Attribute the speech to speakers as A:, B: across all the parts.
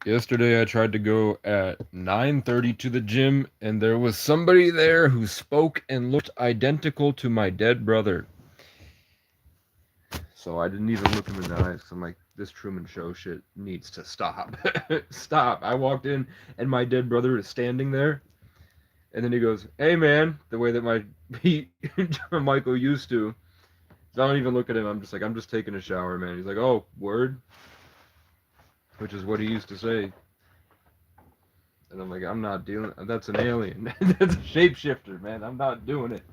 A: Yesterday I tried to go at 9:30 to the gym and there was somebody there who spoke and looked identical to my dead brother. So I didn't even look him in the eyes 'cause I'm like, this Truman Show shit needs to stop. Stop. I walked in and my dead brother is standing there and then he goes, "Hey man," the way that my Michael used to. So I don't even look at him. I'm just like, I'm just taking a shower, man. He's like, "Oh, word," which is what he used to say. And I'm like, I'm not dealing. That's an alien. That's a shapeshifter, man. I'm not doing it.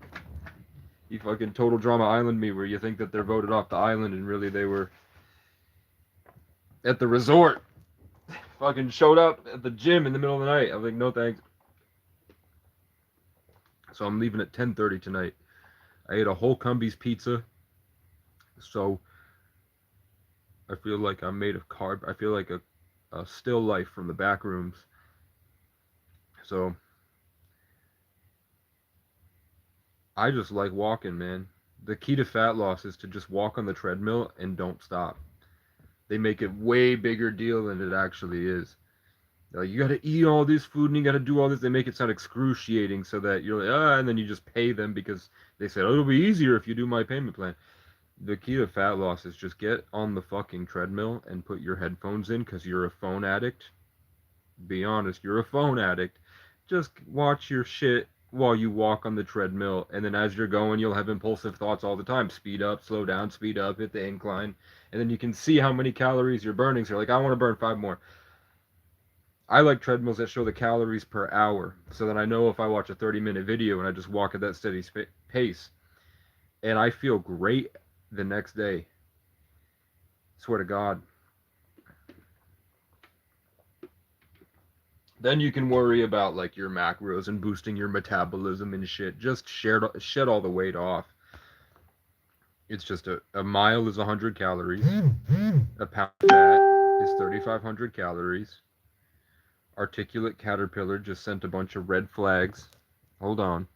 A: You fucking Total Drama Island me, where you think that they're voted off the island and really they were at the resort. Fucking showed up at the gym in the middle of the night. I'm like, no thanks. So I'm leaving at 10:30 tonight. I ate a whole Cumbies pizza, so I feel like I'm made of carb. I feel like a still life from the back rooms. So I just like walking, man. The key to fat loss is to just walk on the treadmill and don't stop. They make it way bigger deal than it actually is. They're like, you got to eat all this food and you got to do all this. They make it sound excruciating so that you're like, and then you just pay them because they said, oh, it'll be easier if you do my payment plan. The key to fat loss is just get on the fucking treadmill and put your headphones in because you're a phone addict. Be honest, you're a phone addict. Just watch your shit while you walk on the treadmill, and then as you're going, you'll have impulsive thoughts all the time. Speed up, slow down, speed up, hit the incline, and then you can see how many calories you're burning. So you're like, I want to burn 5 more. I like treadmills that show the calories per hour, so that I know if I watch a 30-minute video and I just walk at that steady pace, and I feel great the next day. Swear to God. Then you can worry about like your macros and boosting your metabolism and shit. Just shed all the weight off. It's just a mile is 100 calories. A pound of fat is 3,500 calories. Articulate Caterpillar just sent a bunch of red flags. Hold on.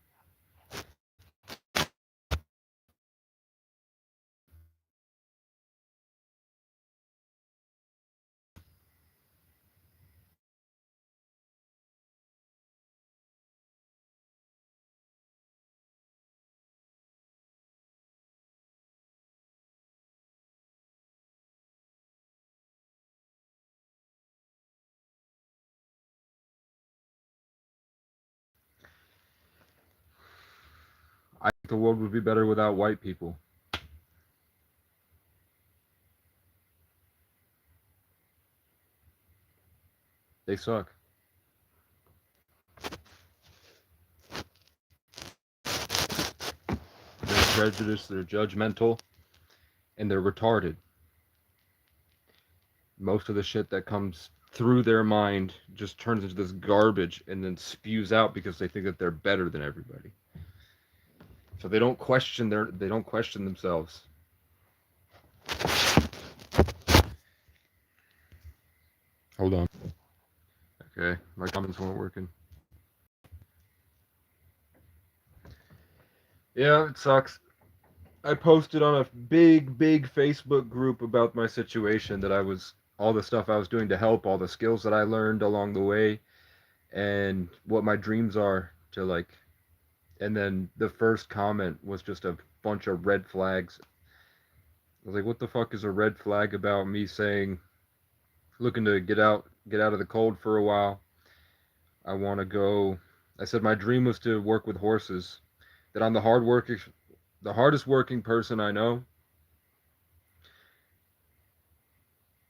A: I think the world would be better without white people. They suck. They're prejudiced, they're judgmental, and they're retarded. Most of the shit that comes through their mind just turns into this garbage and then spews out because they think that they're better than everybody. So they don't question themselves. Hold on. Okay, my comments weren't working. Yeah, it sucks. I posted on a big Facebook group about my situation, that I was all the stuff I was doing to help, all the skills that I learned along the way, and what my dreams are to like. And then the first comment was just a bunch of red flags. I was like, what the fuck is a red flag about me saying looking to get out of the cold for a while? I want to go. I said my dream was to work with horses. That I'm the hardest working person I know,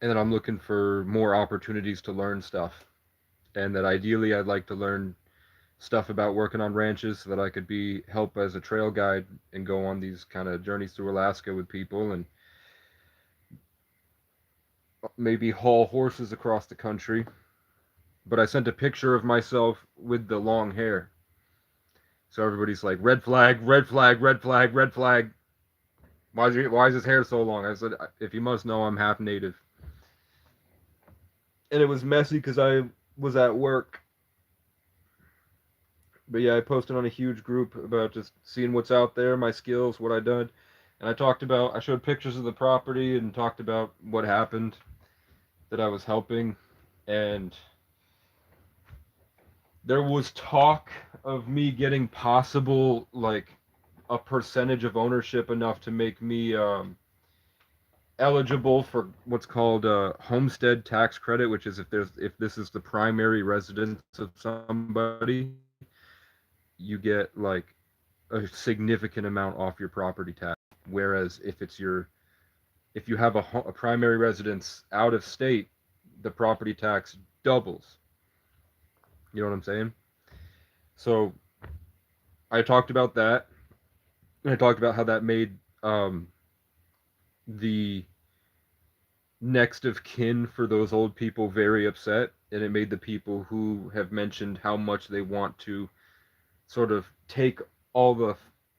A: and that I'm looking for more opportunities to learn stuff. And that ideally I'd like to learn stuff about working on ranches so that I could be help as a trail guide and go on these kind of journeys through Alaska with people and maybe haul horses across the country. But I sent a picture of myself with the long hair. So everybody's like, red flag, red flag, red flag, red flag. Why is his hair so long? I said, if you must know, I'm half native. And it was messy because I was at work. But yeah, I posted on a huge group about just seeing what's out there, my skills, what I done. And I showed pictures of the property and talked about what happened, that I was helping. and there was talk of me getting possible like a percentage of ownership enough to make me eligible for what's called a homestead tax credit, which is if this is the primary residence of somebody, you get like a significant amount off your property tax. Whereas if you have a primary residence out of state, the property tax doubles. You know what I'm saying? So I talked about that, and I talked about how that made the next of kin for those old people very upset, and it made the people who have mentioned how much they want to sort of take all the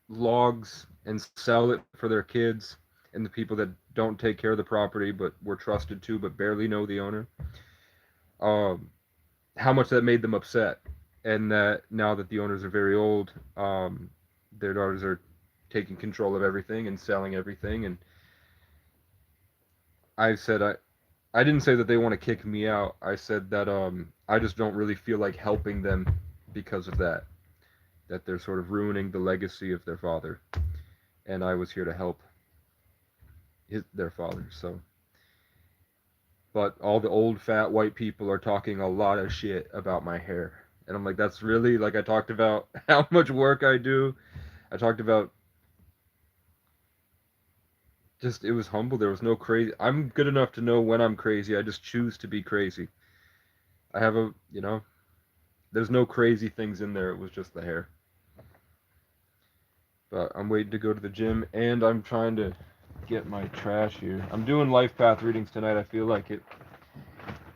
A: logs and sell it for their kids, and the people that don't take care of the property but were trusted to but barely know the owner, um, how much that made them upset, and that now that the owners are very old, their daughters are taking control of everything and selling everything. And I said I didn't say that they want to kick me out. I said that I just don't really feel like helping them because of that. That they're sort of ruining the legacy of their father, and I was here to help their father. So, but all the old fat white people are talking a lot of shit about my hair, and I'm like, that's really like I talked about how much work I do. I talked about just it was humble. There was no crazy. I'm good enough to know when I'm crazy. I just choose to be crazy. I have a, there's no crazy things in there. It was just the hair. But I'm waiting to go to the gym, and I'm trying to get my trash here. I'm doing life path readings tonight. I feel like it.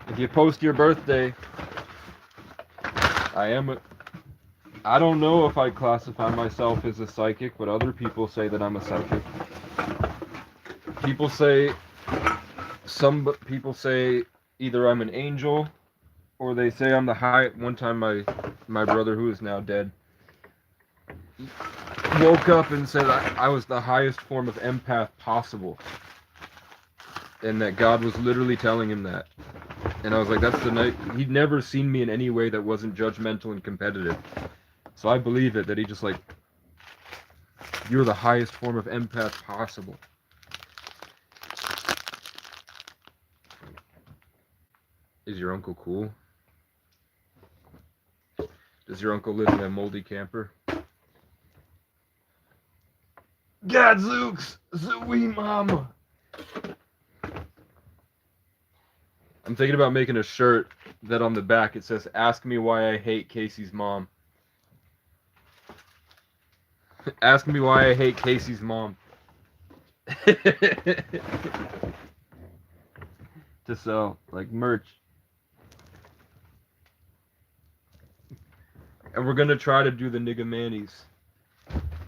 A: If you post your birthday, I am a. I don't know if I classify myself as a psychic, but other people say that I'm a psychic. People say some people say either I'm an angel or they say I'm the high. One time, my brother, who is now dead, woke up and said I was the highest form of empath possible, and that God was literally telling him that. And I was like, that's the night. He'd never seen me in any way that wasn't judgmental and competitive. So I believe it, that he just like, you're the highest form of empath possible. Is your uncle cool? Does your uncle live in a moldy camper? Gadzooks! Zooey mama! I'm thinking about making a shirt that on the back it says, ask me why I hate Casey's mom. Ask me why I hate Casey's mom. To sell, like merch. And we're gonna try to do the nigga Mannies.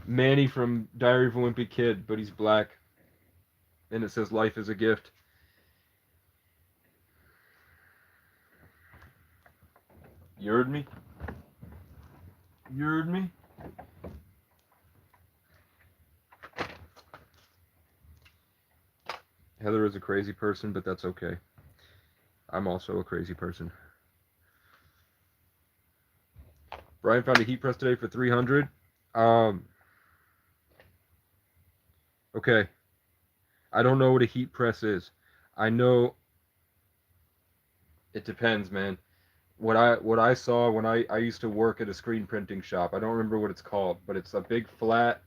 A: Manny from Diary of a Wimpy Kid, but he's black. And it says life is a gift. You heard me? You heard me? Heather is a crazy person, but that's okay. I'm also a crazy person. Brian found a heat press today for 300. Okay. I don't know what a heat press is. I know it depends, man. What I saw when I used to work at a screen printing shop. I don't remember what it's called, but it's a big flat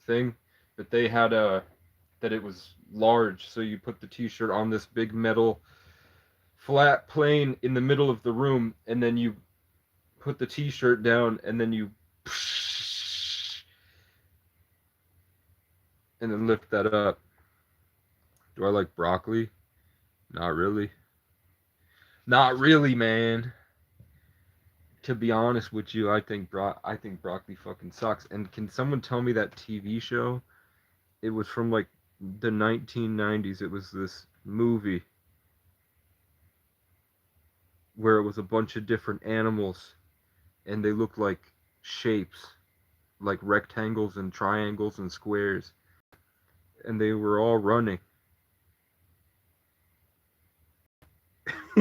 A: thing that they had that it was large, so you put the t-shirt on this big metal flat plane in the middle of the room, and then you put the t-shirt down, and then you and then lift that up. Do I like broccoli? Not really. Not really, man. To be honest with you, I think broccoli fucking sucks. And can someone tell me that TV show? It was from like the 1990s. It was this movie where it was a bunch of different animals and they looked like shapes, like rectangles and triangles and squares, and they were all running.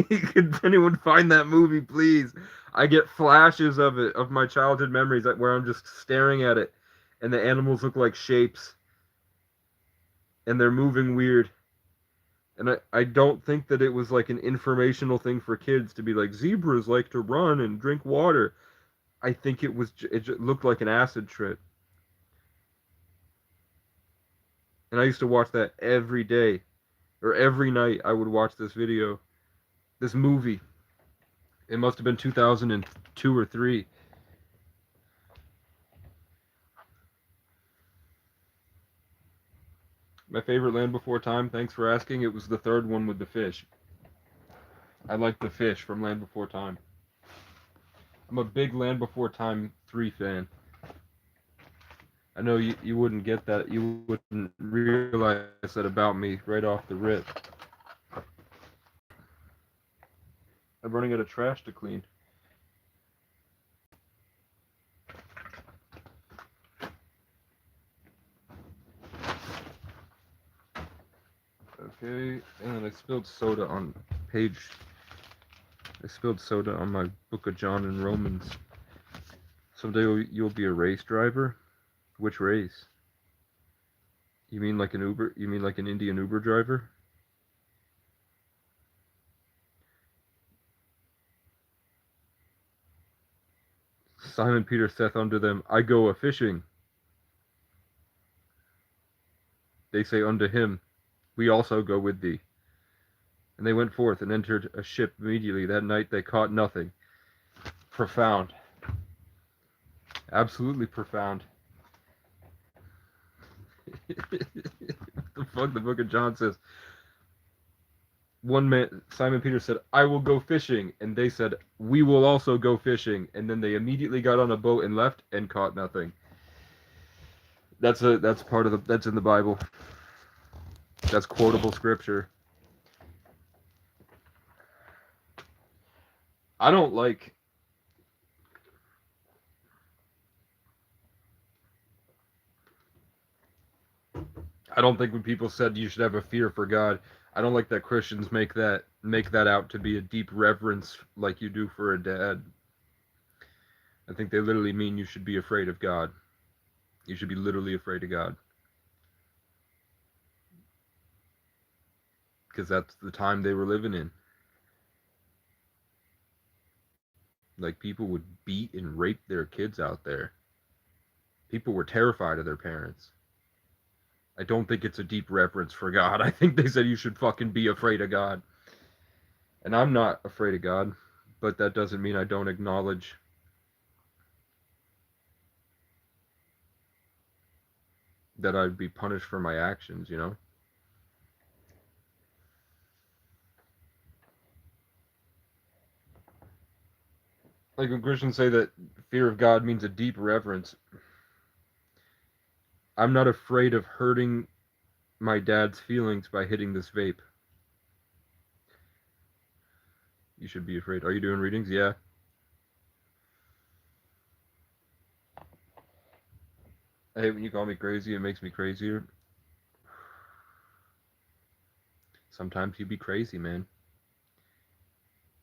A: Can anyone find that movie, please? I get flashes of it, of my childhood memories, where I'm just staring at it, and the animals look like shapes, and they're moving weird. And I don't think that it was like an informational thing for kids to be like, zebras like to run and drink water. I think it just looked like an acid trip. And I used to watch that every day, or every night I would watch this video, this movie. It must have been 2002 or 3. My favorite Land Before Time, thanks for asking. It was the third one with the fish. I like the fish from Land Before Time. I'm a big Land Before Time 3 fan. I know you wouldn't get that. You wouldn't realize that about me right off the rip. I'm running out of trash to clean. Okay, and I spilled soda on page. I spilled soda on my Book of John and Romans. Someday you'll be a race driver? Which race? You mean like an Uber? You mean like an Indian Uber driver? Simon Peter saith unto them, I go a fishing. They say unto him, we also go with thee. And they went forth and entered a ship immediately. That night they caught nothing. Profound. Absolutely profound. What the fuck? The Book of John says, one man, Simon Peter said, I will go fishing. And they said, we will also go fishing. And then they immediately got on a boat and left and caught nothing. That's part of that's in the Bible. That's quotable scripture. I don't like I don't think when people said you should have a fear for God, I don't like that Christians make that out to be a deep reverence like you do for a dad. I think they literally mean you should be afraid of God. You should be literally afraid of God. Because that's the time they were living in. Like, people would beat and rape their kids out there. People were terrified of their parents. I don't think it's a deep reverence for God. I think they said you should fucking be afraid of God. And I'm not afraid of God, but that doesn't mean I don't acknowledge that I'd be punished for my actions, you know? Like when Christians say that fear of God means a deep reverence, I'm not afraid of hurting my dad's feelings by hitting this vape. You should be afraid. Are you doing readings? Yeah. I hate when you call me crazy. It makes me crazier. Sometimes you be crazy, man.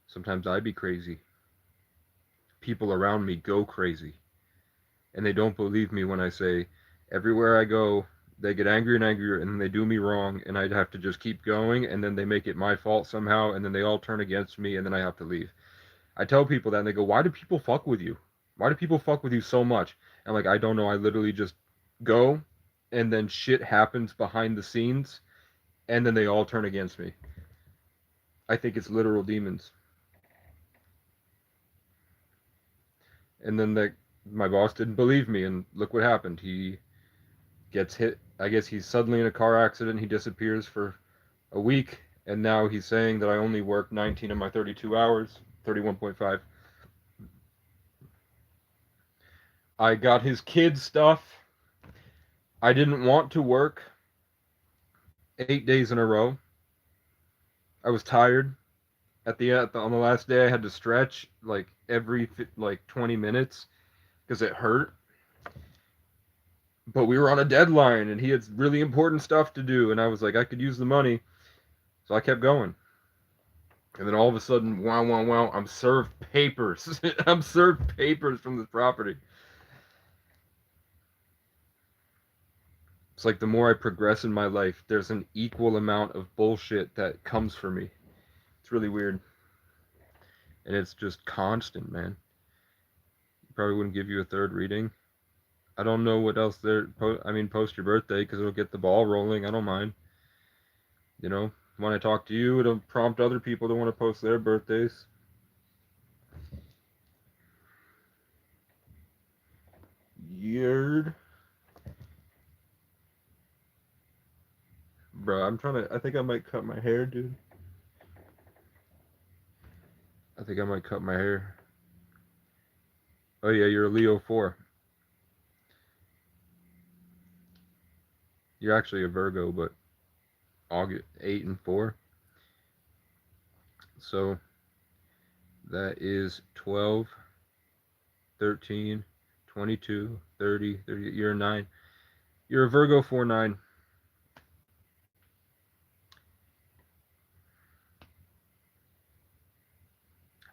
A: Sometimes I be crazy. People around me go crazy. And they don't believe me when I say, everywhere I go, they get angrier and angrier, and then they do me wrong, and I'd have to just keep going, and then they make it my fault somehow, and then they all turn against me, and then I have to leave. I tell people that, and they go, why do people fuck with you? Why do people fuck with you so much? And like, I don't know. I literally just go, and then shit happens behind the scenes, and then they all turn against me. I think it's literal demons. And then my boss didn't believe me, and look what happened. He gets hit. I guess he's suddenly in a car accident. He disappears for a week, and now he's saying that I only worked 19 of my 32 hours, 31.5. I got his kid stuff. I didn't want to work 8 days in a row. I was tired. On the last day, I had to stretch like every like 20 minutes because it hurt. But we were on a deadline, and he had really important stuff to do, and I was like, I could use the money, so I kept going. And then all of a sudden, wow, wow, wow, I'm served papers. I'm served papers from the property. It's like the more I progress in my life, there's an equal amount of bullshit that comes for me. It's really weird. And it's just constant, man. Probably wouldn't give you a third reading. I don't know what else there. I mean, post your birthday because it'll get the ball rolling. I don't mind. You know, when I talk to you, it'll prompt other people to want to post their birthdays. Yeard. Bro, I'm trying to. I think I might cut my hair, dude. I think I might cut my hair. Oh, yeah, you're a Leo 4. You're actually a Virgo, but August 8 and 4. So that is 12, 13, 22, 30, 30. You're a 9. You're a Virgo 4-9.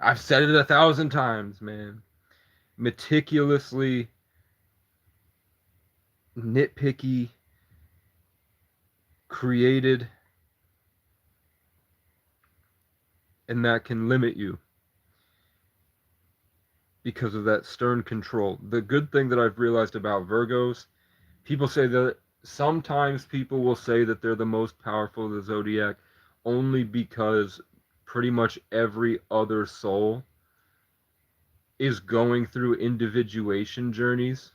A: I've said it 1,000 times, man. Meticulously nitpicky, created, and that can limit you because of that stern control. The good thing that I've realized about Virgos, people say that sometimes people will say that they're the most powerful of the zodiac only because pretty much every other soul is going through individuation journeys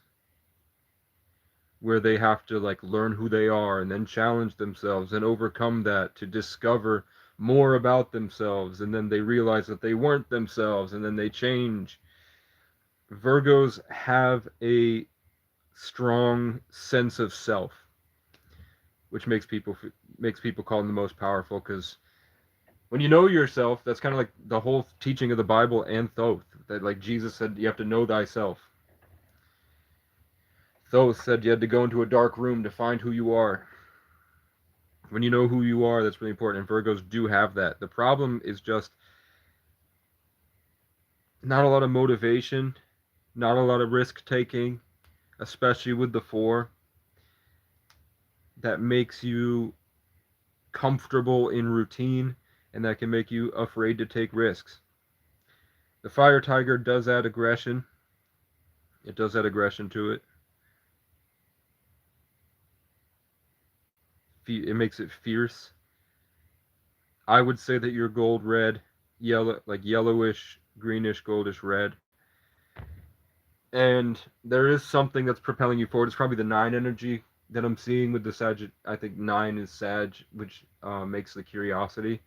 A: where they have to like learn who they are and then challenge themselves and overcome that to discover more about themselves, and then they realize that they weren't themselves and then they change. Virgos have a strong sense of self, which makes people call them the most powerful, because when you know yourself, that's kind of like the whole teaching of the Bible and Thoth, that like Jesus said you have to know thyself. Thoth said you had to go into a dark room to find who you are. When you know who you are, that's really important, and Virgos do have that. The problem is just not a lot of motivation, not a lot of risk taking, especially with the 4, that makes you comfortable in routine, and that can make you afraid to take risks. The fire tiger does add aggression. It does add aggression to it. It makes it fierce. I would say that you're gold red, yellow, like yellowish, greenish, goldish red. And there is something that's propelling you forward. It's probably the 9 energy that I'm seeing with the Sag. I think 9 is Sag, which makes the curiosity.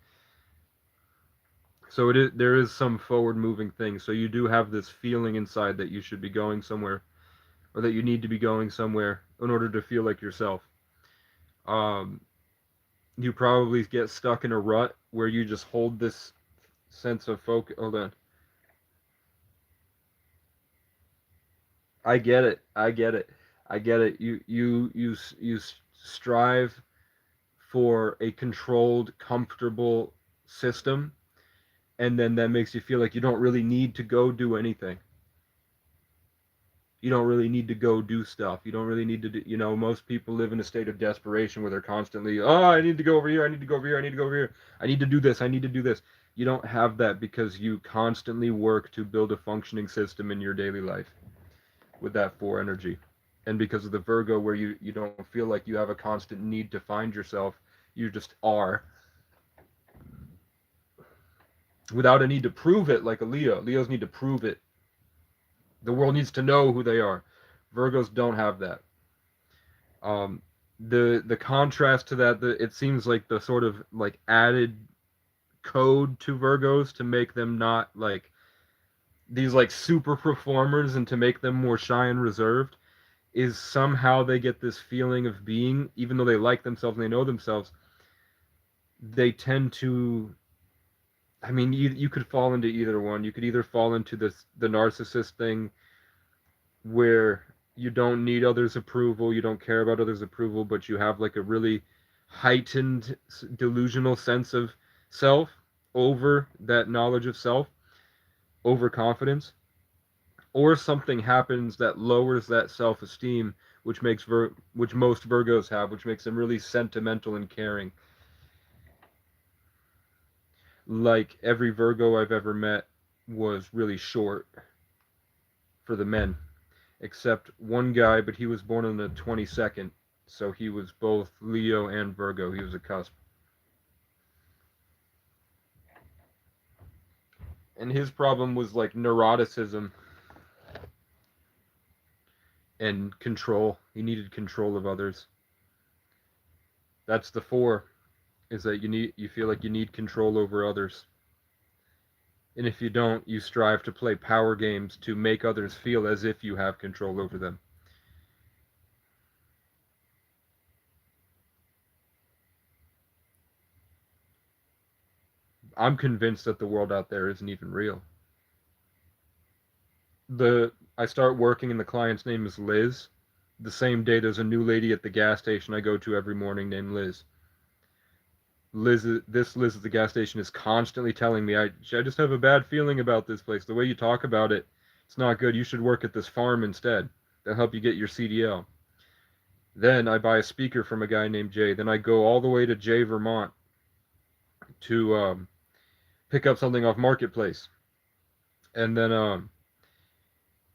A: So there is some forward moving thing. So you do have this feeling inside that you should be going somewhere, or that you need to be going somewhere in order to feel like yourself. Um, you probably get stuck in a rut where you just hold this sense of focus. Hold on. I get it. I get it. I get it. You strive for a controlled, comfortable system, and then that makes you feel like you don't really need to go do anything. You don't really need to go do stuff. You don't really need to do, most people live in a state of desperation where they're constantly, oh, I need to go over here, I need to go over here, I need to go over here, I need to do this, I need to do this. You don't have that because you constantly work to build a functioning system in your daily life with that 4 energy. And because of the Virgo, where you don't feel like you have a constant need to find yourself, you just are, without a need to prove it, like a Leo. Leos need to prove it. The world needs to know who they are. Virgos don't have that. Um, the contrast to that, it seems like the sort of like added code to Virgos to make them not like these like super performers and to make them more shy and reserved, is somehow they get this feeling of being, even though they like themselves and they know themselves, they tend to, I mean, you could fall into either one. You could either fall into the narcissist thing where you don't need others' approval, you don't care about others' approval, but you have like a really heightened delusional sense of self, over that knowledge of self, overconfidence, or something happens that lowers that self-esteem, which most Virgos have, which makes them really sentimental and caring. Like every Virgo I've ever met was really short for the men, except one guy, but he was born on the 22nd, so he was both Leo and Virgo. He was a cusp. And his problem was like neuroticism and control. He needed control of others. That's the 4, is that you feel like you need control over others. And if you don't, you strive to play power games to make others feel as if you have control over them. I'm convinced that the world out there isn't even real. I start working and the client's name is Liz. The same day there's a new lady at the gas station I go to every morning named Liz. This Liz at the gas station is constantly telling me I just have a bad feeling about this place. The way you talk about it, it's not good. You should work at this farm instead. They'll help you get your CDL. Then I buy a speaker from a guy named Jay. Then I go all the way to Jay, Vermont to pick up something off Marketplace. And then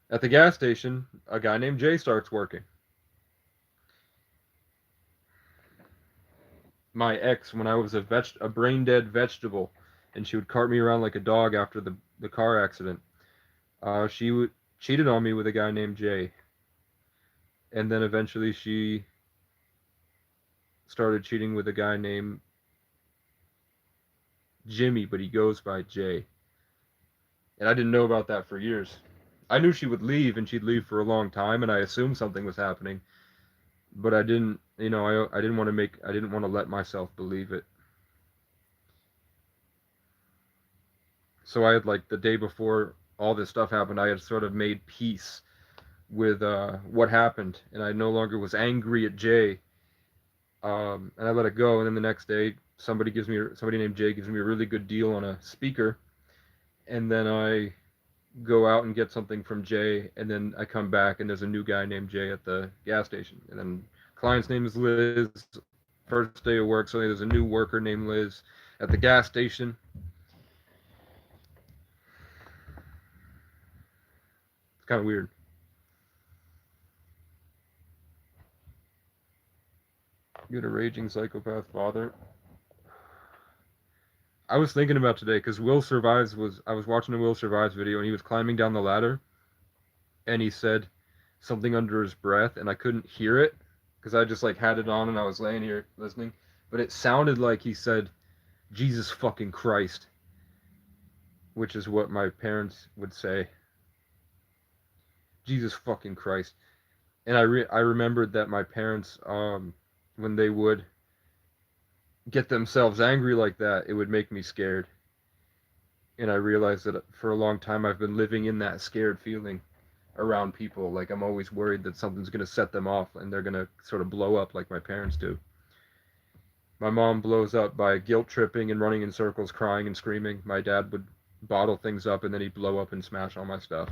A: at the gas station, a guy named Jay starts working. My ex, when I was a brain dead vegetable, and she would cart me around like a dog after the car accident. She cheated on me with a guy named Jay, and then eventually she started cheating with a guy named Jimmy, but he goes by Jay. And I didn't know about that for years. I knew she would leave, and she'd leave for a long time, and I assumed something was happening, but I didn't. I didn't want to let myself believe it. So I had, like, the day before all this stuff happened, I had sort of made peace with what happened, and I no longer was angry at Jay. And I let it go. And then the next day, somebody named Jay gives me a really good deal on a speaker, and then I go out and get something from Jay, and then I come back and there's a new guy named Jay at the gas station, and then client's name is Liz. First day of work, so there's a new worker named Liz at the gas station. It's kind of weird. You had a raging psychopath father. I was thinking about today because I was watching a Will Survives video, and he was climbing down the ladder, and he said something under his breath, and I couldn't hear it because I just like had it on and I was laying here listening, but it sounded like he said Jesus fucking Christ, which is what my parents would say. Jesus fucking Christ. And I remembered that my parents, when they would get themselves angry like that, it would make me scared. And I realized that for a long time I've been living in that scared feeling around people. Like, I'm always worried that something's going to set them off and they're going to sort of blow up like my parents do. My mom blows up by guilt tripping and running in circles, crying and screaming. My dad would bottle things up and then he'd blow up and smash all my stuff.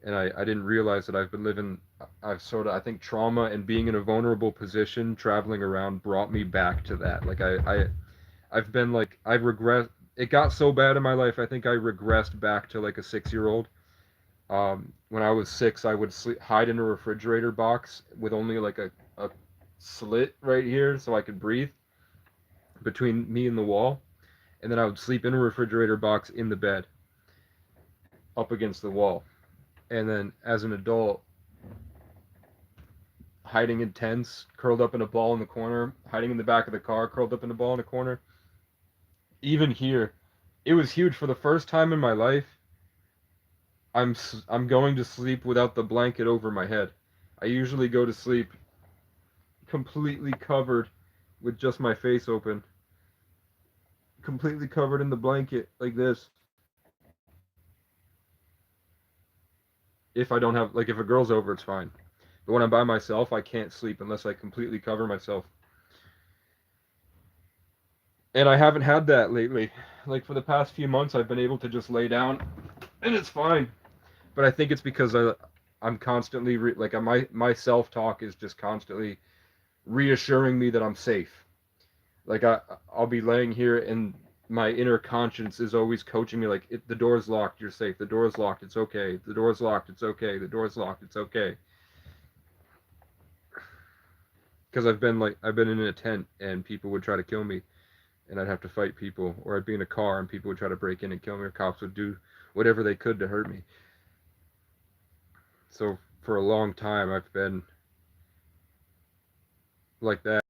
A: And I didn't realize that I think trauma and being in a vulnerable position, traveling around, brought me back to that. Like, I've been like, I regret, it got so bad in my life, I think I regressed back to like a 6-year-old. When I was 6, I would hide in a refrigerator box with only like a slit right here so I could breathe between me and the wall. And then I would sleep in a refrigerator box in the bed up against the wall. And then as an adult, hiding in tents, curled up in a ball in the corner, hiding in the back of the car, curled up in a ball in the corner. Even here, it was huge. For the first time in my life, I'm going to sleep without the blanket over my head. I usually go to sleep completely covered with just my face open, completely covered in the blanket like this. If I don't have, like, if a girl's over, it's fine. But when I'm by myself, I can't sleep unless I completely cover myself. And I haven't had that lately. like for the past few months, I've been able to just lay down, and it's fine. But I think it's because I'm constantly like my self talk is just constantly reassuring me that I'm safe. Like I'll be laying here and my inner conscience is always coaching me like the door's locked, you're safe. The door's locked, it's okay. The door's locked, it's okay. The door's locked, it's okay. Because I've been in a tent and people would try to kill me and I'd have to fight people, or I'd be in a car and people would try to break in and kill me, or cops would do whatever they could to hurt me. So for a long time I've been like that.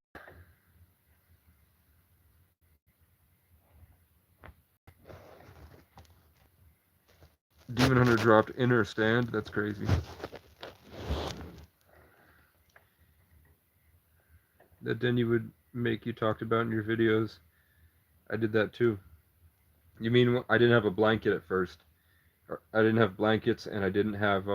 A: Demon Hunter dropped inner stand. That's crazy. That Denny would make you talked about in your videos. I did that too. You mean I didn't have a blanket at first? I didn't have blankets, and I didn't have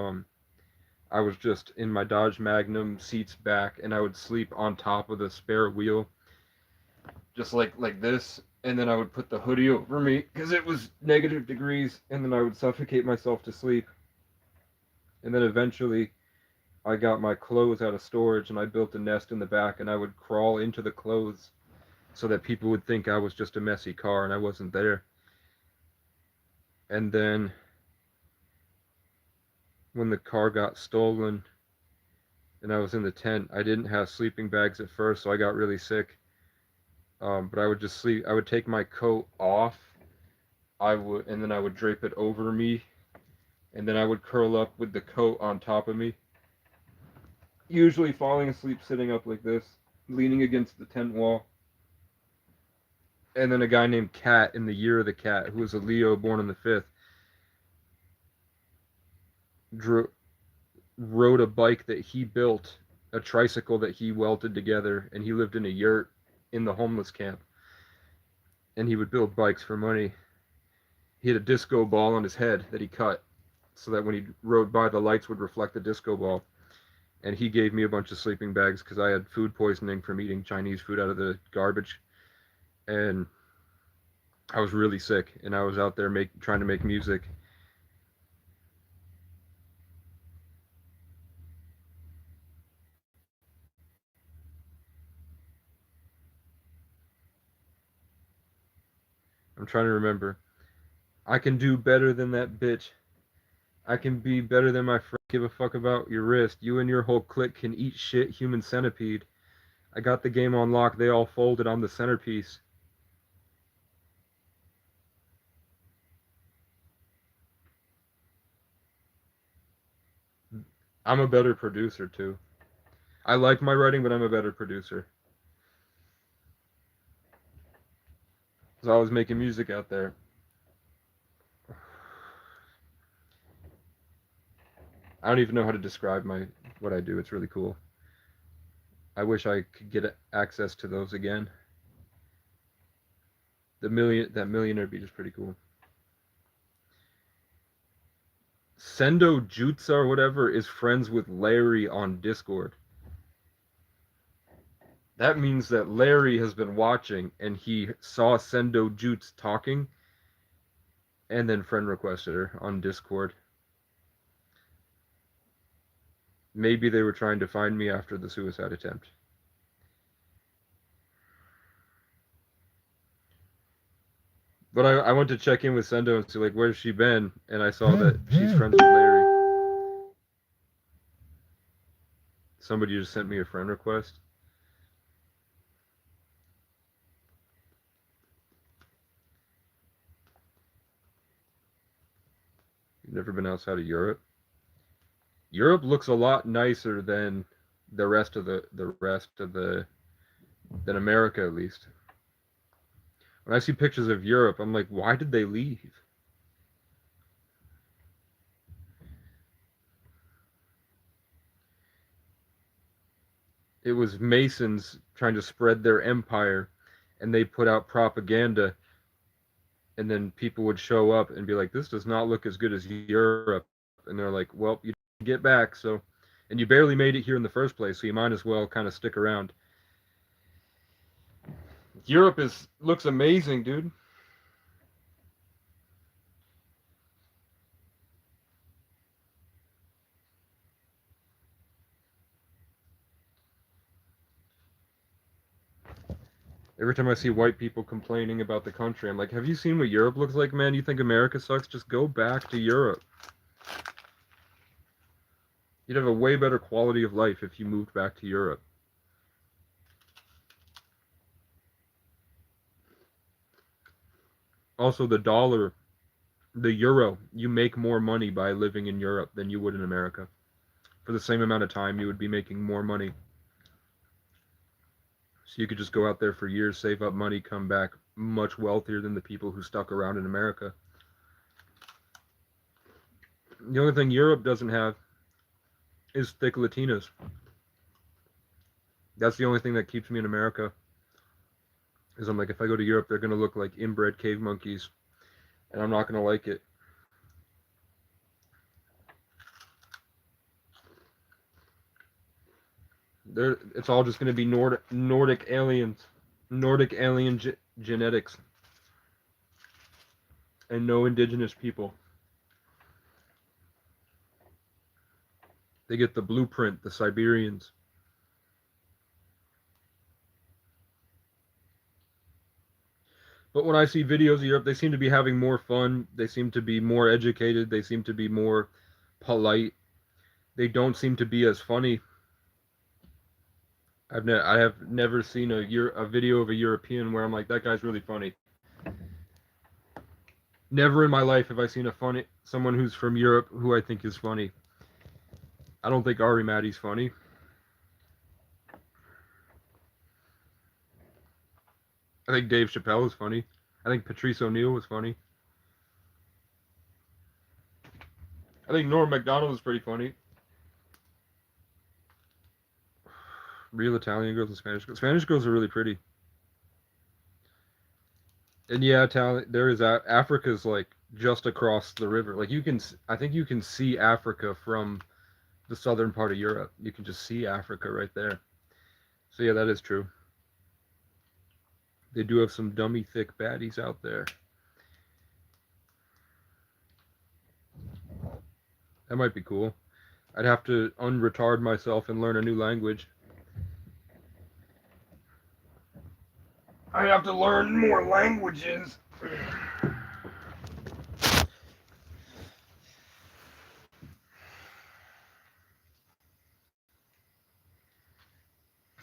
A: I was just in my Dodge Magnum, seats back, and I would sleep on top of the spare wheel, just like this. And then I would put the hoodie over me because it was -degrees, and then I would suffocate myself to sleep. And then eventually, I got my clothes out of storage, and I built a nest in the back, and I would crawl into the clothes so that people would think I was just a messy car and I wasn't there. And then when the car got stolen and I was in the tent, I didn't have sleeping bags at first, so I got really sick. But I would just sleep. I would take my coat off. And then I would drape it over me, and then I would curl up with the coat on top of me. Usually falling asleep sitting up like this, leaning against the tent wall. And then a guy named Cat in the Year of the Cat, who was a Leo born on the 5th, rode a bike that he built, a tricycle that he welded together, and he lived in a yurt in the homeless camp. And he would build bikes for money. He had a disco ball on his head that he cut so that when he rode by, the lights would reflect the disco ball. And he gave me a bunch of sleeping bags because I had food poisoning from eating Chinese food out of the garbage. And I was really sick, and I was out there trying to make music. I'm trying to remember. I can do better than that bitch. I can be better than my friend. Give a fuck about your wrist. You and your whole clique can eat shit, human centipede. I got the game on lock. They all folded on the centerpiece. I'm a better producer too. I like my writing, but I'm a better producer. So I was making music out there. I don't even know how to describe what I do. It's really cool. I wish I could get access to those again. That millionaire beat is pretty cool. Sendo Jutsu or whatever is friends with Larry on Discord. That means that Larry has been watching and he saw Sendo Jutsu talking and then friend requested her on Discord. Maybe they were trying to find me after the suicide attempt. But I went to check in with Sendo and see, like, where's she been? And I saw that she's friends with Larry. Somebody just sent me a friend request. You've never been outside of Europe? Europe looks a lot nicer than the rest of than America, at least. When I see pictures of Europe, I'm like, why did they leave? It was Masons trying to spread their empire, and they put out propaganda, and then people would show up and be like, this does not look as good as Europe. And they're like, well, you get back, so. And you barely made it here in the first place, so you might as well kind of stick around. Europe looks amazing, dude. Every time I see white people complaining about the country, I'm like, have you seen what Europe looks like, man? You think America sucks? Just go back to Europe. You'd have a way better quality of life if you moved back to Europe. Also, the dollar, the euro, you make more money by living in Europe than you would in America. For the same amount of time, you would be making more money. So you could just go out there for years, save up money, come back much wealthier than the people who stuck around in America. The only thing Europe doesn't have is thick Latinas. That's the only thing that keeps me in America. Is I'm like, if I go to Europe, they're going to look like inbred cave monkeys, and I'm not going to like it. It's all just going to be Nordic aliens, Nordic alien genetics, and no indigenous people. They get the blueprint, the Siberians. But when I see videos of Europe, they seem to be having more fun. They seem to be more educated. They seem to be more polite. They don't seem to be as funny. I have never seen a video of a European where I'm like, that guy's really funny. Never in my life have I seen someone who's from Europe who I think is funny. I don't think Ari Matty's funny. I think Dave Chappelle is funny. I think Patrice O'Neal was funny. I think Norm Macdonald is pretty funny. Real Italian girls and Spanish girls. Spanish girls are really pretty. And yeah, there is Africa's like just across the river. Like I think you can see Africa from the southern part of Europe. You can just see Africa right there. So yeah, that is true. They do have some dummy thick baddies out there. That might be cool. I'd have to unretard myself and learn a new language. I have to learn more languages.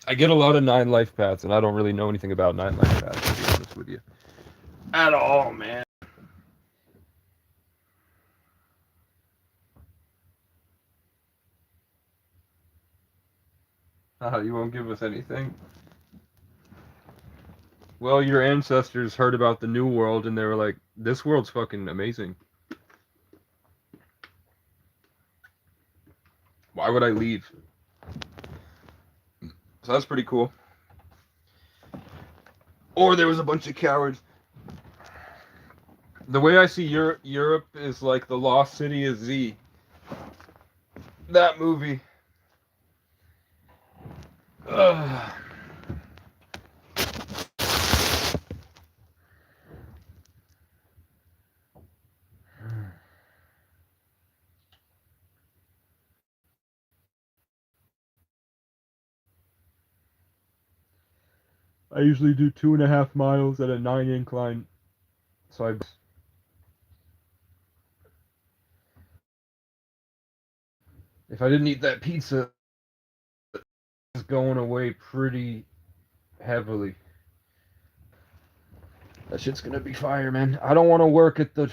A: I get a lot of 9 life paths, and I don't really know anything about 9 life paths, to be honest with you. At all, man. You won't give us anything? Well, your ancestors heard about the New World, and they were like, this world's fucking amazing. Why would I leave? So that's pretty cool. Or there was a bunch of cowards. The way I see Europe is like the Lost City of Z. That movie. Ugh. I usually do 2.5 miles at a 9 incline. So if I didn't eat that pizza, it's going away pretty heavily. That shit's gonna be fire, man. I don't want to work at the.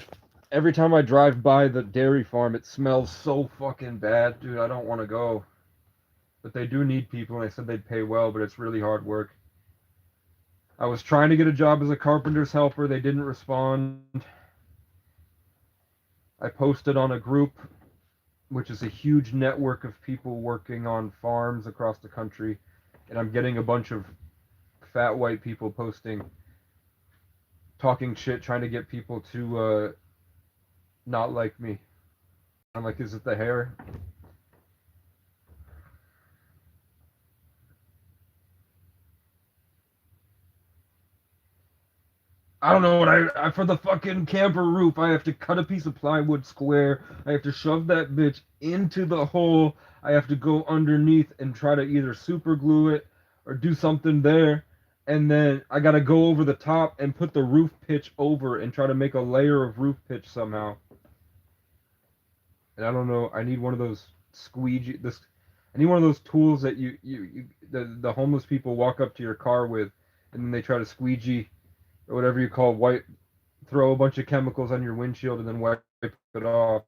A: Every time I drive by the dairy farm, it smells so fucking bad, dude. I don't want to go. But they do need people, and they said they'd pay well, but it's really hard work. I was trying to get a job as a carpenter's helper. They didn't respond. I posted on a group, which is a huge network of people working on farms across the country, and I'm getting a bunch of fat white people posting, talking shit, trying to get people to not like me. I'm like, is it the hair? I don't know what I for the fucking camper roof. I have to cut a piece of plywood square. I have to shove that bitch into the hole. I have to go underneath and try to either super glue it or do something there. and then I gotta go over the top and put the roof pitch over and try to make a layer of roof pitch somehow. And I don't know. I need one of those squeegee. This. I need one of those tools that the homeless people walk up to your car with, and then they try to squeegee or whatever you call wipe, throw a bunch of chemicals on your windshield and then wipe it off.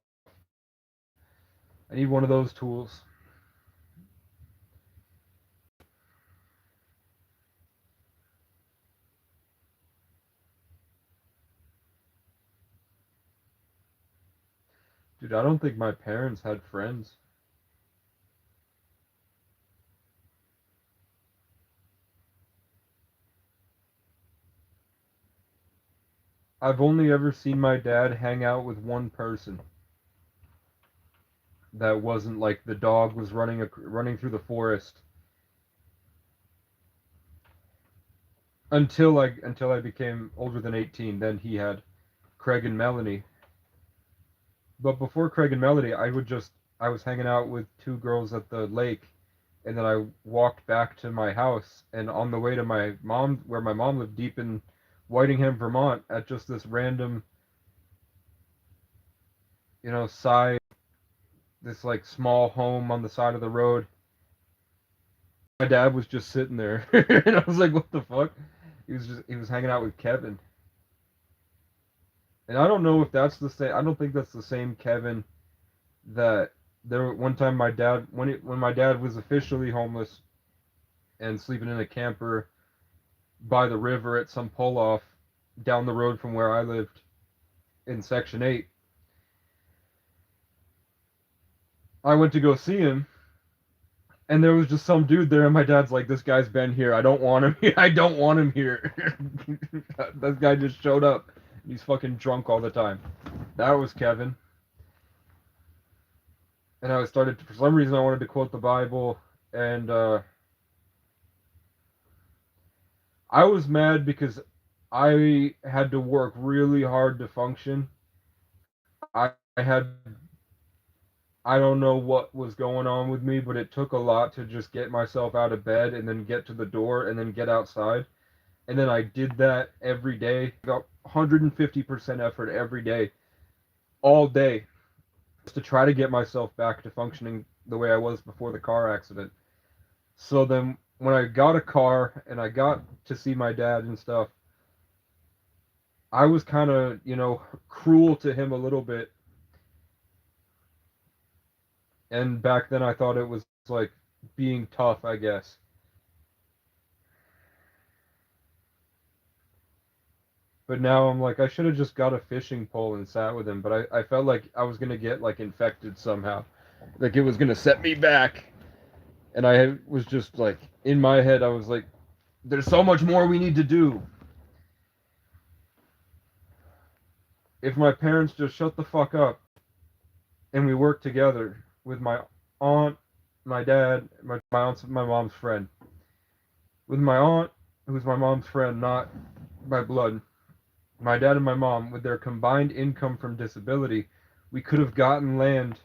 A: I need one of those tools. Dude, I don't think my parents had friends. I've only ever seen my dad hang out with one person. That wasn't like the dog was running through the forest until I became older than 18. Then he had Craig and Melanie. But before Craig and Melanie, I was hanging out with two girls at the lake, and then I walked back to my house, and on the way to my mom, where my mom lived deep in Whitingham, Vermont, at just this random, side, this like small home on the side of the road. My dad was just sitting there, and I was like, "What the fuck?" He was hanging out with Kevin, and I don't know if that's the same. I don't think that's the same Kevin that there one time my dad when my dad was officially homeless and sleeping in a camper by the river at some pull off down the road from where I lived in Section 8. I went to go see him, and there was just some dude there, and my dad's like, "This guy's been here. I don't want him here. I don't want him here." That guy just showed up. He's fucking drunk all the time. That was Kevin. And I started, for some reason, I wanted to quote the Bible, and I was mad because I had to work really hard to function. I had I don't know what was going on with me, but it took a lot to just get myself out of bed and then get to the door and then get outside. And then I did that every day, about 150% effort every day, all day, just to try to get myself back to functioning the way I was before the car accident. So then when I got a car and I got to see my dad and stuff, I was kind of, cruel to him a little bit. And back then I thought it was like being tough, I guess. But now I'm like, I should have just got a fishing pole and sat with him. But I felt like I was gonna get like infected somehow, like it was gonna set me back. And was just like in my head, I was like, "There's so much more we need to do. If my parents just shut the fuck up and we work together with my aunt, my dad, my mom's friend, with my aunt, who's my mom's friend, not by blood, my dad and my mom, with their combined income from disability, we could have gotten land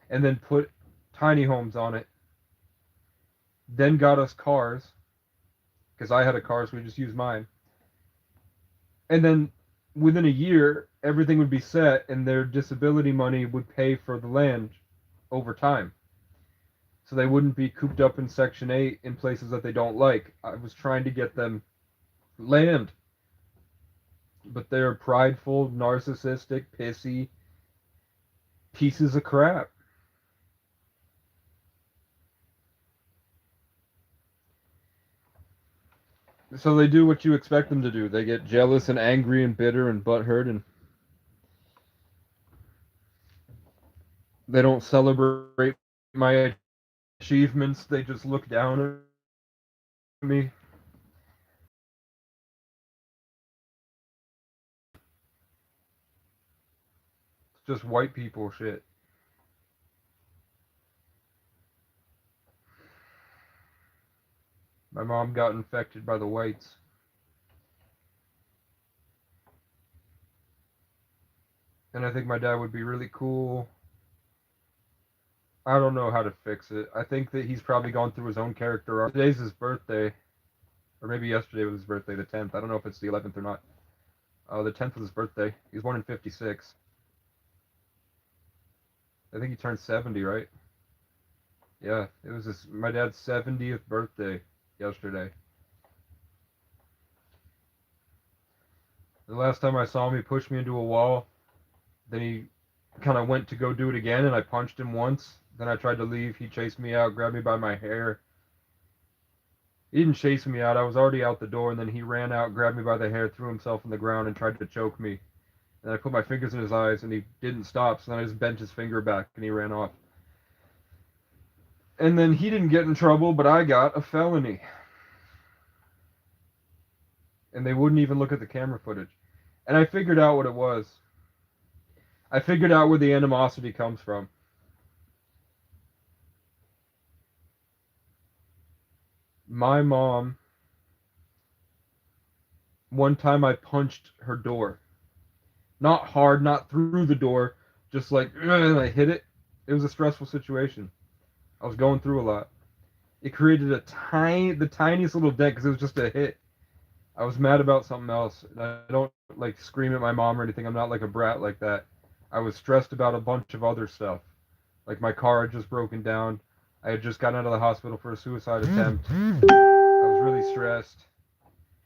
A: and then put tiny homes on it, then got us cars, because I had a car, so we just used mine. And then within a year, everything would be set, and their disability money would pay for the land over time. So they wouldn't be cooped up in Section 8 in places that they don't like. I was trying to get them land, but they're prideful, narcissistic, pissy pieces of crap. So they do what you expect them to do. They get jealous and angry and bitter and butthurt, and they don't celebrate my achievements. They just look down at me. It's just white people shit. My mom got infected by the whites. And I think my dad would be really cool. I don't know how to fix it. I think that he's probably gone through his own character arc. Today's his birthday. Or maybe yesterday was his birthday, the 10th. I don't know if it's the 11th or not. The 10th was his birthday. He was born in 56. I think he turned 70, right? Yeah, it was my dad's 70th birthday yesterday. The last time I saw him, he pushed me into a wall. Then he kind of went to go do it again, and I punched him once. Then I tried to leave. He chased me out, grabbed me by my hair. He didn't chase me out. I was already out the door, and then he ran out, grabbed me by the hair, threw himself on the ground, and tried to choke me. And I put my fingers in his eyes, and he didn't stop. So then I just bent his finger back, and he ran off. And then he didn't get in trouble, but I got a felony. And they wouldn't even look at the camera footage. And I figured out what it was. I figured out where the animosity comes from. My mom, one time I punched her door. Not hard, not through the door, just like, and I hit it. It was a stressful situation. I was going through a lot. It created the tiniest little dent because it was just a hit. I was mad about something else. And I don't like scream at my mom or anything. I'm not like a brat like that. I was stressed about a bunch of other stuff. Like my car had just broken down. I had just gotten out of the hospital for a suicide attempt. I was really stressed.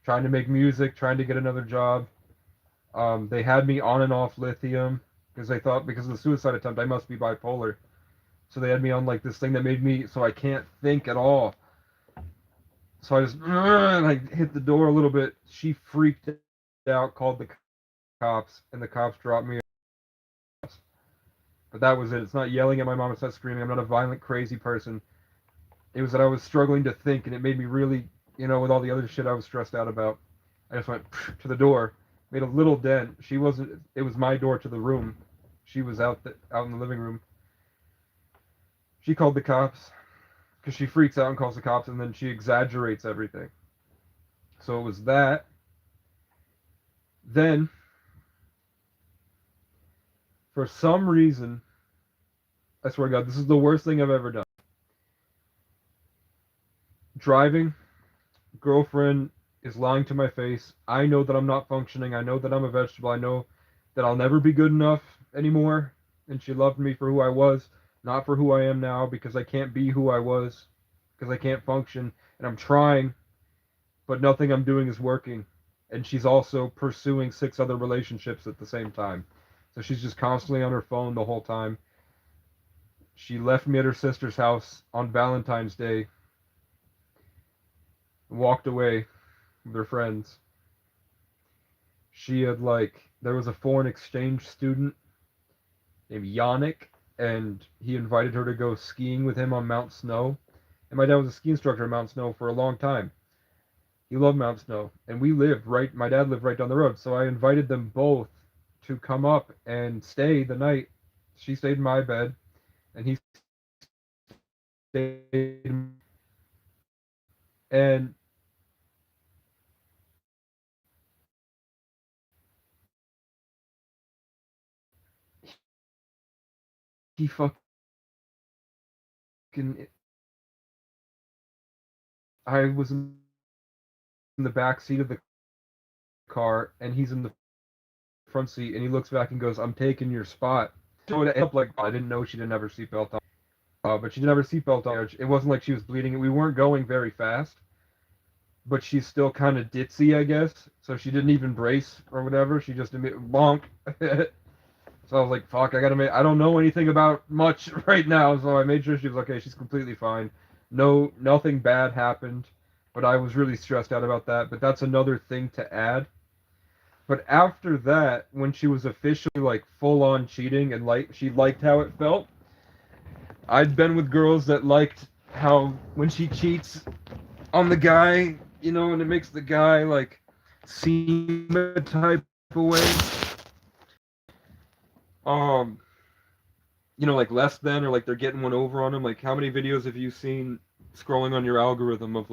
A: Trying to make music, trying to get another job. They had me on and off lithium because they thought because of the suicide attempt I must be bipolar. So they had me on like this thing that made me so I can't think at all. So I just and I hit the door a little bit. She freaked out, called the cops, and the cops dropped me. But that was it. It's not yelling at my mom. It's not screaming. I'm not a violent, crazy person. It was that I was struggling to think, and it made me really, with all the other shit I was stressed out about. I just went to the door, made a little dent. She wasn't. It was my door to the room. She was out in the living room. She called the cops because she freaks out and calls the cops, and then she exaggerates everything. So it was that. Then, for some reason, I swear to God, this is the worst thing I've ever done. Driving, girlfriend is lying to my face. I know that I'm not functioning. I know that I'm a vegetable. I know that I'll never be good enough anymore. And she loved me for who I was, not for who I am now, because I can't be who I was, because I can't function. And I'm trying, but nothing I'm doing is working. And she's also pursuing 6 other relationships at the same time. So she's just constantly on her phone the whole time. She left me at her sister's house on Valentine's Day and walked away with her friends. She had there was a foreign exchange student named Yannick, and he invited her to go skiing with him on Mount Snow. And my dad was a ski instructor at Mount Snow for a long time. He loved Mount Snow, and my dad lived right down the road, so I invited them both to come up and stay the night. She stayed in my bed, and he stayed, and he fucking, I was in the back seat of the car, and he's in the front seat, and he looks back and goes, "I'm taking your spot." So it ended up I didn't know she didn't have her seatbelt on. But she didn't have her seatbelt on. It wasn't like she was bleeding. We weren't going very fast, but she's still kind of ditzy, I guess. So she didn't even brace or whatever. She just bonk. So I was like, "Fuck, I gotta make." I don't know anything about much right now, so I made sure she was okay. She's completely fine. No, nothing bad happened, but I was really stressed out about that. But that's another thing to add. But after that, when she was officially full on cheating and she liked how it felt, I'd been with girls that liked how when she cheats on the guy, and it makes the guy seem a type of way. Um, less than or they're getting one over on him. Like how many videos have you seen scrolling on your algorithm of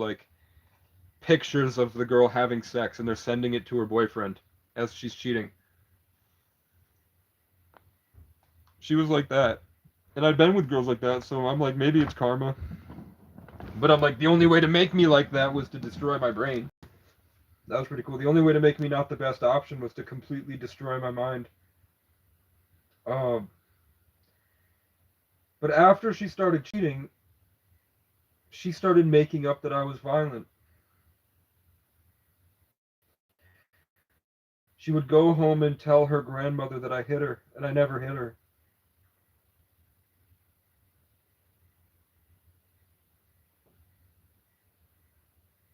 A: pictures of the girl having sex and they're sending it to her boyfriend as she's cheating? She was like that. And I've been with girls like that, so I'm like, maybe it's karma. But I'm like, the only way to make me like that was to destroy my brain. That was pretty cool. The only way to make me not the best option was to completely destroy my mind. Um, but after she started cheating, she started making up that I was violent. She would go home and tell her grandmother that I hit her, and I never hit her.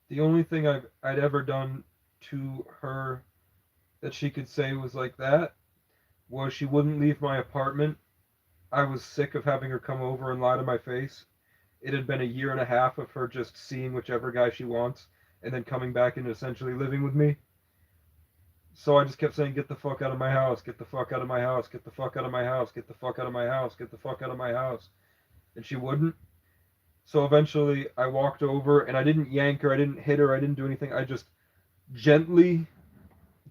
A: The only thing I'd ever done to her that she could say was like that was she wouldn't leave my apartment. I was sick of having her come over and lie to my face. It had been a year and a half of her just seeing whichever guy she wants and then coming back and essentially living with me. So I just kept saying, get the fuck out of my house, get the fuck out of my house, get the fuck out of my house, get the fuck out of my house, get the fuck out of my house. And she wouldn't. So eventually I walked over and I didn't yank her, I didn't hit her, I didn't do anything. I just gently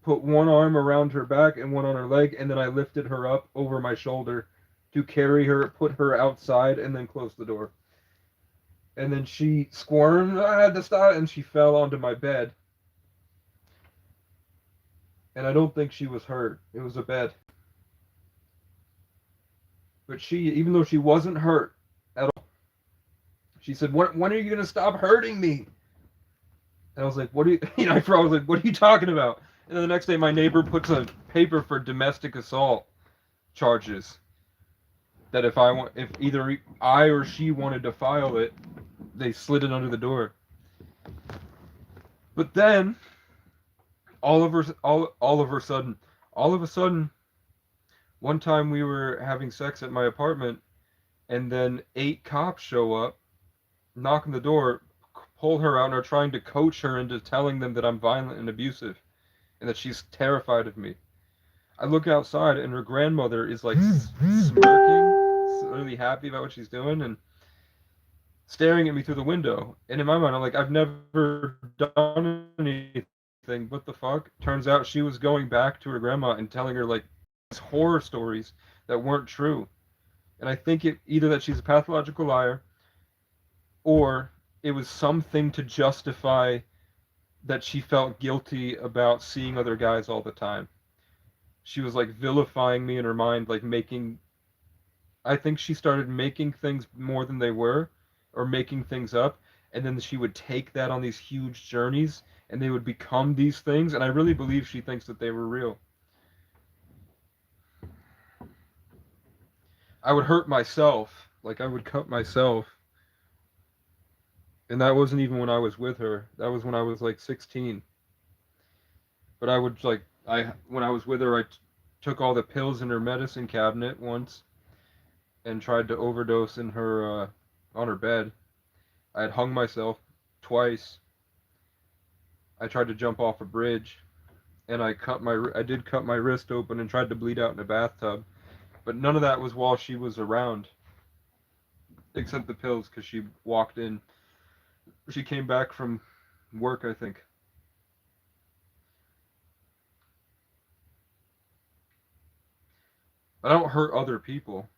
A: put one arm around her back and one on her leg, and then I lifted her up over my shoulder to carry her, put her outside, and then close the door. And then she squirmed, I had to stop, and she fell onto my bed. And I don't think she was hurt. It was a bed. But she, even though she wasn't hurt at all, she said, when are you going to stop hurting me? And I was like, what are you, I was like, what are you talking about? And then the next day, my neighbor puts a paper for domestic assault charges. That if either I or she wanted to file it, they slid it under the door. But then, all of a sudden, one time we were having sex at my apartment, and then 8 cops show up, knock on the door, pull her out, and are trying to coach her into telling them that I'm violent and abusive, and that she's terrified of me. I look outside, and her grandmother is like smirking, really happy about what she's doing, and staring at me through the window. And in my mind, I'm like, I've never done anything. What the fuck? Turns out she was going back to her grandma and telling her like horror stories that weren't true. And I think it either that she's a pathological liar, or it was something to justify that she felt guilty about seeing other guys all the time. She was like vilifying me in her mind, like making. I think she started making things more than they were, or making things up, and then she would take that on these huge journeys, and they would become these things, and I really believe she thinks that they were real. I would hurt myself, like I would cut myself, and that wasn't even when I was with her. That was when I was like 16. But I would like when I was with her, took all the pills in her medicine cabinet once, and tried to overdose in her on her bed. I had hung myself twice. I tried to jump off a bridge, and I did cut my wrist open and tried to bleed out in a bathtub, but none of that was while she was around, except the pills, because she walked in. She came back from work, I think. I don't hurt other people,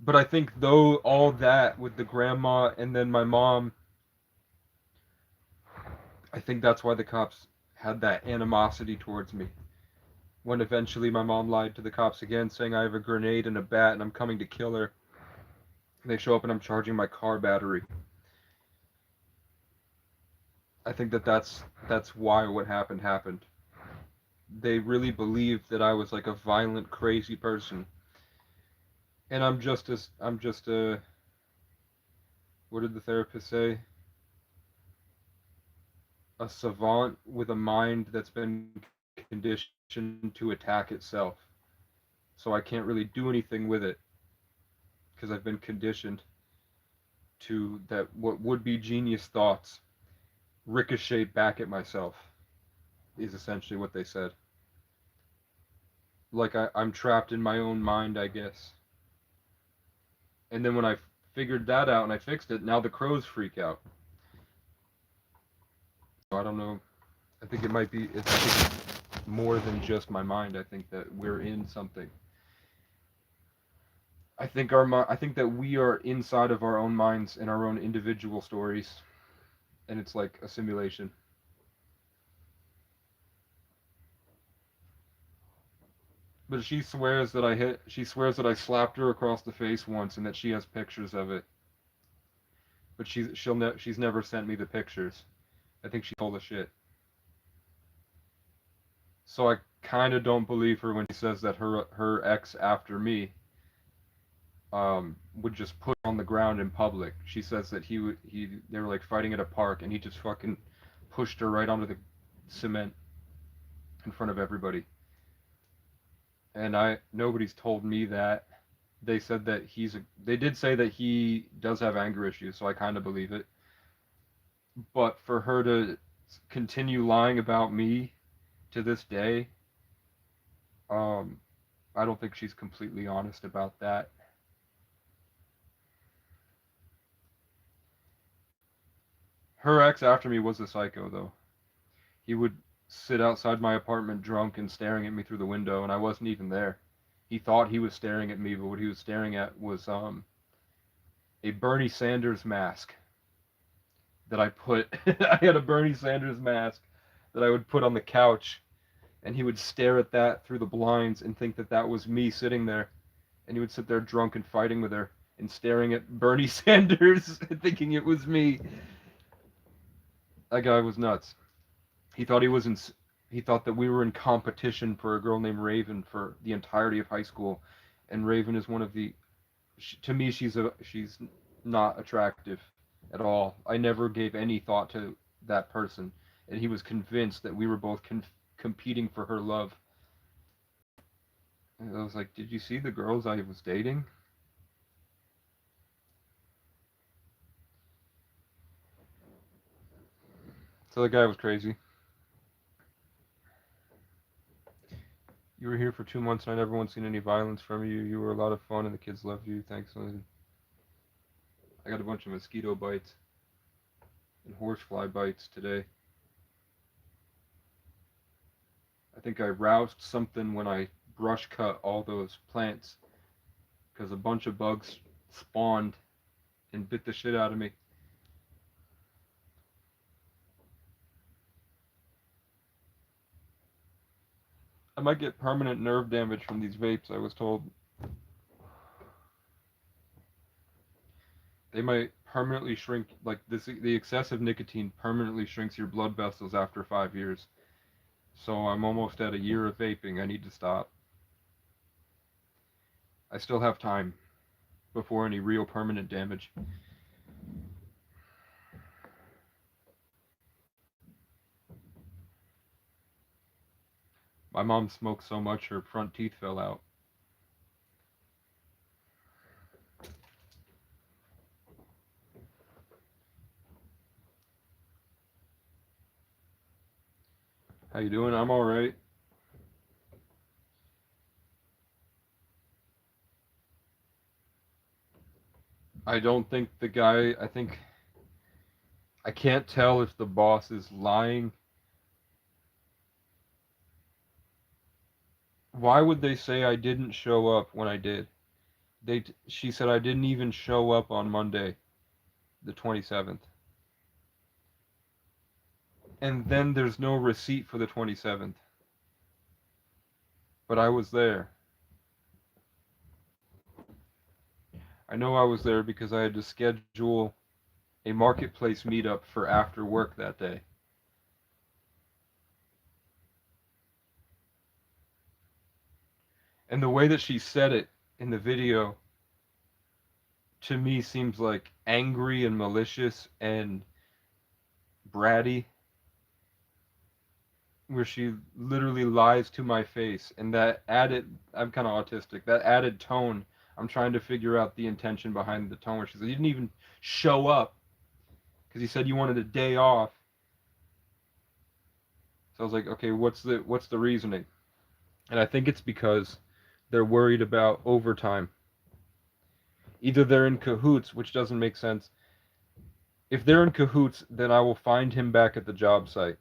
A: but I think though all that with the grandma and then my mom, I think that's why the cops had that animosity towards me. When eventually my mom lied to the cops again, saying I have a grenade and a bat and I'm coming to kill her. And they show up and I'm charging my car battery. I think that's why what happened. They really believed that I was like a violent, crazy person, and I'm just a what did the therapist say? A savant with a mind that's been conditioned to attack itself. So I can't really do anything with it because I've been conditioned to that what would be genius thoughts ricochet back at myself is essentially what they said. Like I'm trapped in my own mind, I guess. And then when I figured that out and I fixed it, now the crows freak out. So I don't know. I think it might be. It's more than just my mind. I think that we're in something. I think that we are inside of our own minds and our own individual stories, and it's like a simulation. But she swears that I slapped her across the face once and that she has pictures of it. But she's never sent me the pictures. I think she's full of shit. So I kind of don't believe her when she says that her ex after me would just put her on the ground in public. She says that they were like fighting at a park and he just fucking pushed her right onto the cement in front of everybody. And nobody's told me that. They said that they did say that he does have anger issues, so I kind of believe it. But for her to continue lying about me to this day, um, I don't think she's completely honest about that. Her ex after me was a psycho, though. He would sit outside my apartment drunk and staring at me through the window, and I wasn't even there. He thought he was staring at me, but what he was staring at was a Bernie Sanders mask that I put. I had a Bernie Sanders mask that I would put on the couch, and he would stare at that through the blinds and think that that was me sitting there, and he would sit there drunk and fighting with her and staring at Bernie Sanders, thinking it was me. That guy was nuts. He thought he was in. He thought that we were in competition for a girl named Raven for the entirety of high school, and Raven is one of the. To me, she's not attractive at all. I never gave any thought to that person, and he was convinced that we were both competing for her love. And I was like, "Did you see the girls I was dating?" So the guy was crazy. You were here for 2 months and I never once seen any violence from you. You were a lot of fun and the kids loved you. Thanks. I got a bunch of mosquito bites and horsefly bites today. I think I roused something when I brush cut all those plants because a bunch of bugs spawned and bit the shit out of me. I might get permanent nerve damage from these vapes, I was told. They might permanently shrink, like this, the excessive nicotine permanently shrinks your blood vessels after 5 years. So I'm almost at a year of vaping. I need to stop. I still have time before any real permanent damage. My mom smoked so much her front teeth fell out. How you doing? I'm all right. I don't think the guy, I think I can't tell if the boss is lying. Why would they say I didn't show up when I did? She said I didn't even show up on Monday, the 27th. And then there's no receipt for the 27th. But I was there. I know I was there because I had to schedule a marketplace meetup for after work that day. And the way that she said it in the video to me seems like angry and malicious and bratty, where she literally lies to my face. And that added, I'm kind of autistic, that added tone, I'm trying to figure out the intention behind the tone where she said, you didn't even show up because you said you wanted a day off. So I was like, okay, what's the reasoning? And I think it's because they're worried about overtime. Either they're in cahoots, which doesn't make sense. If they're in cahoots, then I will find him back at the job site.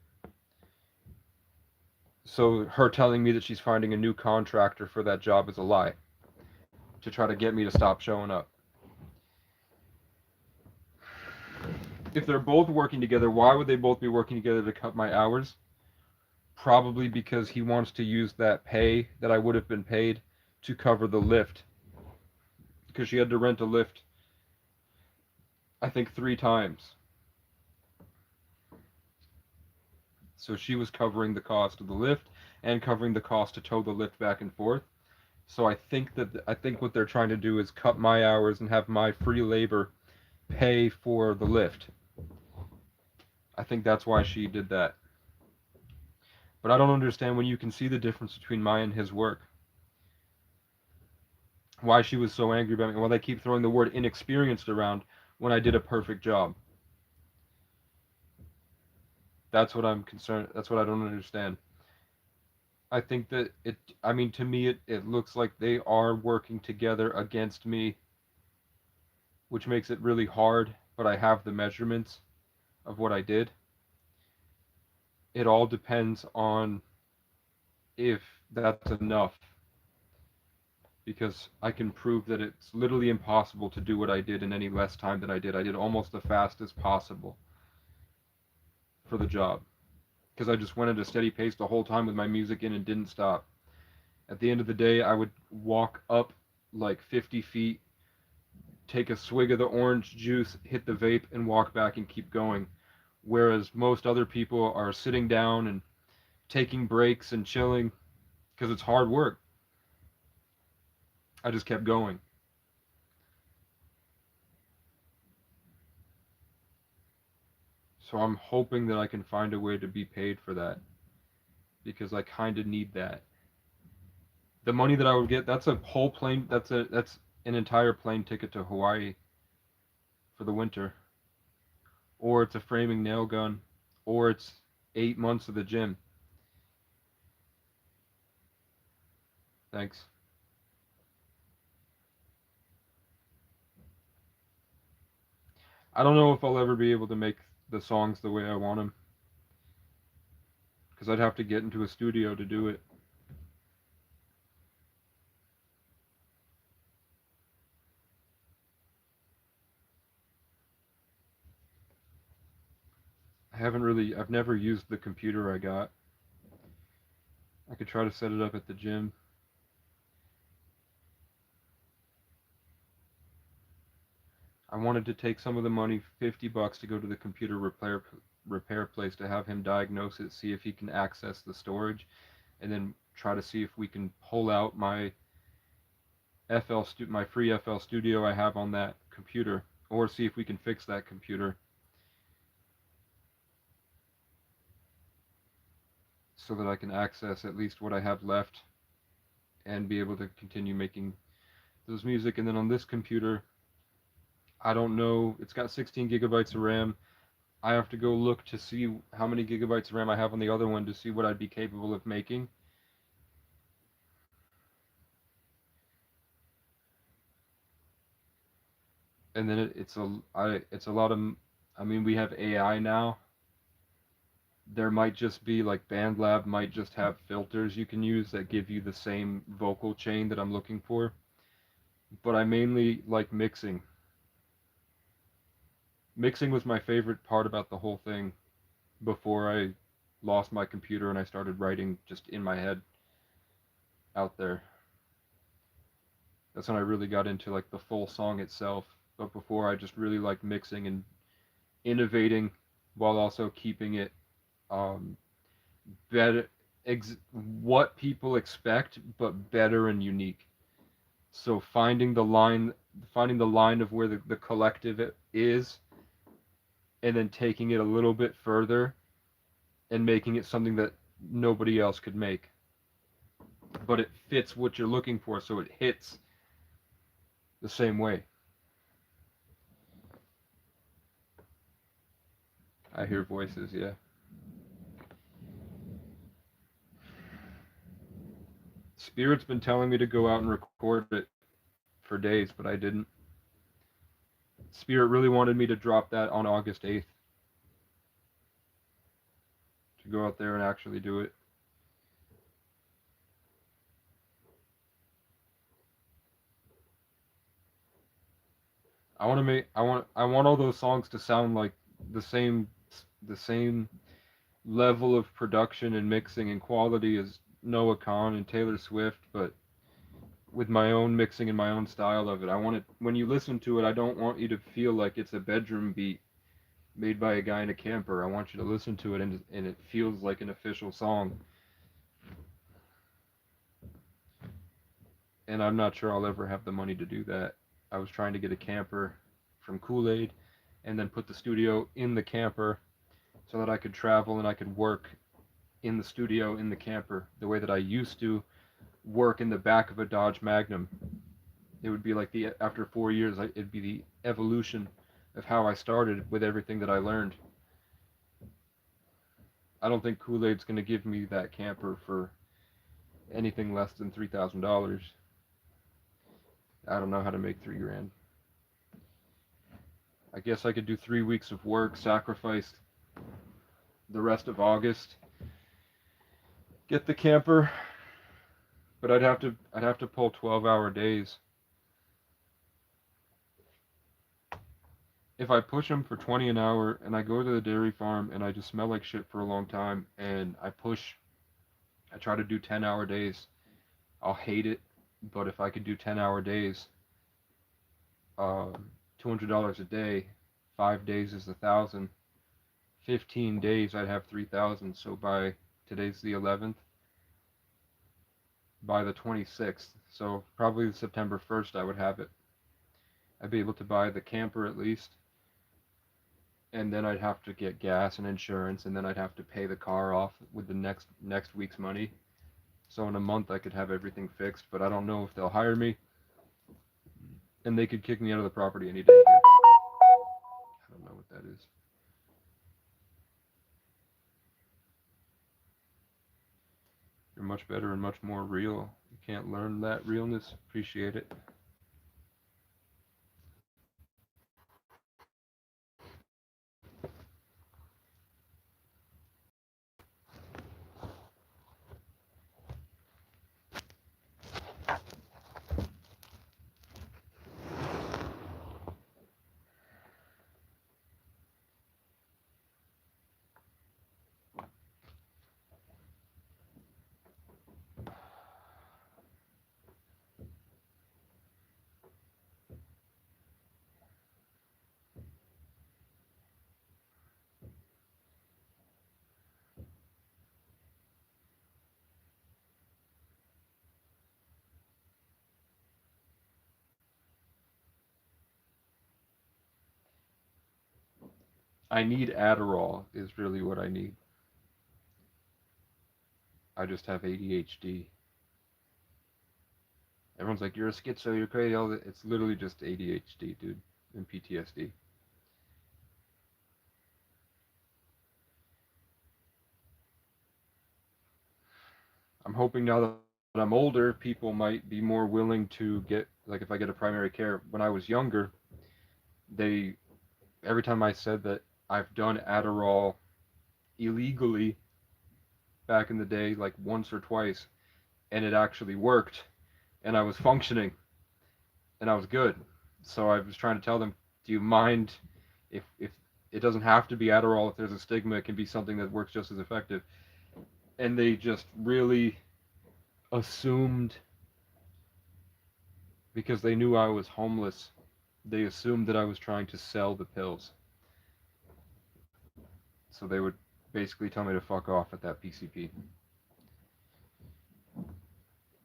A: So her telling me that she's finding a new contractor for that job is a lie. to try to get me to stop showing up. If they're both working together, why would they both be working together to cut my hours? Probably because he wants to use that pay that I would have been paid to cover the lift. Because she had to rent a lift, I think, 3 times. So she was covering the cost of the lift and covering the cost to tow the lift back and forth. So I think what they're trying to do is cut my hours and have my free labor pay for the lift. I think that's why she did that. But I don't understand when you can see the difference between my and his work. Why she was so angry about me. Why they keep throwing the word inexperienced around when I did a perfect job. That's what I'm concerned. That's what I don't understand. I think that I mean, to me, it looks like they are working together against me, which makes it really hard, but I have the measurements of what I did. It all depends on if that's enough, because I can prove that it's literally impossible to do what I did in any less time than I did. I did almost the fastest possible for the job, because I just went at a steady pace the whole time with my music in and didn't stop. At the end of the day, I would walk up like 50 feet, take a swig of the orange juice, hit the vape, and walk back and keep going. Whereas most other people are sitting down and taking breaks and chilling because it's hard work. I just kept going. So I'm hoping that I can find a way to be paid for that because I kind of need that. The money that I would get, that's a whole plane, that's an entire plane ticket to Hawaii for the winter. Or it's a framing nail gun, or it's 8 months of the gym. Thanks. I don't know if I'll ever be able to make the songs the way I want them because I'd have to get into a studio to do it. I've never used the computer I got. I could try to set it up at the gym. I wanted to take some of the money, $50, to go to the computer repair place to have him diagnose it, see if he can access the storage, and then try to see if we can pull out my my free FL Studio I have on that computer, or see if we can fix that computer so that I can access at least what I have left and be able to continue making those music. And then on this computer, I don't know, it's got 16 gigabytes of RAM. I have to go look to see how many gigabytes of RAM I have on the other one to see what I'd be capable of making. And then it's a lot of, I mean, we have AI now. There might just be like BandLab might just have filters you can use that give you the same vocal chain that I'm looking for. But I mainly like mixing. Mixing was my favorite part about the whole thing before I lost my computer and I started writing just in my head out there. That's when I really got into like the full song itself. But before, I just really liked mixing and innovating while also keeping it um, better, what people expect, but better and unique. So finding the line of where the collective is, and then taking it a little bit further and making it something that nobody else could make. But it fits what you're looking for, so it hits the same way. I hear voices, yeah. Spirit's been telling me to go out and record it for days, but I didn't. Spirit really wanted me to drop that on August 8th. To go out there and actually do it. I want all those songs to sound like the same the same level of production and mixing and quality as Noah Kahan and Taylor Swift, but with my own mixing and my own style of it. I want it when you listen to it, I don't want you to feel like it's a bedroom beat made by a guy in a camper. I want you to listen to it and it feels like an official song. And I'm not sure I'll ever have the money to do that. I was trying to get a camper from Kool-Aid and then put the studio in the camper so that I could travel and I could work in the studio in the camper the way that I used to work in the back of a Dodge Magnum. It would be like the after 4 years, it'd be the evolution of how I started with everything that I learned. I don't think Kool-Aid's gonna give me that camper for anything less than $3,000. I don't know how to make 3 grand. I guess I could do 3 weeks of work, sacrifice the rest of August, get the camper, but I'd have to pull 12-hour days. If I push them for 20 an hour and I go to the dairy farm and I just smell like shit for a long time and I try to do 10-hour days, I'll hate it. But if I could do 10-hour days, $200 a day, 5 days is 1,000. 15 days, I'd have 3,000. So by today's the 11th, by the 26th, so probably September 1st, I would have it. I'd be able to buy the camper at least, and then I'd have to get gas and insurance, and then I'd have to pay the car off with the next week's money. So in a month, I could have everything fixed, but I don't know if they'll hire me, and they could kick me out of the property any day here. I don't know what that is. You're much better and much more real. You can't learn that realness. Appreciate it. I need Adderall, is really what I need. I just have ADHD. Everyone's like, you're a schizo, you're crazy. All that. It's literally just ADHD, dude, and PTSD. I'm hoping now that I'm older, people might be more willing to get, like, if I get a primary care. When I was younger, they, every time I said that I've done Adderall illegally back in the day, like once or twice, and it actually worked, and I was functioning, and I was good. So I was trying to tell them, do you mind if it doesn't have to be Adderall? If there's a stigma, it can be something that works just as effective. And they just really assumed, because they knew I was homeless, they assumed that I was trying to sell the pills. So they would basically tell me to fuck off at that PCP.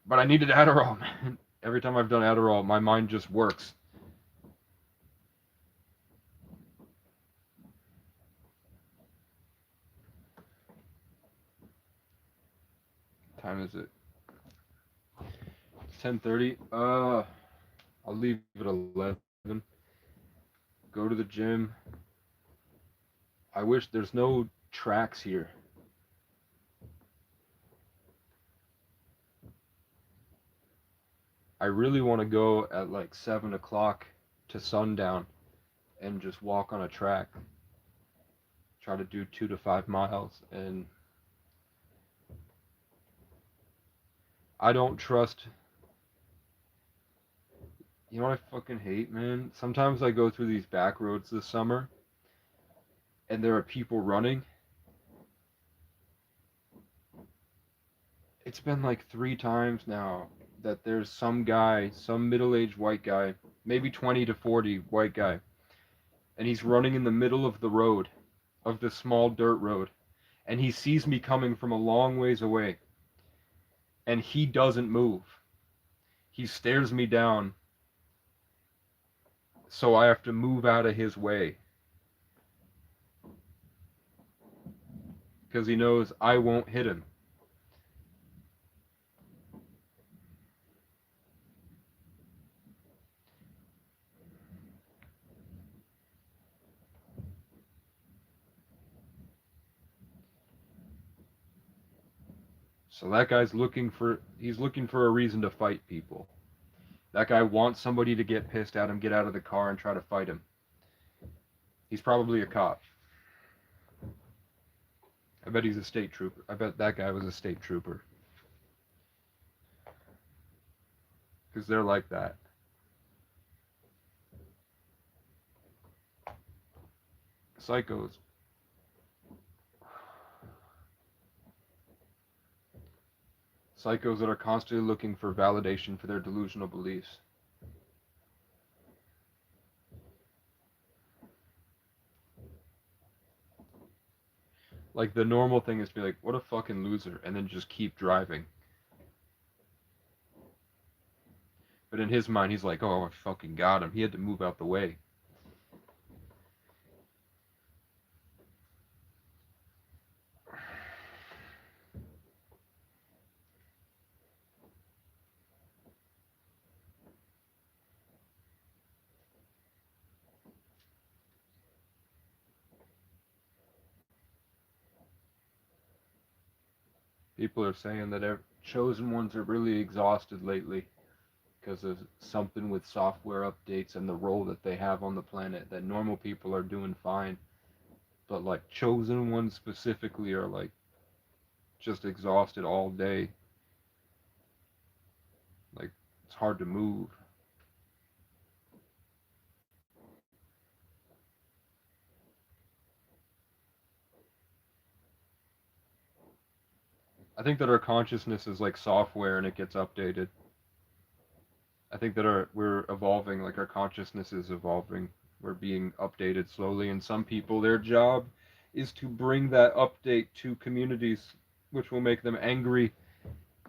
A: But I needed Adderall, man. Every time I've done Adderall, my mind just works. What time is it? It's 10:30. I'll leave at 11. Go to the gym. I wish there's no tracks here. I really want to go at like 7 o'clock to sundown and just walk on a track. Try to do 2 to 5 miles. And I don't trust. You know what I fucking hate, man? Sometimes I go through these back roads this summer and there are people running. It's been like 3 times now that there's some guy, some middle-aged white guy, maybe 20 to 40 white guy, and he's running in the middle of the road, of this small dirt road, and he sees me coming from a long ways away, and he doesn't move. He stares me down, so I have to move out of his way because he knows I won't hit him. So that guy's he's looking for a reason to fight people. That guy wants somebody to get pissed at him, get out of the car, and try to fight him. He's probably a cop. I bet he's a state trooper. I bet that guy was a state trooper. Because they're like that. Psychos. Psychos that are constantly looking for validation for their delusional beliefs. Like, the normal thing is to be like, what a fucking loser, and then just keep driving. But in his mind, he's like, oh, I fucking got him. He had to move out the way. People are saying that chosen ones are really exhausted lately because of something with software updates and the role that they have on the planet, that normal people are doing fine. But like chosen ones specifically are like just exhausted all day. Like, it's hard to move. I think that our consciousness is like software and it gets updated. I think that we're evolving, like our consciousness is evolving. We're being updated slowly, and some people, their job is to bring that update to communities, which will make them angry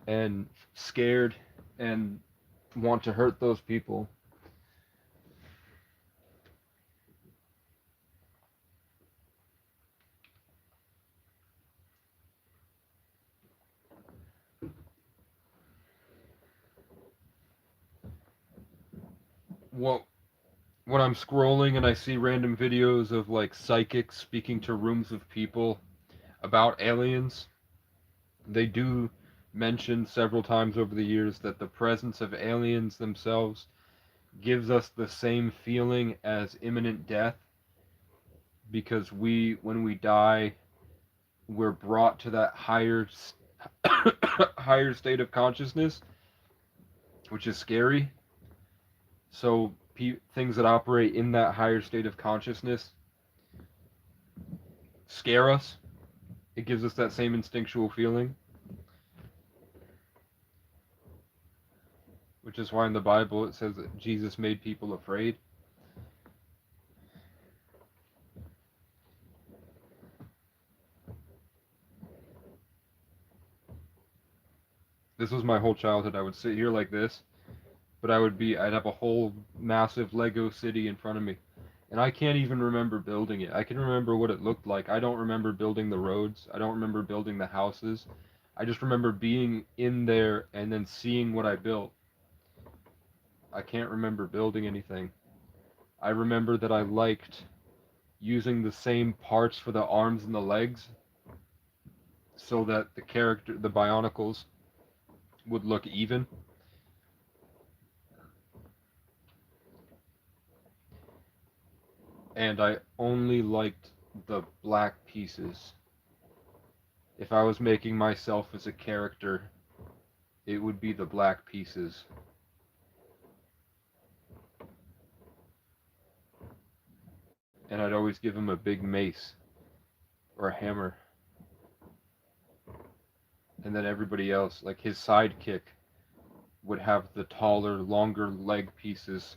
A: and scared and want to hurt those people. Well, when I'm scrolling and I see random videos of like psychics speaking to rooms of people about aliens, they do mention several times over the years that the presence of aliens themselves gives us the same feeling as imminent death, because when we die, we're brought to that higher state of consciousness, which is scary. So things that operate in that higher state of consciousness scare us. It gives us that same instinctual feeling, which is why in the Bible it says that Jesus made people afraid. This was my whole childhood. I would sit here like this, but I'd have a whole massive Lego city in front of me. And I can't even remember building it. I can remember what it looked like. I don't remember building the roads. I don't remember building the houses. I just remember being in there and then seeing what I built. I can't remember building anything. I remember that I liked using the same parts for the arms and the legs so that the Bionicles, would look even. And I only liked the black pieces. If I was making myself as a character, it would be the black pieces. and I'd always give him a big mace or a hammer. And then everybody else, like his sidekick, would have the taller, longer leg pieces.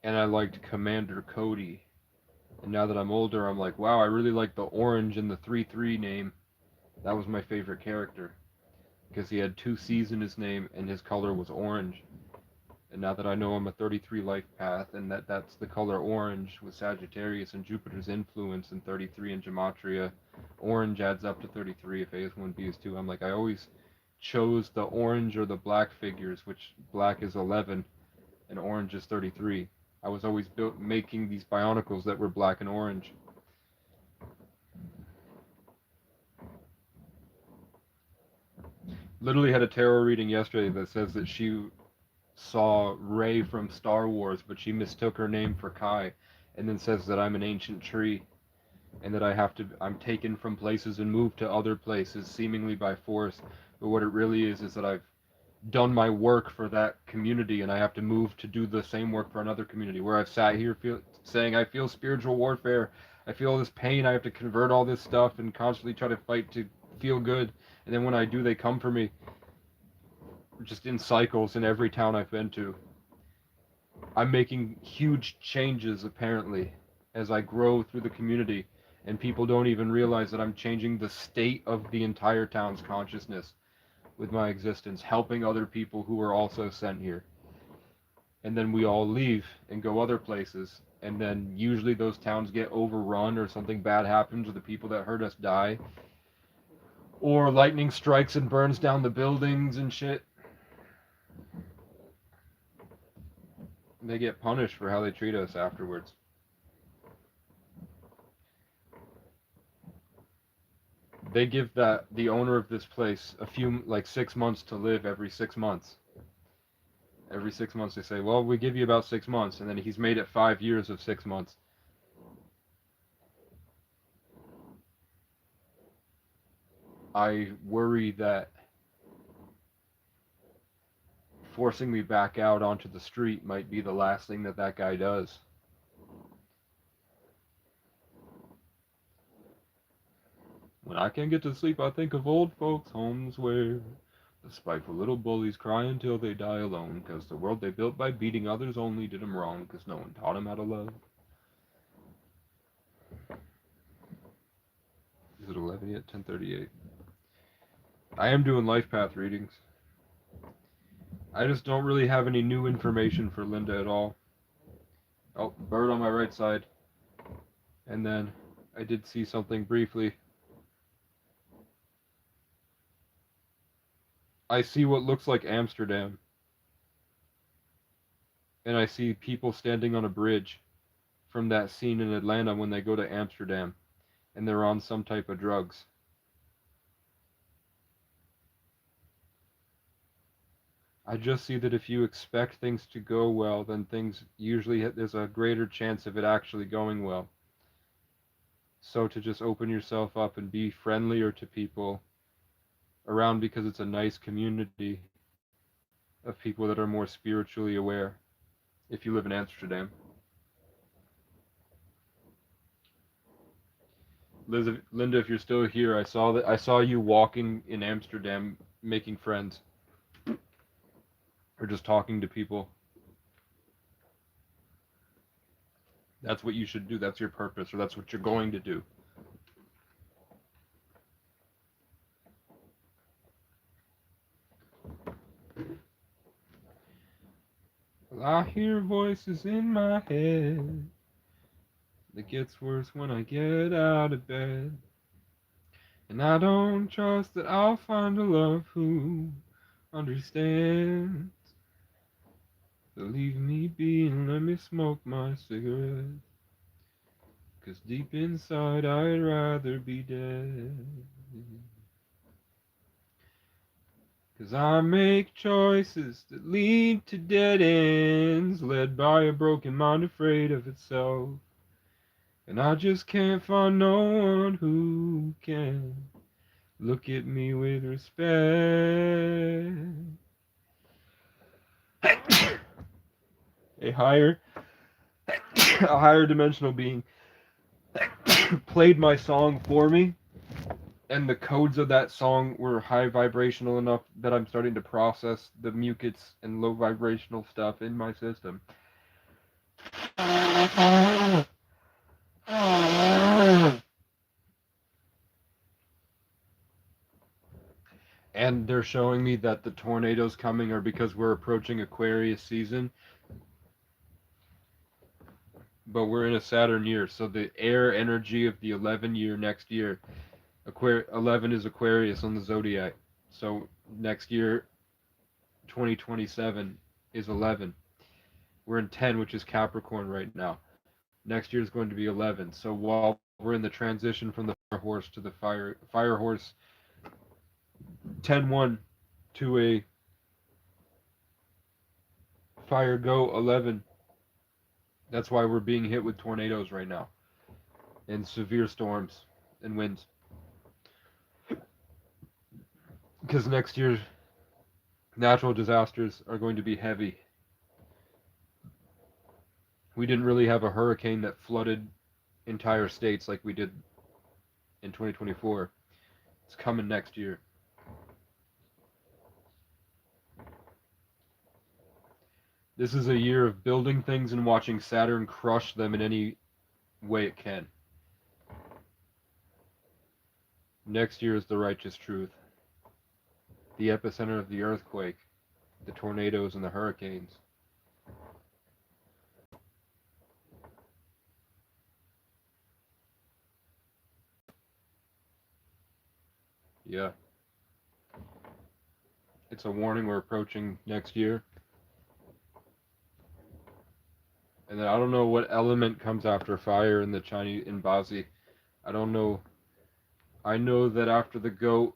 A: And I liked Commander Cody. And now that I'm older, I'm like, wow, I really like the orange in the 3-3 name. That was my favorite character. Because he had 2 C's in his name and his color was orange. And now that I know I'm a 33 life path and that's the color orange with Sagittarius and Jupiter's influence and 33 in Gematria, orange adds up to 33 if A is 1, B is 2. I'm like, I always chose the orange or the black figures, which black is 11 and orange is 33. I was always making these Bionicles that were black and orange. Literally had a tarot reading yesterday that says that she saw Rey from Star Wars, but she mistook her name for Kai, and then says that I'm an ancient tree, and that I'm taken from places and moved to other places, seemingly by force. But what it really is that I've done my work for that community, and I have to move to do the same work for another community. Where I've sat here saying I feel spiritual warfare, I feel all this pain, I have to convert all this stuff, and constantly try to fight to feel good. And then when I do, they come for me, just in cycles in every town I've been to. I'm making huge changes apparently as I grow through the community, and people don't even realize that I'm changing the state of the entire town's consciousness with my existence, helping other people who are also sent here. And then we all leave and go other places, and then usually those towns get overrun or something bad happens or the people that hurt us die, or lightning strikes and burns down the buildings and shit. They get punished for how they treat us afterwards. They give the owner of this place a few, like 6 months to live every 6 months. Every 6 months they say, well, we give you about 6 months, and then he's made it 5 years of 6 months. I worry that forcing me back out onto the street might be the last thing that guy does. When I can't get to sleep, I think of old folks' homes where the spiteful little bullies cry until they die alone, 'cause the world they built by beating others only did 'em wrong, 'cause no one taught 'em how to love. Is it 11 yet? 10:38. I am doing life path readings. I just don't really have any new information for Linda at all. Oh, bird on my right side. And then I did see something briefly. I see what looks like Amsterdam. And I see people standing on a bridge from that scene in Atlanta when they go to Amsterdam. And they're on some type of drugs. I just see that if you expect things to go well, then things usually, there's a greater chance of it actually going well. So to just open yourself up and be friendlier to people around, because it's a nice community of people that are more spiritually aware if you live in Amsterdam. Linda, if you're still here, I saw you walking in Amsterdam making friends or just talking to people. That's what you should do. That's your purpose, or that's what you're going to do. I hear voices in my head. It gets worse when I get out of bed. And I don't trust that I'll find a love who understands. So leave me be and let me smoke my cigarette. 'Cause deep inside I'd rather be dead. 'Cause I make choices that lead to dead ends, led by a broken mind afraid of itself. And I just can't find no one who can look at me with respect. A higher a higher dimensional being played my song for me, and the codes of that song were high vibrational enough that I'm starting to process the mucus and low vibrational stuff in my system. And they're showing me that the tornadoes coming are because we're approaching Aquarius season, but we're in a Saturn year, so the air energy of the 11 year next year, 11 is Aquarius on the zodiac. So next year, 2027 is 11. We're in 10, which is Capricorn right now. Next year is going to be 11. So while we're in the transition from the fire horse to the fire horse 10-1 to a fire go 11, that's why we're being hit with tornadoes right now and severe storms and winds. Because next year's natural disasters are going to be heavy. We didn't really have a hurricane that flooded entire states like we did in 2024. It's coming next year. This is a year of building things and watching Saturn crush them in any way it can. Next year is the righteous truth. The epicenter of the earthquake, the tornadoes, and the hurricanes. Yeah. It's a warning we're approaching next year. And then I don't know what element comes after fire in the Chinese in Bazi. I don't know. I know that after the goat,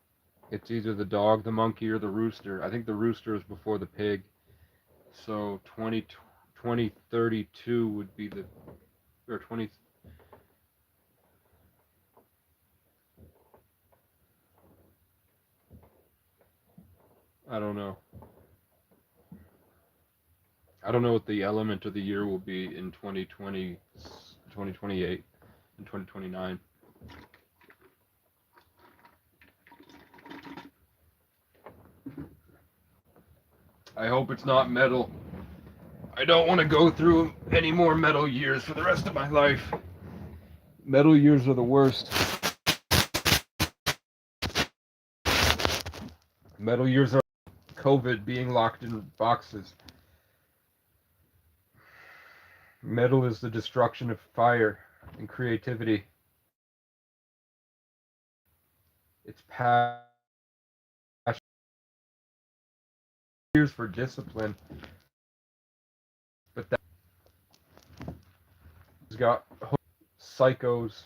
A: it's either the dog, the monkey, or the rooster. I think the rooster is before the pig. So 2032 would be the, or 20. I don't know. I don't know what the element of the year will be in 2020, 2028, and 2029. I hope it's not metal. I don't want to go through any more metal years for the rest of my life. Metal years are the worst. Metal years are COVID being locked in boxes. Metal is the destruction of fire and creativity. It's passion. Years for discipline, but that's got psychos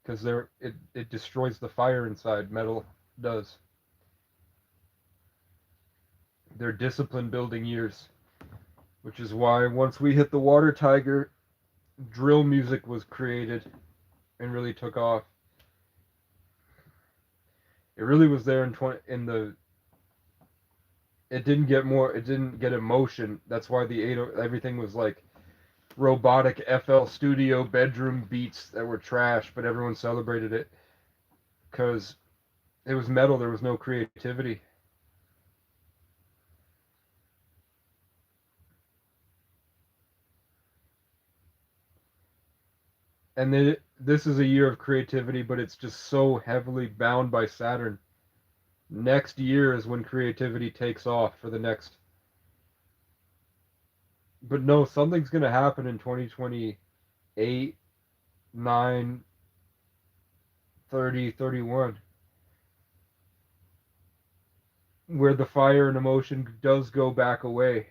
A: because it destroys the fire inside. Metal does. They're discipline building years, which is why once we hit the water tiger, drill music was created and really took off. It really was there in the. It didn't get emotion. That's why everything was like robotic FL Studio bedroom beats that were trash, but everyone celebrated it because it was metal. There was no creativity. And then this is a year of creativity, but it's just so heavily bound by Saturn. Next year is when creativity takes off for the next. But no, something's going to happen in 2028, 9, 30, 31, where the fire and emotion does go back away.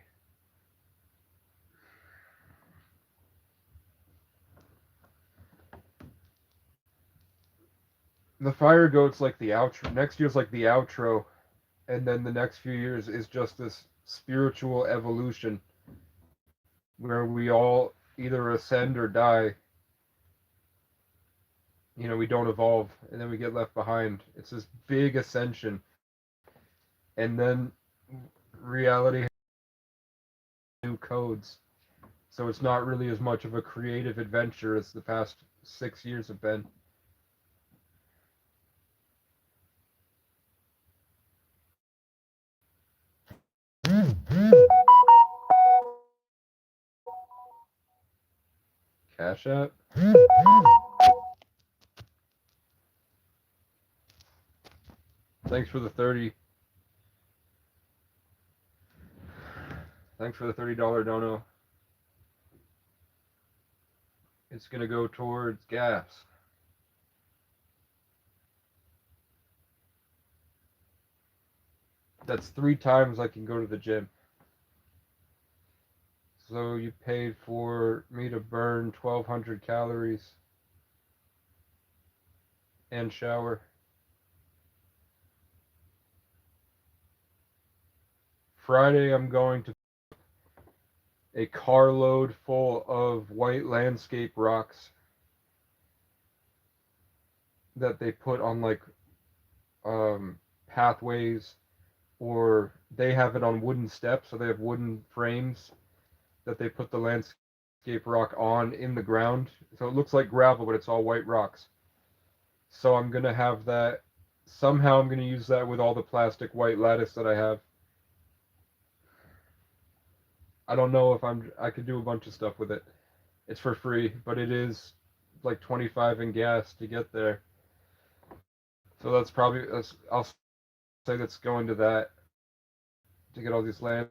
A: The fire goat's like the outro. Next year's like the outro, and then the next few years is just this spiritual evolution where we all either ascend or die. You know, we don't evolve, and then we get left behind. It's this big ascension, and then reality has new codes. So it's not really as much of a creative adventure as the past 6 years have been. Cash App? Thanks for the 30. Thanks for the $30 dono. It's gonna go towards gas. That's 3 times I can go to the gym. So you paid for me to burn 1,200 calories and shower. Friday, I'm going to a carload full of white landscape rocks that they put on like pathways, or they have it on wooden steps, so they have wooden frames that they put the landscape rock on in the ground. So it looks like gravel, but it's all white rocks. So I'm gonna have that. Somehow I'm gonna use that with all the plastic white lattice that I have. I don't know if I could do a bunch of stuff with it. It's for free, but it is like 25 in gas to get there. So I'll say that's going to that to get all these landscape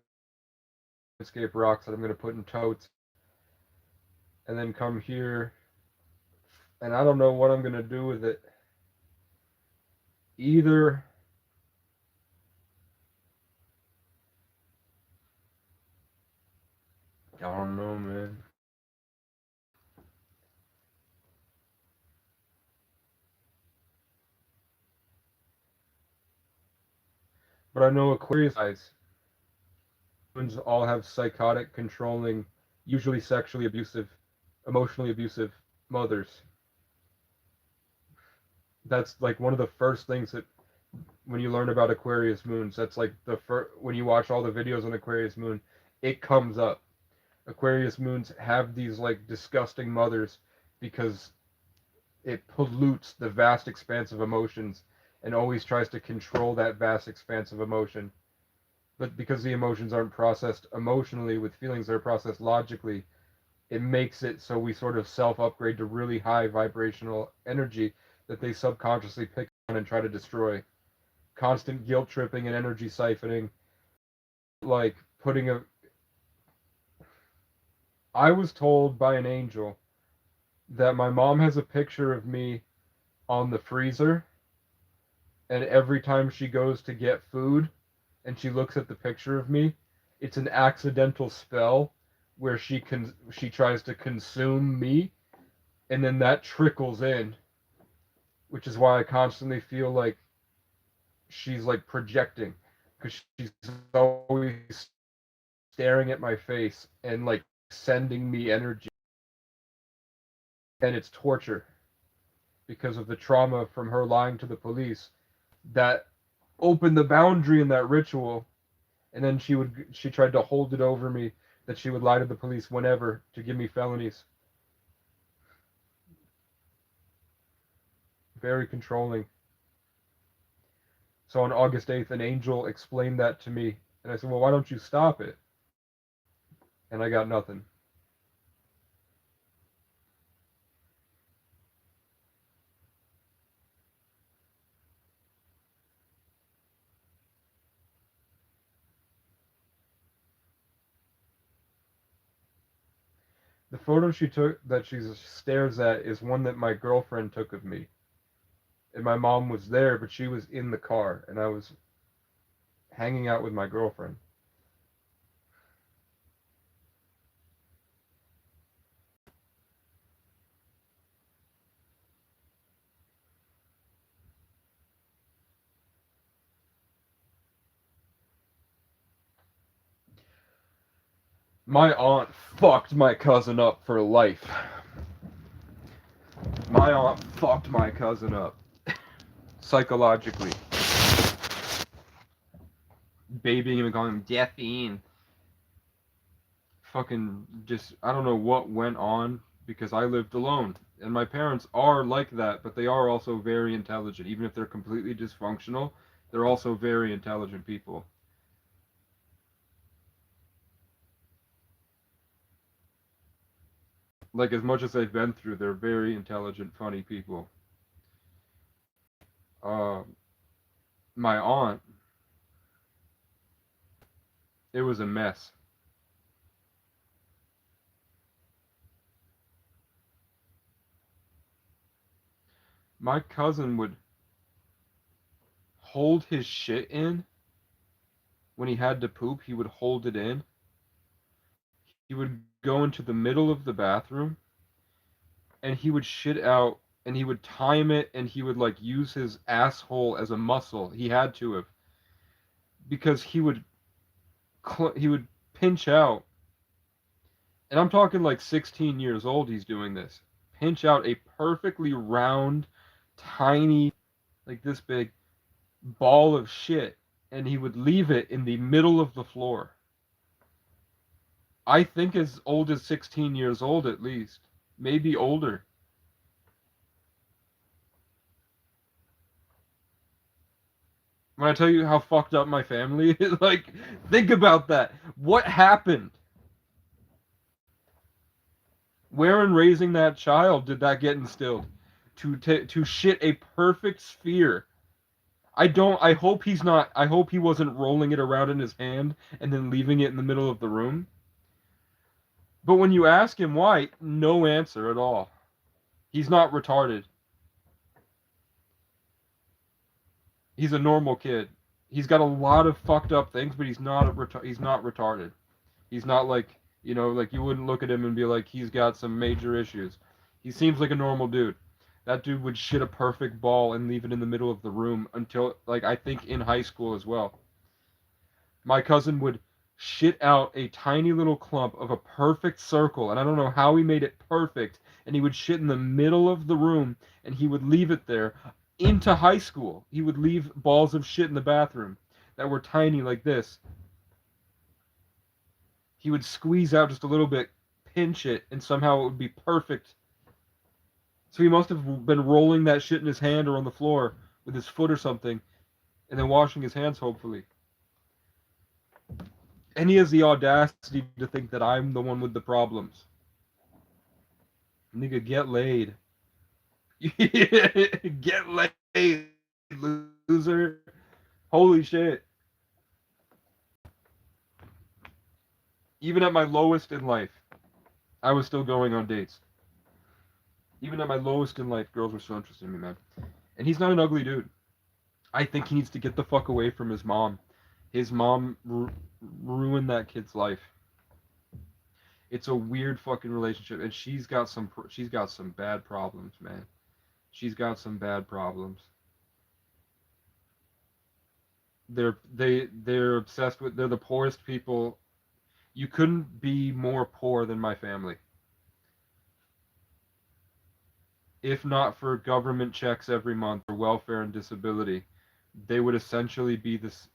A: rocks that I'm gonna put in totes, and then come here. And I don't know what I'm gonna do with it. Either I don't know, man. But I know Aquarius guys all have psychotic, controlling, usually sexually abusive, emotionally abusive mothers. That's like one of the first things that when you learn about Aquarius moons, that's like the first when you watch all the videos on Aquarius moon, it comes up. Aquarius moons have these like disgusting mothers because it pollutes the vast expanse of emotions and always tries to control that vast expanse of emotion. But because the emotions aren't processed emotionally with feelings that are processed logically, it makes it so we sort of self upgrade to really high vibrational energy that they subconsciously pick on and try to destroy. Constant guilt tripping and energy siphoning, like putting a. I was told by an angel that my mom has a picture of me on the freezer, and every time she goes to get food and she looks at the picture of me, it's an accidental spell where she tries to consume me, and then that trickles in, which is why I constantly feel like she's like projecting because she's always staring at my face and like sending me energy, and it's torture because of the trauma from her lying to the police that opened the boundary in that ritual, and then she tried to hold it over me that she would lie to the police whenever to give me felonies. Very controlling. So on August 8th, an angel explained that to me, and I said, well, why don't you stop it? And I got nothing. The photo she took that she stares at is one that my girlfriend took of me. And my mom was there, but she was in the car, and I was hanging out with my girlfriend. My aunt fucked my cousin up for life. My aunt fucked my cousin up psychologically, babying him and calling him Deathine. Fucking just, I don't know what went on because I lived alone. And my parents are like that, but they are also very intelligent. Even if they're completely dysfunctional, they're also very intelligent people. Like, as much as they've been through, they're very intelligent, funny people. Uh, my aunt, it was a mess. My cousin would hold his shit in when he had to poop. He would hold it in. He would go into the middle of the bathroom and he would shit out and he would time it and he would like use his asshole as a muscle. He had to have because he would pinch out. And I'm talking like 16 years old he's doing this. Pinch out a perfectly round, tiny, like this big ball of shit and he would leave it in the middle of the floor. I think as old as 16 years old at least, maybe older. When I tell you how fucked up my family is, like, think about that. What happened? Where in raising that child did that get instilled? To shit a perfect sphere. I hope he's not, I hope he wasn't rolling it around in his hand and then leaving it in the middle of the room. But when you ask him why, no answer at all. He's not retarded. He's a normal kid. He's got a lot of fucked up things, but he's not retarded. He's not like, like you wouldn't look at him and be like he's got some major issues. He seems like a normal dude. That dude would shit a perfect ball and leave it in the middle of the room until, like, I think in high school as well. My cousin would shit out a tiny little clump of a perfect circle, and I don't know how he made it perfect, and he would shit in the middle of the room, and he would leave it there into high school. He would leave balls of shit in the bathroom that were tiny like this. He would squeeze out just a little bit, pinch it, and somehow it would be perfect. So he must have been rolling that shit in his hand or on the floor with his foot or something, and then washing his hands, hopefully. And he has the audacity to think that I'm the one with the problems. Nigga, get laid. Get laid, loser. Holy shit. Even at my lowest in life, I was still going on dates. Even at my lowest in life, girls were still interested in me, man. And he's not an ugly dude. I think he needs to get the fuck away from his mom. His mom ruined that kid's life. It's a weird fucking relationship, and she's got some bad problems, man. She's got some bad problems. They're obsessed with, they're the poorest people. You couldn't be more poor than my family. If not for government checks every month for welfare and disability, they would essentially be this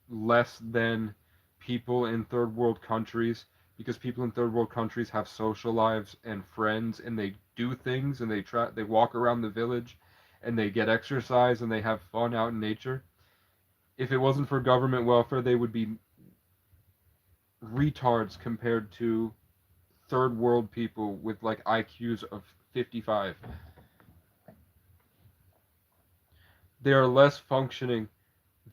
A: less than people in third world countries, because people in third world countries have social lives and friends and they do things and they walk around the village and they get exercise and they have fun out in nature. If it wasn't for government welfare, they would be retards compared to third world people with like IQs of 55. They are less functioning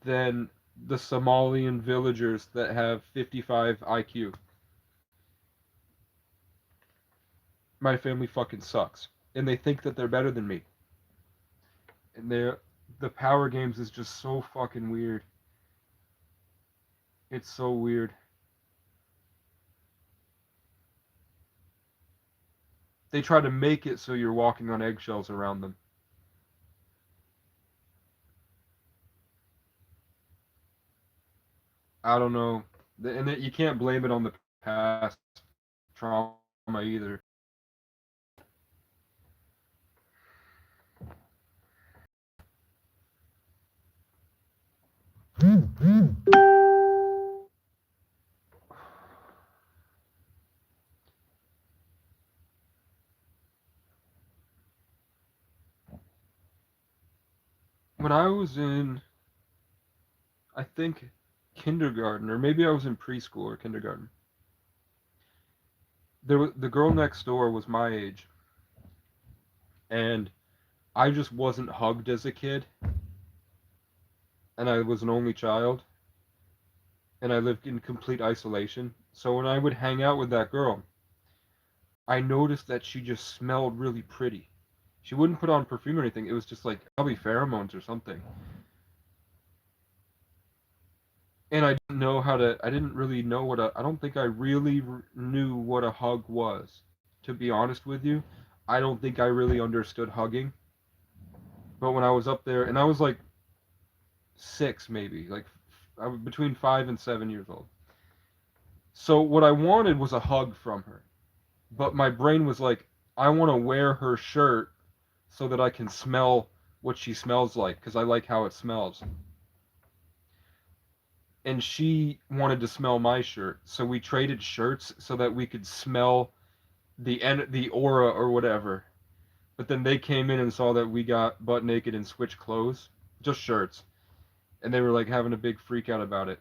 A: than the Somalian villagers that have 55 IQ. My family fucking sucks. And they think that they're better than me. And the power games is just so fucking weird. It's so weird. They try to make it so you're walking on eggshells around them. I don't know. And you can't blame it on the past trauma either. When I was in, I think, kindergarten, or maybe I was in preschool or kindergarten, the girl next door was my age, and I just wasn't hugged as a kid, and I was an only child, and I lived in complete isolation. So when I would hang out with that girl, I noticed that she just smelled really pretty. She wouldn't put on perfume or anything. It was just like probably pheromones or something. And I didn't know how to. I didn't really know what a. I don't think I really knew what a hug was. To be honest with you, I don't think I really understood hugging. But when I was up there, and I was like 6 maybe, like I was between 5 and 7 years old. So what I wanted was a hug from her. But my brain was like, I want to wear her shirt so that I can smell what she smells like because I like how it smells. And she wanted to smell my shirt, so we traded shirts so that we could smell the aura or whatever. But then they came in and saw that we got butt naked and switched clothes, just shirts, and they were like having a big freak out about it.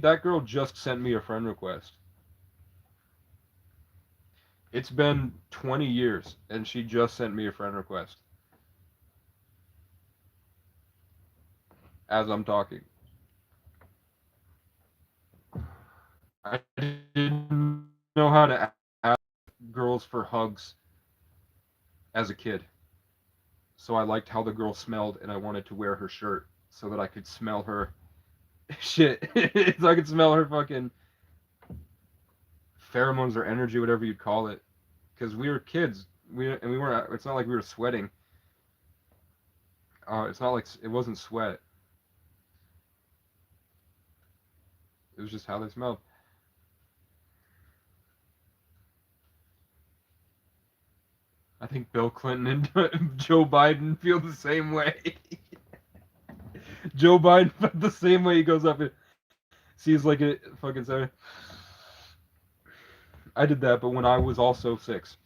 A: That girl just sent me a friend request. It's been 20 years and she just sent me a friend request as I'm talking. I didn't know how to ask girls for hugs as a kid. So I liked how the girl smelled and I wanted to wear her shirt so that I could smell her shit. So I could smell her fucking pheromones or energy, whatever you'd call it. Because we were kids. We weren't. It's not like we were sweating. It's not like it wasn't sweat. It was just how they smelled. I think Bill Clinton and Joe Biden feel the same way. Joe Biden felt the same way. He goes up and sees like a fucking sorry. I did that, but when I was also 6,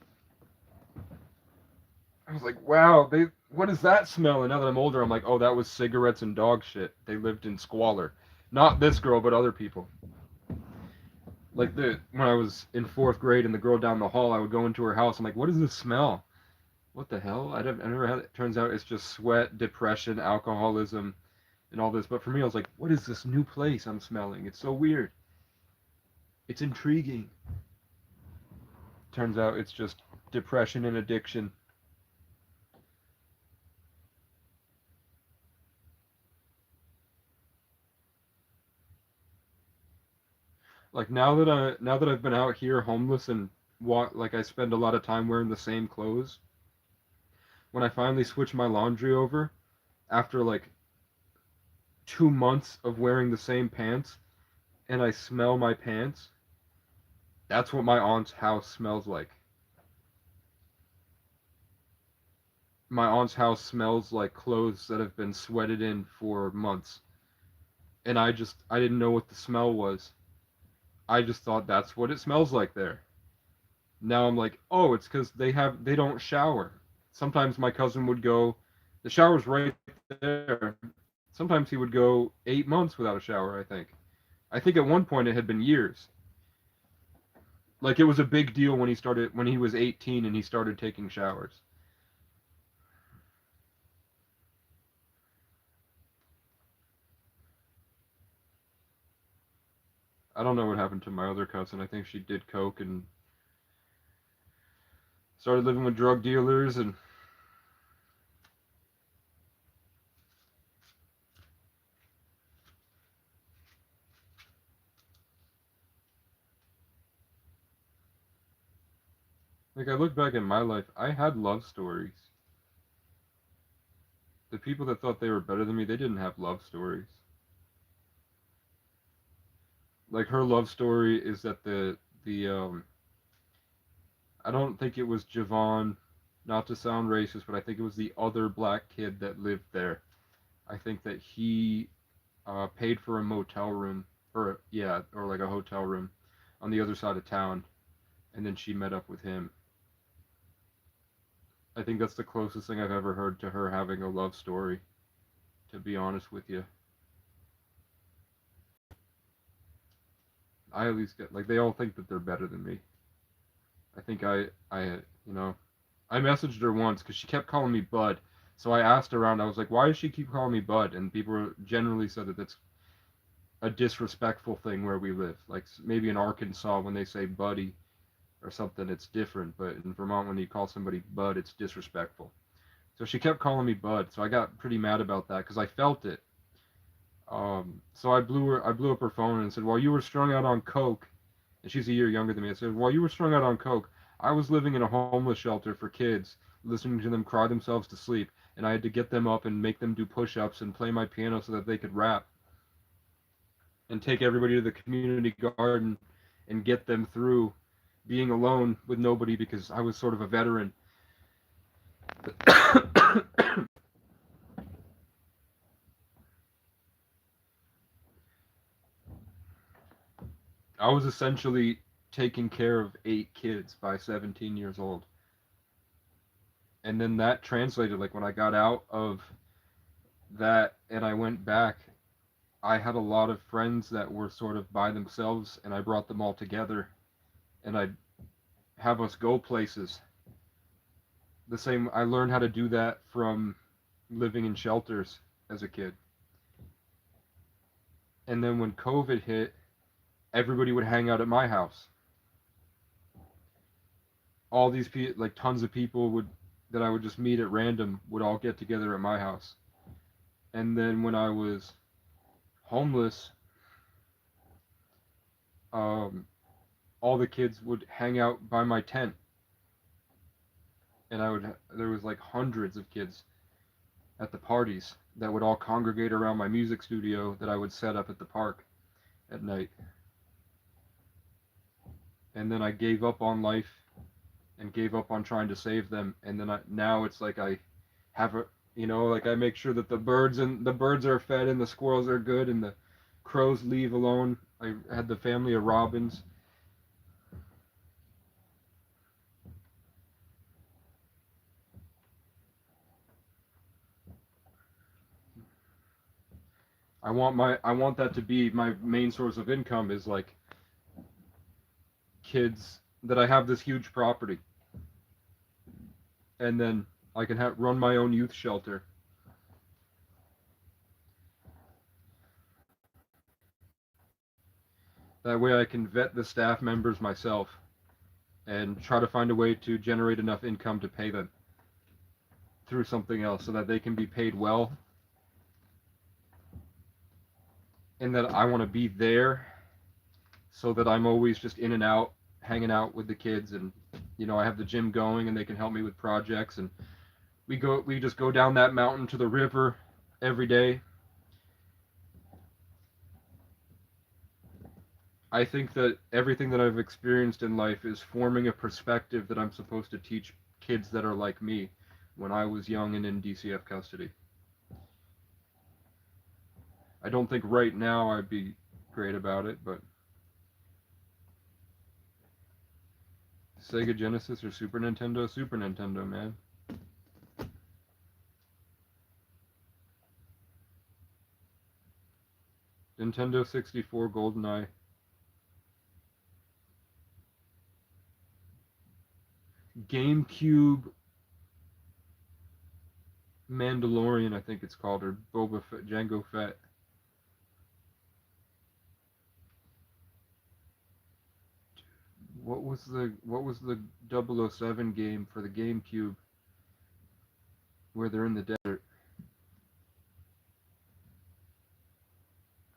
A: I was like, wow, they. What is that smell? And now that I'm older, I'm like, oh, that was cigarettes and dog shit. They lived in squalor. Not this girl, but other people. Like when I was in 4th grade and the girl down the hall, I would go into her house. I'm like, what is this smell? What the hell? I never had it. Turns out it's just sweat, depression, alcoholism, and all this. But for me, I was like, what is this new place I'm smelling? It's so weird. It's intriguing. Turns out it's just depression and addiction. Like now that I've been out here homeless and like I spend a lot of time wearing the same clothes. When I finally switch my laundry over after like 2 months of wearing the same pants, and I smell my pants, that's what my aunt's house smells like. My aunt's house smells like clothes that have been sweated in for months. And I didn't know what the smell was. I just thought that's what it smells like there. Now I'm like, oh, it's because they don't shower. Sometimes my cousin would go, the shower's right there. Sometimes he would go 8 months without a shower, I think. I think at one point it had been years. Like it was a big deal when he was 18 and he started taking showers. I don't know what happened to my other cousin. I think she did coke and started living with drug dealers and like I look back at my life, I had love stories. The people that thought they were better than me, they didn't have love stories. Like her love story is that the I don't think it was Javon, not to sound racist, but I think it was the other black kid that lived there. I think that paid for a motel room, or yeah, or like a hotel room on the other side of town, and then she met up with him. I think that's the closest thing I've ever heard to her having a love story, to be honest with you. I at least get, like, they all think that they're better than me. I think you know, I messaged her once because she kept calling me Bud. So I asked around, I was like, why does she keep calling me Bud? And people generally said that that's a disrespectful thing where we live. Like maybe in Arkansas when they say buddy or something, it's different. But in Vermont, when you call somebody Bud, it's disrespectful. So she kept calling me Bud. So I got pretty mad about that because I felt it. So I blew up her phone and said, while you were strung out on coke, and she's a year younger than me. I said, while you were strung out on coke, I was living in a homeless shelter for kids, listening to them cry themselves to sleep, and I had to get them up and make them do push-ups and play my piano so that they could rap, and take everybody to the community garden and get them through being alone with nobody because I was sort of a veteran. I was essentially taking care of 8 kids by 17 years old. And then that translated, like when I got out of that and I went back, I had a lot of friends that were sort of by themselves, and I brought them all together, and I'd have us go places. The same, I learned how to do that from living in shelters as a kid. And then when COVID hit, everybody would hang out at my house. All these people, like tons of people would that I would just meet at random would all get together at my house. And then when I was homeless, um, all the kids would hang out by my tent, and there was like hundreds of kids at the parties that would all congregate around my music studio that I would set up at the park at night. And then I gave up on life and gave up on trying to save them. And then now it's like I have a, like I make sure that the birds are fed and the squirrels are good and the crows leave alone. I had the family of robins. I want that to be my main source of income is like kids that I have this huge property, and then I can run my own youth shelter. That way I can vet the staff members myself and try to find a way to generate enough income to pay them through something else so that they can be paid well, and that I want to be there so that I'm always just in and out hanging out with the kids, and I have the gym going and they can help me with projects, and we just go down that mountain to the river every day. I think that everything that I've experienced in life is forming a perspective that I'm supposed to teach kids that are like me when I was young and in DCF custody. I don't think right now I'd be great about it, but Sega Genesis or Super Nintendo? Super Nintendo, man. Nintendo 64 GoldenEye. GameCube Mandalorian, I think it's called, or Boba Fett, Jango Fett. What was the 007 game for the GameCube where they're in the desert?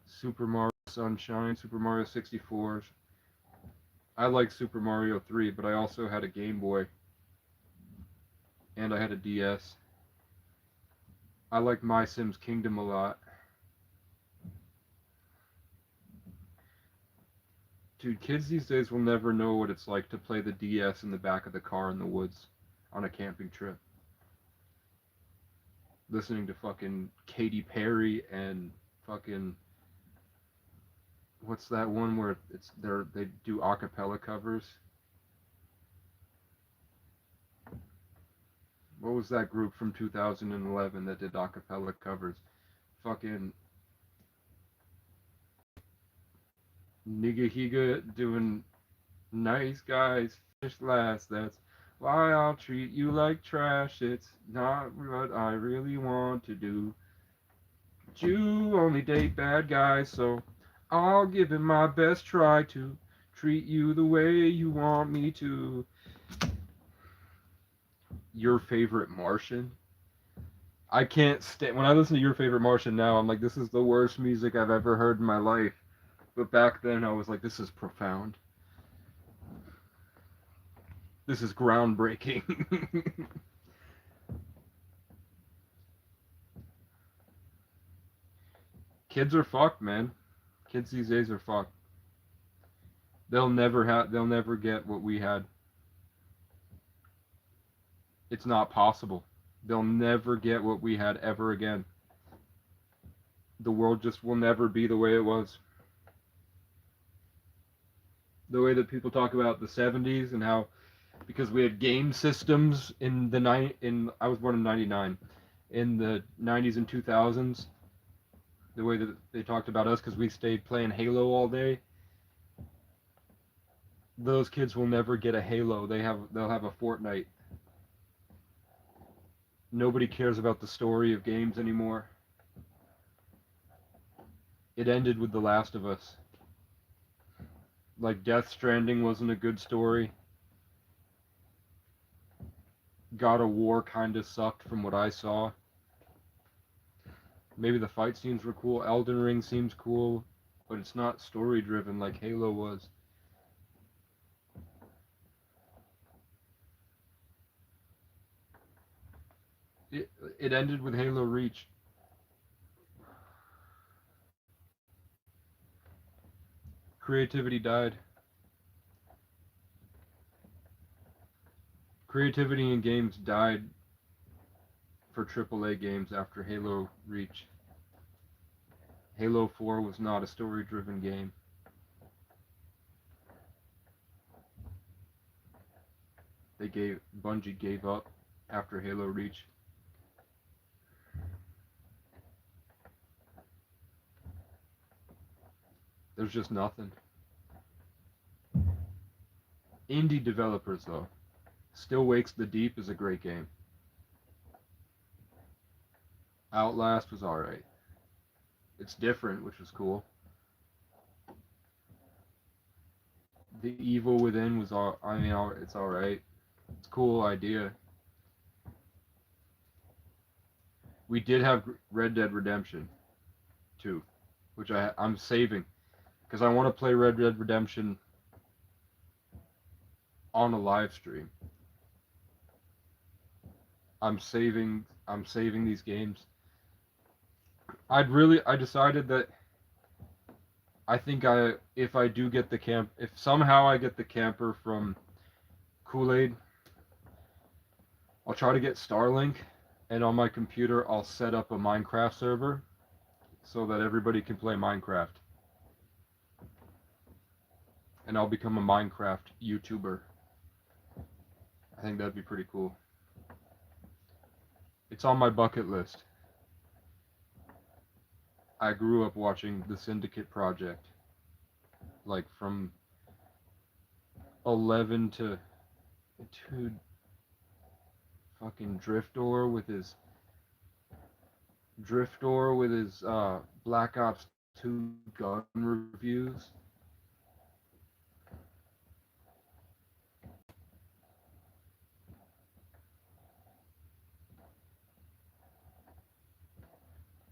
A: Super Mario Sunshine, Super Mario 64. I like Super Mario 3, but I also had a Game Boy and I had a DS. I like My Sims Kingdom a lot. Dude, kids these days will never know what it's like to play the DS in the back of the car in the woods on a camping trip. Listening to fucking Katy Perry and fucking what's that one where they do acapella covers? What was that group from 2011 that did acapella covers? Fucking Nigga Higa doing nice guys finish last. That's why I'll treat you like trash. It's not what I really want to do. But you only date bad guys, so I'll give it my best try to treat you the way you want me to. Your favorite Martian? I can't stand when I listen to Your Favorite Martian now. I'm like, this is the worst music I've ever heard in my life. But back then, I was like, this is profound. This is groundbreaking. Kids are fucked, man. Kids these days are fucked. They'll never get what we had. It's not possible. They'll never get what we had ever again. The world just will never be the way it was. The way that people talk about the 70s and how because we had game systems in I was born in 99. In the 90s and 2000s, the way that they talked about us because we stayed playing Halo all day. Those kids will never get a Halo. They'll have a Fortnite. Nobody cares about the story of games anymore. It ended with The Last of Us. Like Death Stranding wasn't a good story. God of War kind of sucked from what I saw. Maybe the fight scenes were cool. Elden Ring seems cool, but it's not story driven like Halo was. It ended with Halo Reach. Creativity died. Creativity in games died for AAA games after Halo Reach. Halo 4 was not a story-driven game. Bungie gave up after Halo Reach. There's just nothing. Indie developers though. Still Wakes the Deep is a great game. Outlast was alright. It's different, which was cool. The Evil Within was it's alright. It's a cool idea. We did have Red Dead Redemption 2, which I'm saving because I want to play Red Dead Redemption on a live stream. I'm saving these games. I decided that I think if I do get if somehow I get the camper from Kool-Aid, I'll try to get Starlink, and on my computer I'll set up a Minecraft server so that everybody can play Minecraft. And I'll become a Minecraft YouTuber. I think that'd be pretty cool. It's on my bucket list. I grew up watching The Syndicate Project. Like from 11 to fucking Driftdoor with his Black Ops 2 gun reviews.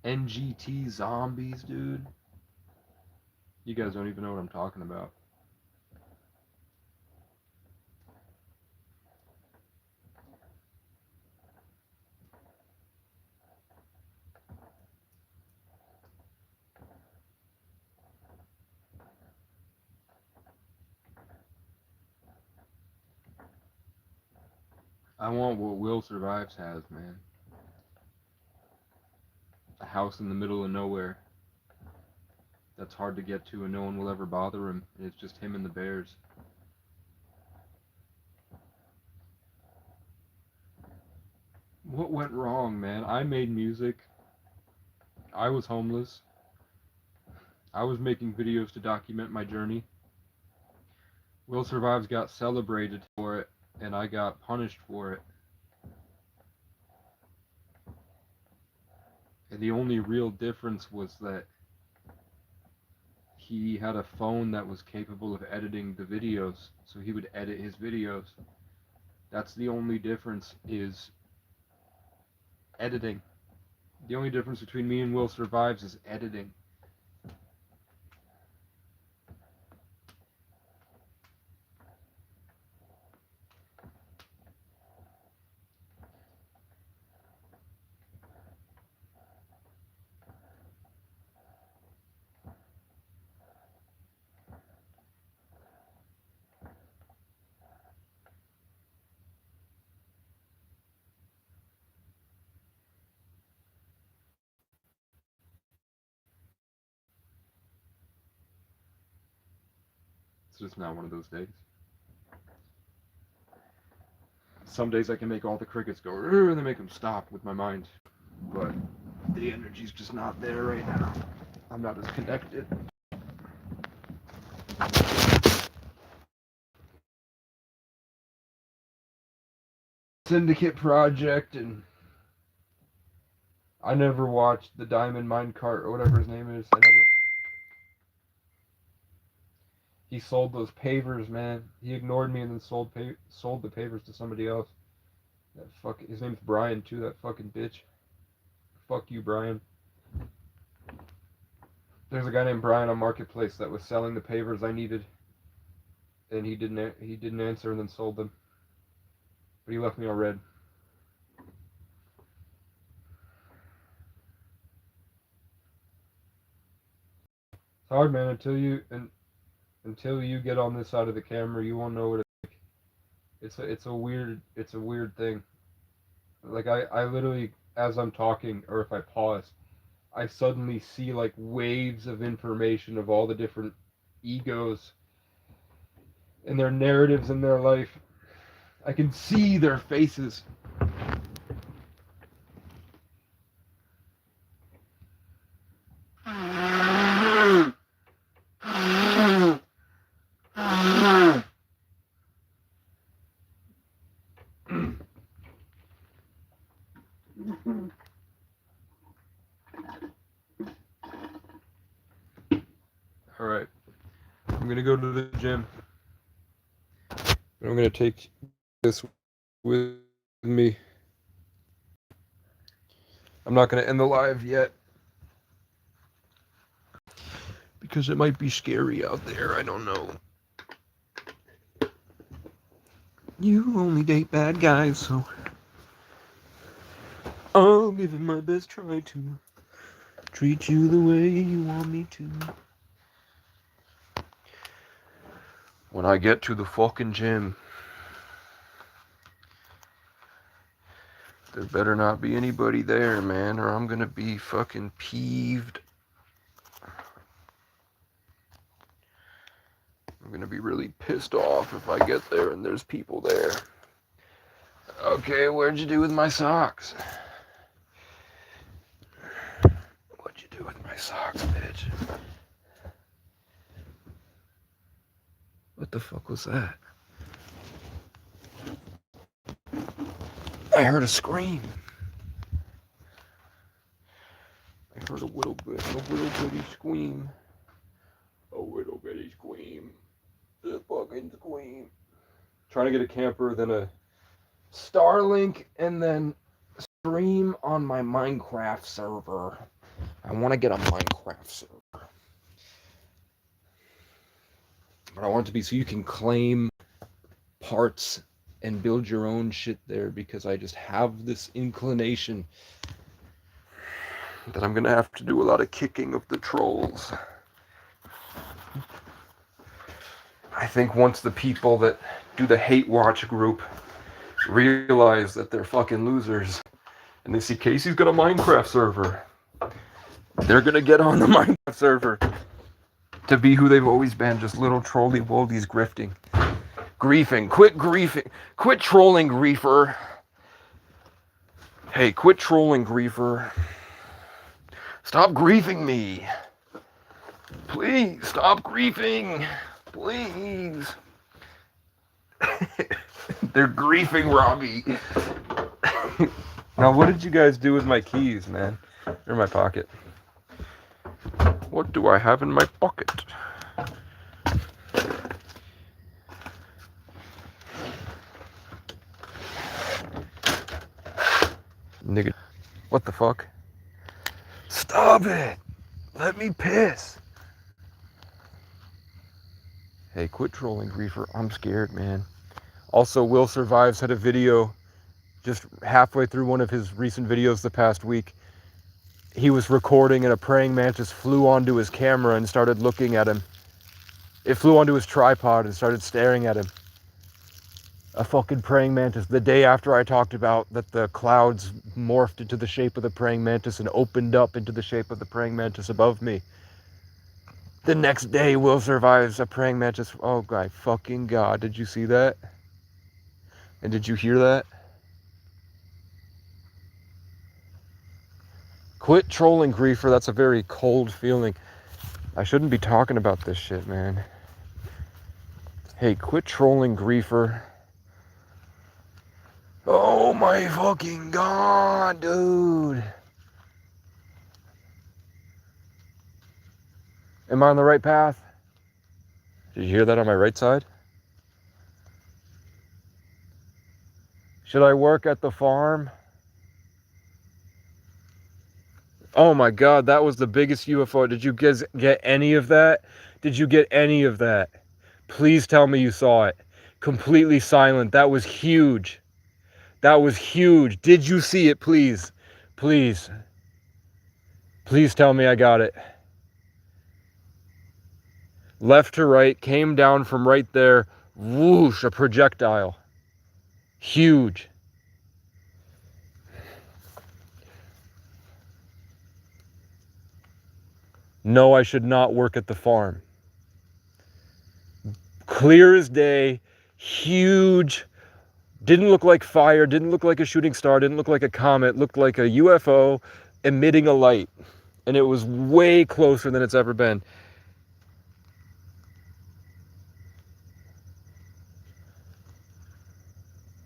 A: NGT Zombies, dude. You guys don't even know what I'm talking about. I want what Will Survives has, man. A house in the middle of nowhere. that's hard to get to and no one will ever bother him. And it's just him and the bears. What went wrong, man? I made music. I was homeless. I was making videos to document my journey. Will Survives got celebrated for it, and I got punished for it. And the only real difference was that he had a phone that was capable of editing the videos, so he would edit his videos. That's the only difference, is editing. The only difference between me and Will Survives is editing. It's just not one of those days. Some days I can make all the crickets go and then make them stop with my mind, but the energy's just not there right now. I'm not as connected. Syndicate Project, and I never watched the Diamond Minecart or whatever his name is. He sold those pavers, man. He ignored me and then sold the pavers to somebody else. His name's Brian too. That fucking bitch. Fuck you, Brian. There's a guy named Brian on Marketplace that was selling the pavers I needed, and he didn't answer and then sold them. But he left me on red. It's hard, man. Until you get on this side of the camera, you won't know what it's like. It's a weird thing. Like I literally, as I'm talking, or if I pause, I suddenly see like waves of information of all the different egos and their narratives in their life. I can see their faces. All right, I'm gonna go to the gym. I'm gonna take this with me. I'm not gonna end the live yet because it might be scary out there. I don't know. You only date bad guys, so I'll give it my best try to treat you the way you want me to. When I get to the fucking gym, there better not be anybody there, man, or I'm gonna be fucking peeved. I'm gonna be really pissed off if I get there and there's people there. Okay, what'd you do with my socks? What'd you do with my socks, bitch? What the fuck was that? I heard a scream. I heard a little bitty scream. A little bitty scream. The fucking scream. Trying to get a camper, then a Starlink, and then stream on my Minecraft server. I want to get a Minecraft server. But I want it to be so you can claim parts and build your own shit there, because I just have this inclination that I'm gonna have to do a lot of kicking of the trolls. I think once the people that do the hate watch group realize that they're fucking losers and they see Casey's got a Minecraft server, they're gonna get on the Minecraft server. to be who they've always been, just little trolley woldies grifting. Griefing. Quit griefing. Quit trolling, griefer. Hey, quit trolling, griefer. Stop griefing me. Please, stop griefing. Please. They're griefing Robbie. Now, what did you guys do with my keys, man? They're in my pocket. What do I have in my pocket? Nigga. What the fuck? Stop it! Let me piss. Hey, quit trolling, griefer. I'm scared, man. Also, Will Survives had a video just halfway through one of his recent videos the past week. He was recording and a praying mantis flew onto his camera and started looking at him. It flew onto his tripod and started staring at him. A fucking praying mantis. The day after I talked about that the clouds morphed into the shape of the praying mantis and opened up into the shape of the praying mantis above me. The next day, Will Survives a praying mantis. Oh, my fucking God. Did you see that? And did you hear that? Quit trolling, griefer. That's a very cold feeling. I shouldn't be talking about this shit, man. Hey, quit trolling, griefer. Oh my fucking God, dude. Am I on the right path? Did you hear that on my right side? Should I work at the farm? Oh my God, that was the biggest UFO. Did you guys get any of that? Did you get any of that? Please tell me you saw it. Completely silent. That was huge. That was huge. Did you see it, please? Please. Please tell me I got it. Left to right, came down from right there. Whoosh, a projectile. Huge. No, I should not work at the farm. Clear as day, huge. Didn't look like fire, didn't look like a shooting star, didn't look like a comet, looked like a UFO emitting a light. And it was way closer than it's ever been.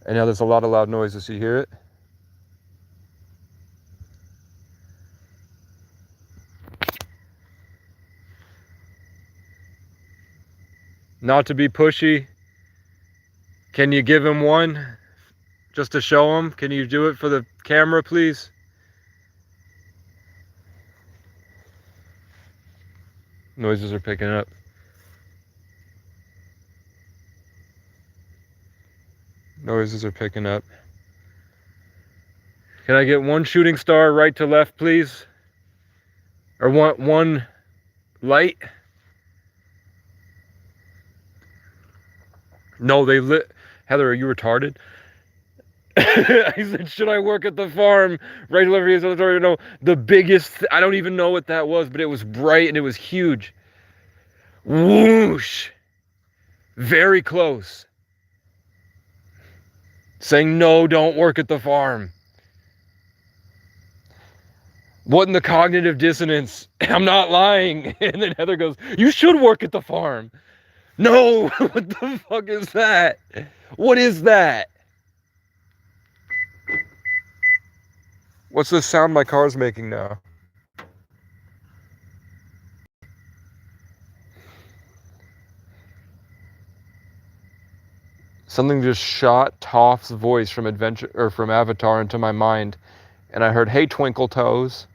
A: And now there's a lot of loud noises. You hear it? Not to be pushy, can you give him one just to show him? Can you do it for the camera, please? Noises are picking up. Noises are picking up. Can I get one shooting star right to left, please? Or one light? No, they lit. Heather, are you retarded? I said, should I work at the farm? Right to left, no. The biggest, I don't even know what that was, but it was bright and it was huge. Whoosh. Very close. Saying, no, don't work at the farm. What in the cognitive dissonance? I'm not lying. And then Heather goes, you should work at the farm. No, what the fuck is that? What is that? What's the sound my car's making now? Something just shot Toph's voice from Adventure or from Avatar into my mind, and I heard, "Hey, Twinkle Toes."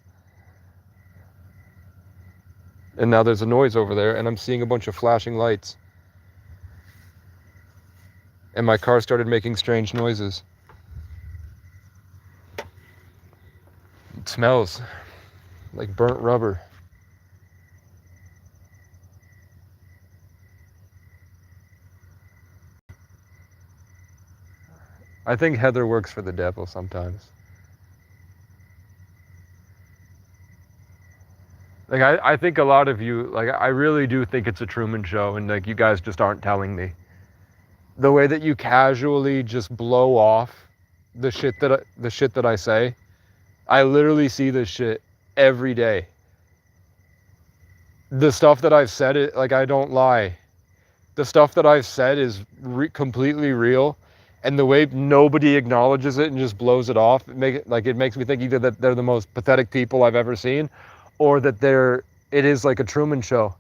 A: And now there's a noise over there, and I'm seeing a bunch of flashing lights. And my car started making strange noises. It smells like burnt rubber. I think Heather works for the devil sometimes. Like I think a lot of you, like I really do think it's a Truman Show, and like you guys just aren't telling me. The way that you casually just blow off the shit that I say, I literally see this shit every day. The stuff that I've said, it like I don't lie. The stuff that I've said is completely real, and the way nobody acknowledges it and just blows it off, it makes me think either that they're the most pathetic people I've ever seen, or that it is like a Truman Show.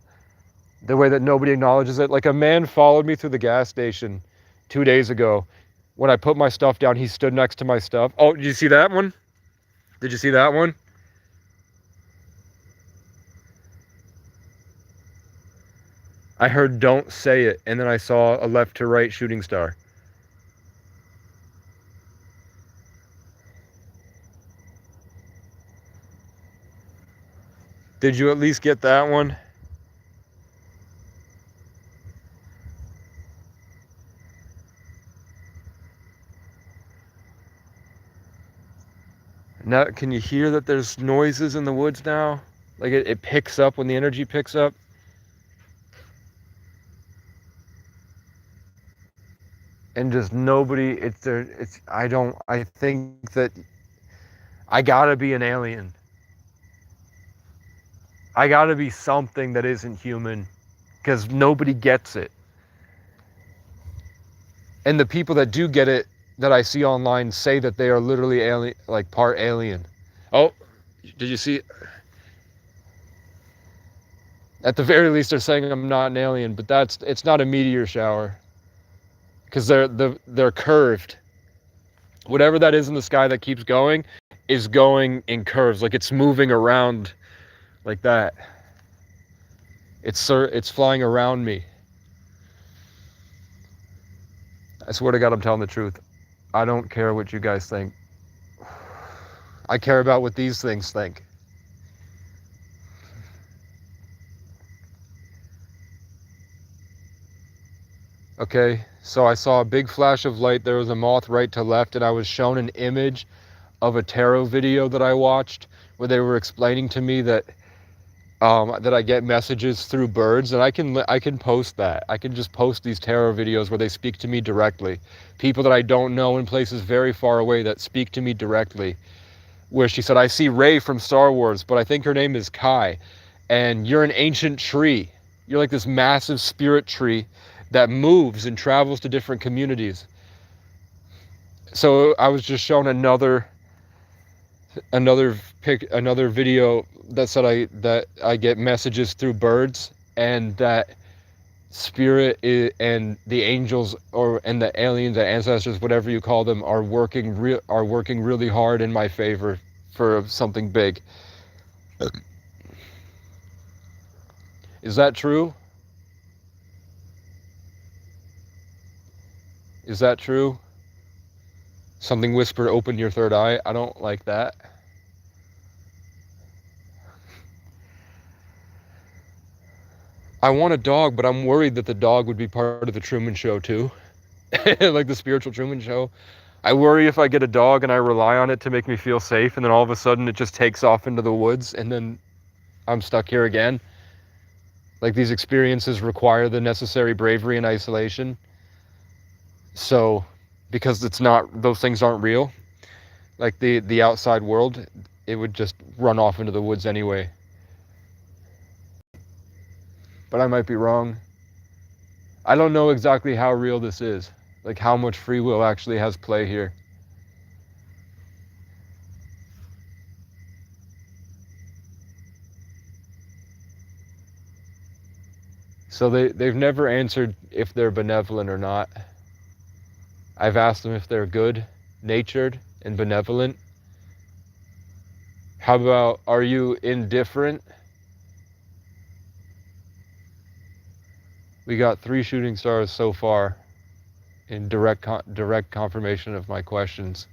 A: The way that nobody acknowledges it. Like a man followed me through the gas station 2 days ago. When I put my stuff down, he stood next to my stuff. Oh, did you see that one? Did you see that one? I heard "don't say it," and then I saw a left to right shooting star. Did you at least get that one? Now, can you hear that there's noises in the woods now? Like it picks up when the energy picks up. And just nobody, I think that I gotta be an alien. I gotta be something that isn't human, because nobody gets it. And the people that do get it, that I see online, say that they are literally alien, like part alien. Oh, did you see? At the very least, they're saying I'm not an alien, but it's not a meteor shower, because they're curved. Whatever that is in the sky that keeps going is going in curves, like it's moving around like that. It's flying around me. I swear to God, I'm telling the truth. I don't care what you guys think. I care about what these things think. Okay, so I saw a big flash of light. There was a moth right to left, and I was shown an image of a tarot video that I watched where they were explaining to me that that I get messages through birds, and I can post that. I can just post these tarot videos where they speak to me directly. People that I don't know in places very far away that speak to me directly. Where she said, "I see Rey from Star Wars, but I think her name is Kai, and you're an ancient tree. You're like this massive spirit tree that moves and travels to different communities." So I was just shown another video that said I get messages through birds, and that spirit and the angels and the aliens, the ancestors, whatever you call them, are working really hard in my favor for something big. Is that true? Is that true? Something whispered, "Open your third eye." I don't like that. I want a dog, but I'm worried that the dog would be part of the Truman Show too. Like the spiritual Truman Show. I worry if I get a dog and I rely on it to make me feel safe, and then all of a sudden it just takes off into the woods, and then I'm stuck here again. Like these experiences require the necessary bravery and isolation. So, because those things aren't real, like the outside world, it would just run off into the woods anyway. But I might be wrong. I don't know exactly how real this is, like how much free will actually has play here. So they've never answered if they're benevolent or not. I've asked them if they're good natured and benevolent. How about, are you indifferent? We got 3 shooting stars so far in direct confirmation of my questions.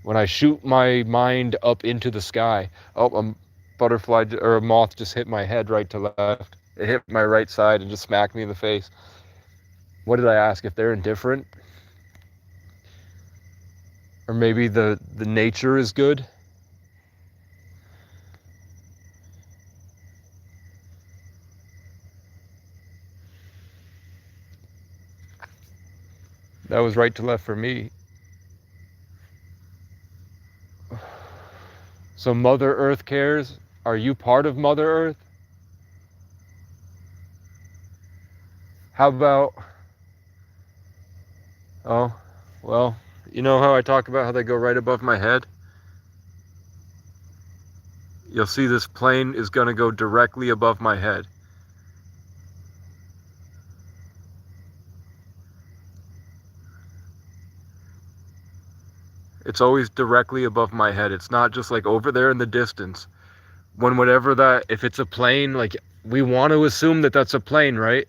A: When I shoot my mind up into the sky, oh, a butterfly or a moth just hit my head right to left. It hit my right side and just smacked me in the face. What did I ask? If they're indifferent? Or maybe the nature is good? That was right to left for me. So Mother Earth cares. Are you part of Mother Earth? How about, oh, well, you know how I talk about how they go right above my head? You'll see this plane is going to go directly above my head. It's always directly above my head. It's not just like over there in the distance. When whatever that, if it's a plane, like we want to assume that that's a plane, right?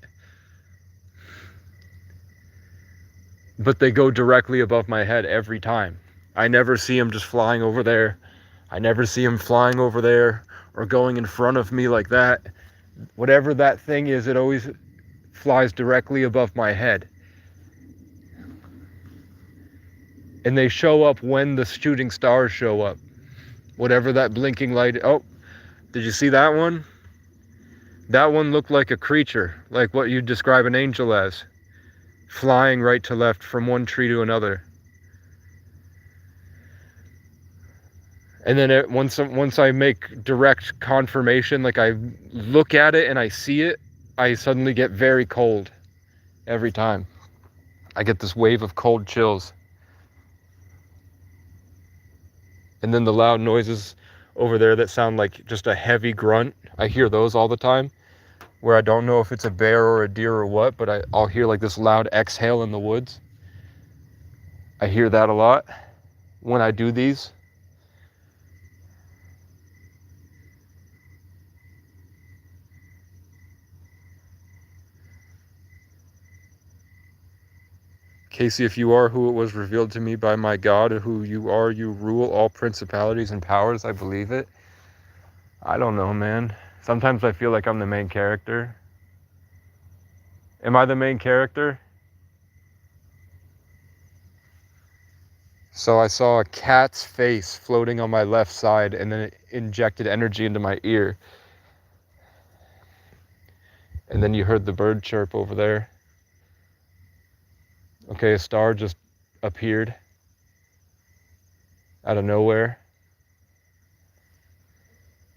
A: But they go directly above my head every time. I never see them just flying over there. I never see them flying over there or going in front of me like that. Whatever that thing is, it always flies directly above my head. And they show up when the shooting stars show up. Whatever that blinking light. Oh, did you see that one? That one looked like a creature, like what you'd describe an angel as, flying right to left from one tree to another. And then once I make direct confirmation, like I look at it and I see it, I suddenly get very cold every time. I get this wave of cold chills. And then the loud noises over there that sound like just a heavy grunt, I hear those all the time, where I don't know if it's a bear or a deer or what, but I'll hear like this loud exhale in the woods. I hear that a lot when I do these. Casey, if you are who it was revealed to me by my God, who you are, you rule all principalities and powers. I believe it. I don't know, man. Sometimes I feel like I'm the main character. Am I the main character? So I saw a cat's face floating on my left side, and then it injected energy into my ear. And then you heard the bird chirp over there. Okay, a star just appeared out of nowhere.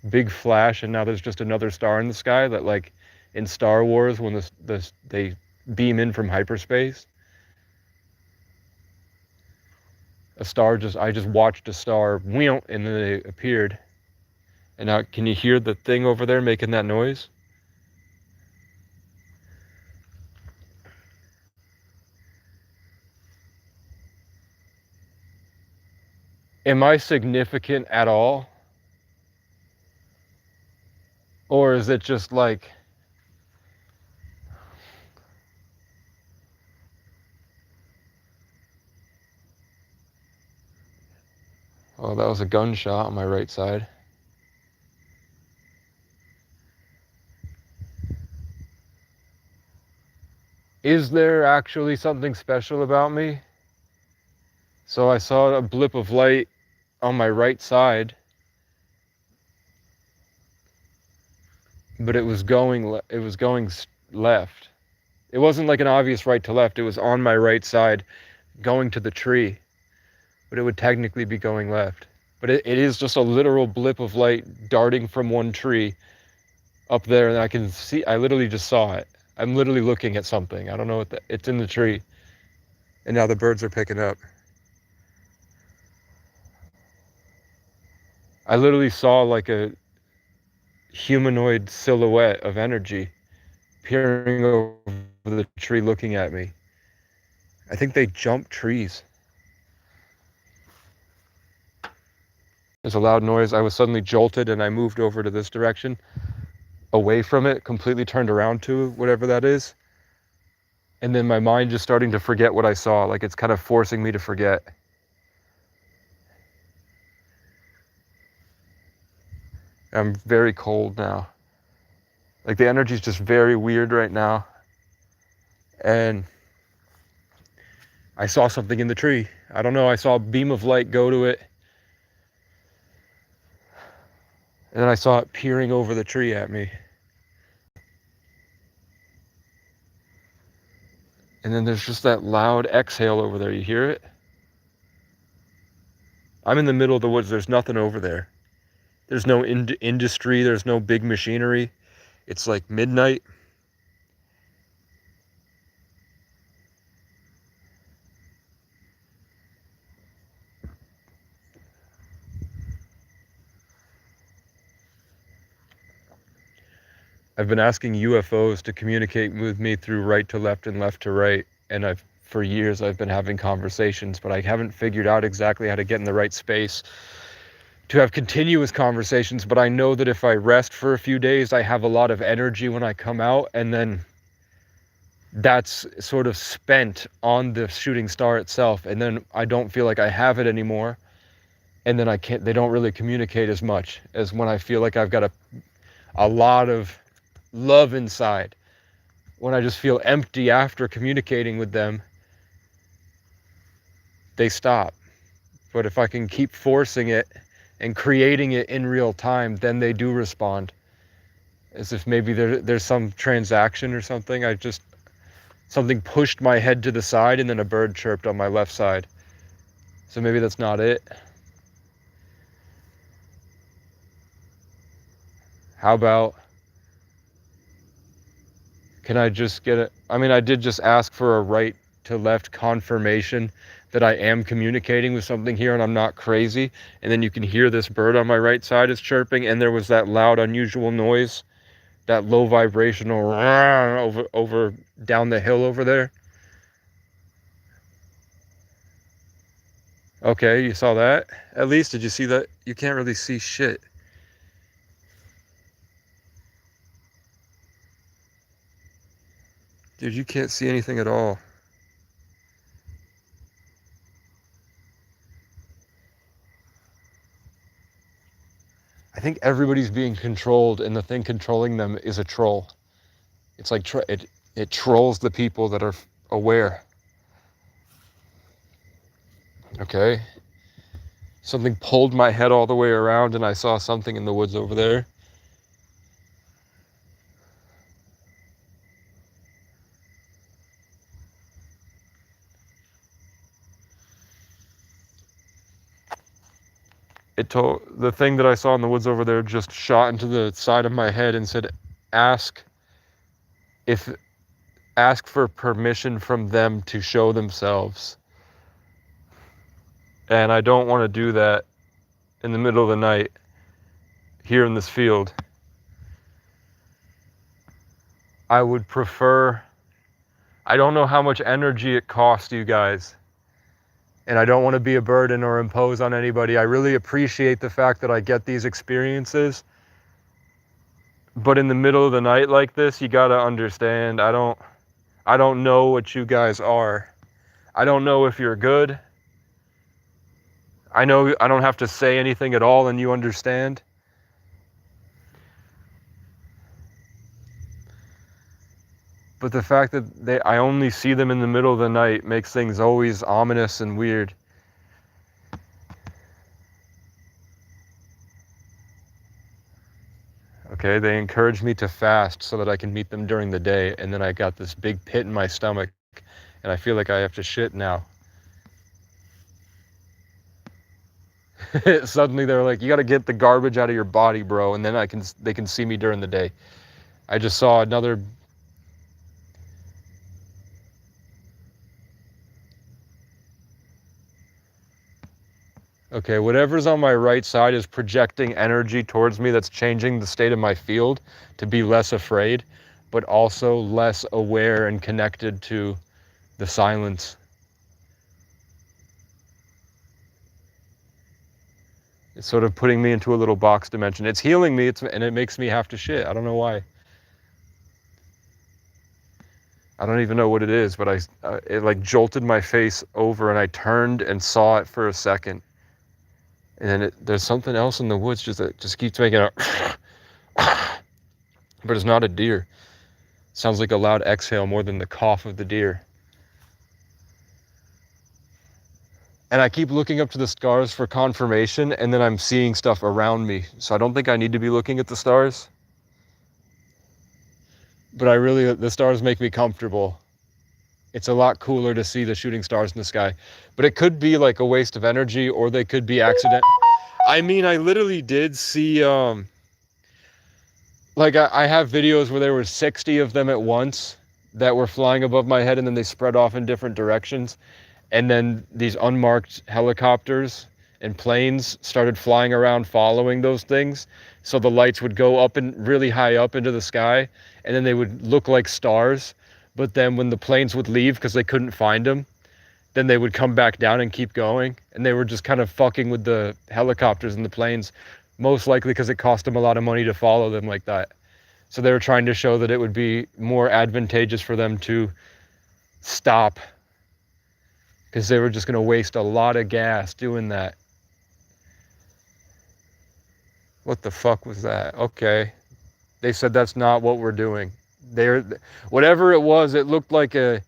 A: Big flash, and now there's just another star in the sky that, like in Star Wars, when they beam in from hyperspace. I just watched a star, and then it appeared. And now, can you hear the thing over there making that noise? Am I significant at all? Or is it just like, oh, that was a gunshot on my right side. Is there actually something special about me? So I saw a blip of light on my right side, but it was going left. It wasn't like an obvious right to left. It was on my right side going to the tree, but it would technically be going left. But it is just a literal blip of light darting from one tree up there, and I literally just saw it. I'm literally looking at something. I don't know it's in the tree. And now the birds are picking up. I literally saw like a humanoid silhouette of energy peering over the tree looking at me. I think they jump trees. There's a loud noise. I was suddenly jolted and I moved over to this direction, away from it, completely turned around to whatever that is. And then my mind just starting to forget what I saw, like it's kind of forcing me to forget. I'm very cold now. Like the energy's just very weird right now. And I saw something in the tree. I don't know, I saw a beam of light go to it. And then I saw it peering over the tree at me. And then there's just that loud exhale over there. You hear it? I'm in the middle of the woods. There's nothing over there. There's no industry. There's no big machinery. It's like midnight. I've been asking UFOs to communicate with me through right to left and left to right. And for years, I've been having conversations, but I haven't figured out exactly how to get in the right space to have continuous conversations. But I know that if I rest for a few days, I have a lot of energy when I come out, and then that's sort of spent on the shooting star itself. And then I don't feel like I have it anymore. And then they don't really communicate as much as when I feel like I've got a lot of love inside. When I just feel empty after communicating with them, they stop. But if I can keep forcing it and creating it in real time, then they do respond. As if maybe there's some transaction or something. Something pushed my head to the side and then a bird chirped on my left side. So maybe that's not it. How about, can I just get it? I mean, I did just ask for a right to left confirmation that I am communicating with something here and I'm not crazy. And then you can hear this bird on my right side is chirping, and there was that loud, unusual noise, that low vibrational over down the hill over there. Okay, you saw that? At least, did you see that? You can't really see shit. Dude, you can't see anything at all. I think everybody's being controlled, and the thing controlling them is a troll. It's like it trolls the people that are aware. Okay? Something pulled my head all the way around, and I saw something in the woods over there. The thing that I saw in the woods over there just shot into the side of my head and said, ask for permission from them to show themselves. And I don't want to do that in the middle of the night here in this field. I would prefer, I don't know how much energy it costs you guys, and I don't want to be a burden or impose on anybody. I really appreciate the fact that I get these experiences. But in the middle of the night like this, you gotta understand, I don't know what you guys are. I don't know if you're good. I know I don't have to say anything at all and you understand. But the fact that I only see them in the middle of the night makes things always ominous and weird. Okay, they encourage me to fast so that I can meet them during the day, and then I got this big pit in my stomach, and I feel like I have to shit now. Suddenly they're like, you got to get the garbage out of your body, bro, and then they can see me during the day. I just saw another. Okay, whatever's on my right side is projecting energy towards me that's changing the state of my field to be less afraid, but also less aware and connected to the silence. It's sort of putting me into a little box dimension. It's healing me, and it makes me have to shit. I don't know why. I don't even know what it is, but it like jolted my face over, and I turned and saw it for a second. And then there's something else in the woods that just keeps making a but it's not a deer. It sounds like a loud exhale more than the cough of the deer. And I keep looking up to the stars for confirmation, and then I'm seeing stuff around me. So I don't think I need to be looking at the stars. But the stars make me comfortable.
B: It's a lot cooler to see the shooting stars in the sky. But it could be like a waste of energy, or they could be accident. I mean, I literally did see like I have videos where there were 60 of them at once that were flying above my head, and then they spread off in different directions. And then these unmarked helicopters and planes started flying around following those things. So the lights would go up and really high up into the sky, and then they would look like stars. But then when the planes would leave because they couldn't find them, then they would come back down and keep going. And they were just kind of fucking with the helicopters and the planes, most likely because it cost them a lot of money to follow them like that. So they were trying to show that it would be more advantageous for them to stop, because they were just going to waste a lot of gas doing that. What the fuck was that? Okay. They said that's not what we're doing. Whatever it was, it looked like a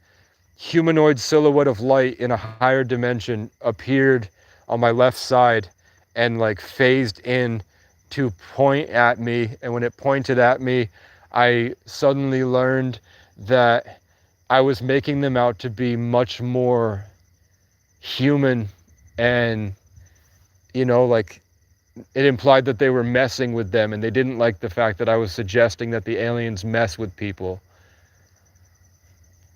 B: humanoid silhouette of light in a higher dimension appeared on my left side and like phased in to point at me. And when it pointed at me, I suddenly learned that I was making them out to be much more human, and like it implied that they were messing with them, and they didn't like the fact that I was suggesting that the aliens mess with people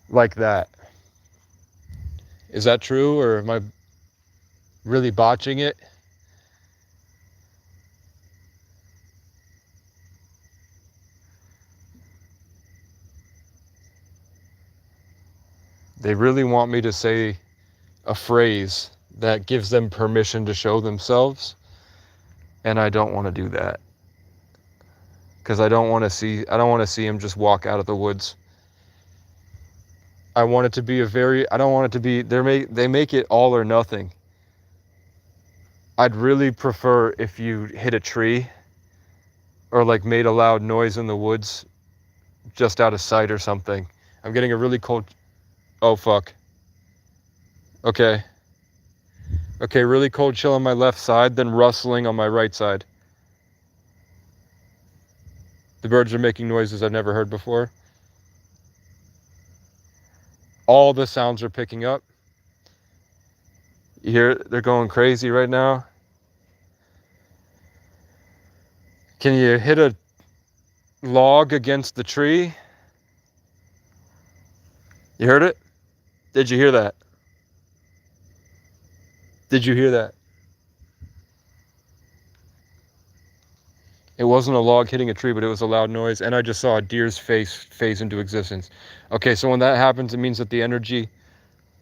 B: like that. Is that true, or am I really botching it? They really want me to say a phrase that gives them permission to show themselves, and I don't want to do that, because I don't want to see him just walk out of the woods. I want it to be I don't want it to be, they make it all or nothing. I'd really prefer if you hit a tree or like made a loud noise in the woods just out of sight or something. I'm getting a really cold, oh fuck. Okay, really cold chill on my left side, then rustling on my right side. The birds are making noises I've never heard before. All the sounds are picking up. You hear they're going crazy right now. Can you hit a log against the tree? You heard it? Did you hear that? Did you hear that? It wasn't a log hitting a tree, but it was a loud noise, and I just saw a deer's face phase into existence. Okay, so when that happens, it means that the energy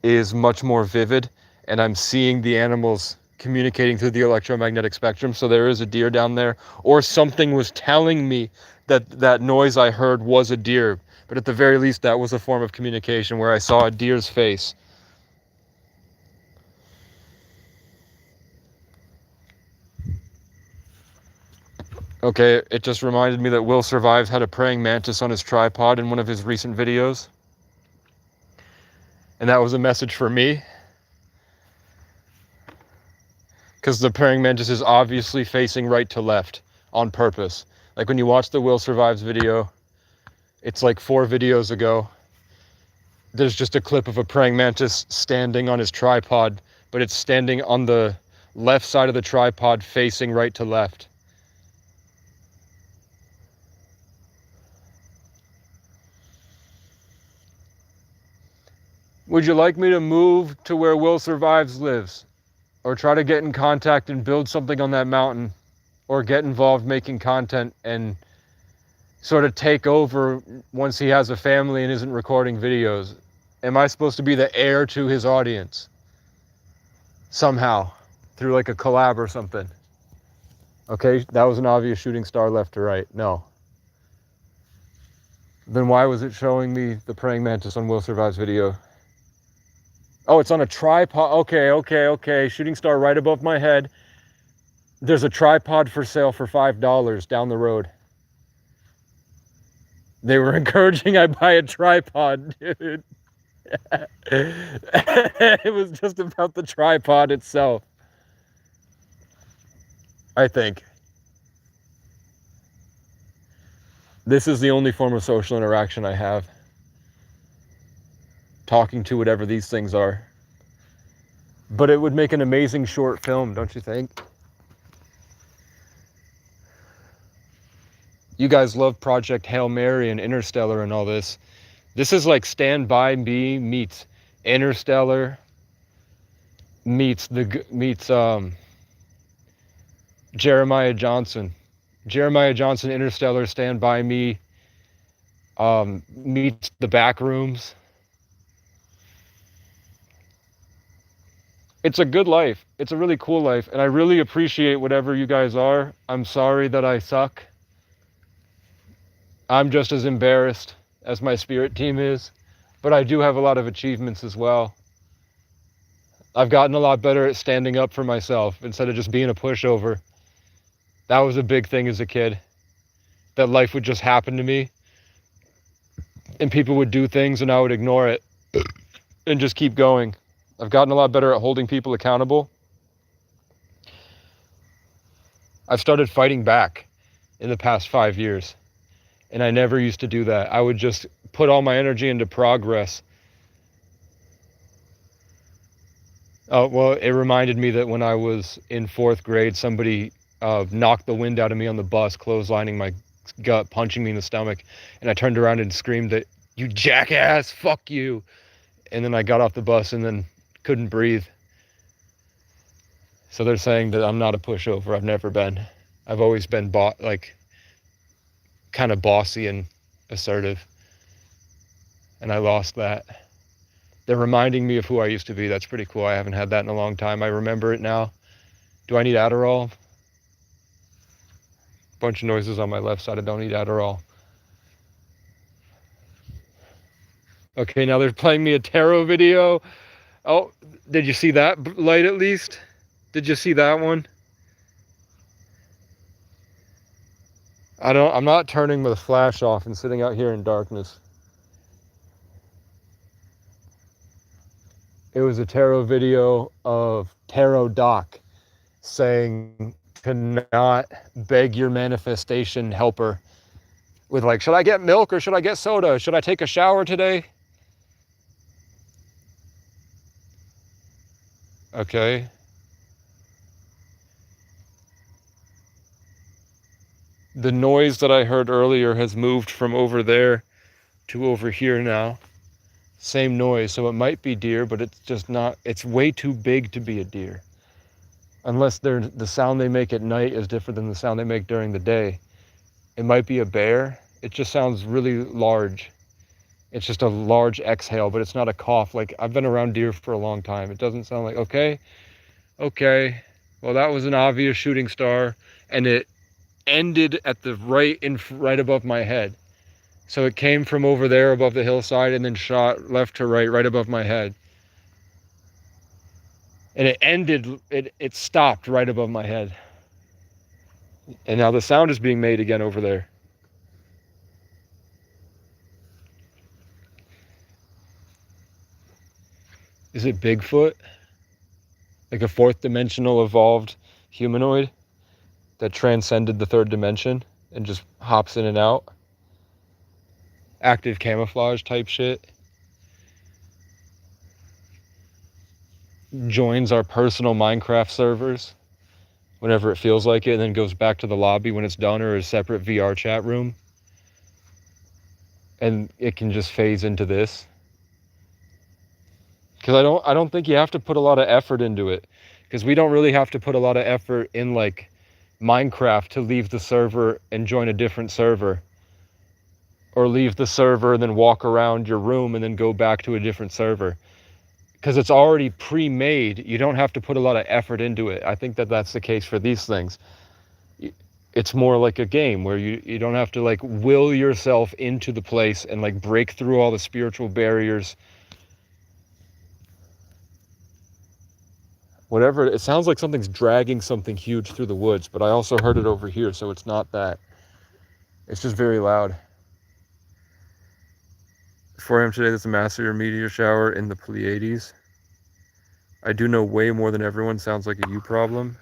B: is much more vivid, and I'm seeing the animals communicating through the electromagnetic spectrum. So there is a deer down there, or something was telling me that that noise I heard was a deer. But at the very least, that was a form of communication where I saw a deer's face. Okay, it just reminded me that Will Survives had a praying mantis on his tripod in one of his recent videos. And that was a message for me, because the praying mantis is obviously facing right to left on purpose. Like when you watch the Will Survives video, it's like 4 videos ago. There's just a clip of a praying mantis standing on his tripod, but it's standing on the left side of the tripod facing right to left. Would you like me to move to where Will Survives lives? Or try to get in contact and build something on that mountain? Or get involved making content and sort of take over once he has a family and isn't recording videos? Am I supposed to be the heir to his audience? Somehow, through like a collab or something. Okay, that was an obvious shooting star left to right. No. Then why was it showing me the praying mantis on Will Survives video? Oh, it's on a tripod. Okay. Shooting star right above my head. There's a tripod for sale for $5 down the road. They were encouraging I buy a tripod, dude. It was just about the tripod itself, I think. This is the only form of social interaction I have. talking to whatever these things are. But it would make an amazing short film, don't you think? You guys love Project Hail Mary and Interstellar and all this. This is like Stand By Me meets Interstellar meets Jeremiah Johnson. Jeremiah Johnson, Interstellar, Stand By Me meets The Backrooms. It's a good life. It's a really cool life, and I really appreciate whatever you guys are. I'm sorry that I suck. I'm just as embarrassed as my spirit team is, but I do have a lot of achievements as well. I've gotten a lot better at standing up for myself instead of just being a pushover. That was a big thing as a kid, that life would just happen to me and people would do things and I would ignore it and just keep going. I've gotten a lot better at holding people accountable. I've started fighting back in the past 5 years, and I never used to do that. I would just put all my energy into progress. Oh, well, it reminded me that when I was in 4th grade, somebody knocked the wind out of me on the bus, clotheslining my gut, punching me in the stomach, and I turned around and screamed that, "You jackass, fuck you." And then I got off the bus and then couldn't breathe. So they're saying that I'm not a pushover. I've never been. I've always been kind of bossy and assertive. And I lost that. They're reminding me of who I used to be. That's pretty cool. I haven't had that in a long time. I remember it now. Do I need Adderall? Bunch of noises on my left side. I don't need Adderall. Okay, now they're playing me a tarot video. Oh, did you see that light at least? Did you see that one? I'm not turning the flash off and sitting out here in darkness. It was a tarot video of Tarot Doc saying to not beg your manifestation helper with like, should I get milk or should I get soda? Should I take a shower today? Okay. The noise that I heard earlier has moved from over there to over here now. Same noise, so it might be deer, but it's just not, it's way too big to be a deer. Unless the sound they make at night is different than the sound they make during the day. It might be a bear. It just sounds really large. It's just a large exhale, but it's not a cough. Like, I've been around deer for a long time. It doesn't sound like, okay, well, that was an obvious shooting star, and it ended at the right above my head. So it came from over there above the hillside and then shot left to right above my head. And it stopped right above my head. And now the sound is being made again over there. Is it Bigfoot? Like a 4th dimensional evolved humanoid that transcended the 3rd dimension and just hops in and out? Active camouflage type shit. Joins our personal Minecraft servers whenever it feels like it, and then goes back to the lobby when it's done, or a separate VR chat room. And it can just phase into this. Because I don't think you have to put a lot of effort into it. Because we don't really have to put a lot of effort in like Minecraft to leave the server and join a different server. Or leave the server and then walk around your room and then go back to a different server. Because it's already pre-made. You don't have to put a lot of effort into it. I think that that's the case for these things. It's more like a game where you don't have to like will yourself into the place and like break through all the spiritual barriers. Whatever, it sounds like something's dragging something huge through the woods, but I also heard it over here, so it's not that. It's just very loud. 4 a.m. today, there's a massive meteor shower in the Pleiades. I do know way more than everyone. Sounds like a you problem.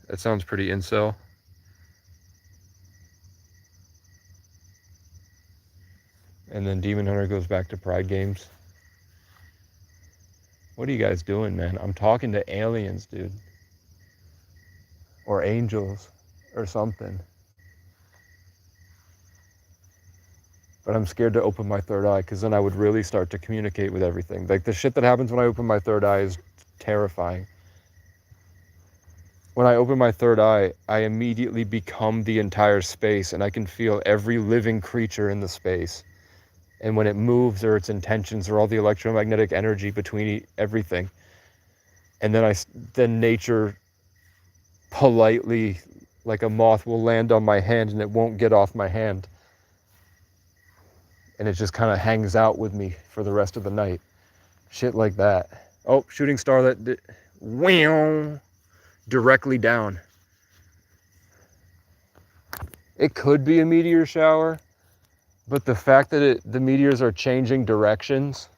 B: That sounds pretty incel. And then Demon Hunter goes back to Pride Games. What are you guys doing, man? I'm talking to aliens, dude. Or angels or something. But I'm scared to open my third eye because then I would really start to communicate with everything. Like the shit that happens when I open my third eye is terrifying. When I open my third eye, I immediately become the entire space and I can feel every living creature in the space. And when it moves or its intentions or all the electromagnetic energy between everything. And then nature politely, like a moth, will land on my hand and it won't get off my hand. And it just kind of hangs out with me for the rest of the night. Shit like that. Oh, shooting star that wham, directly down. It could be a meteor shower, but the fact that the meteors are changing directions,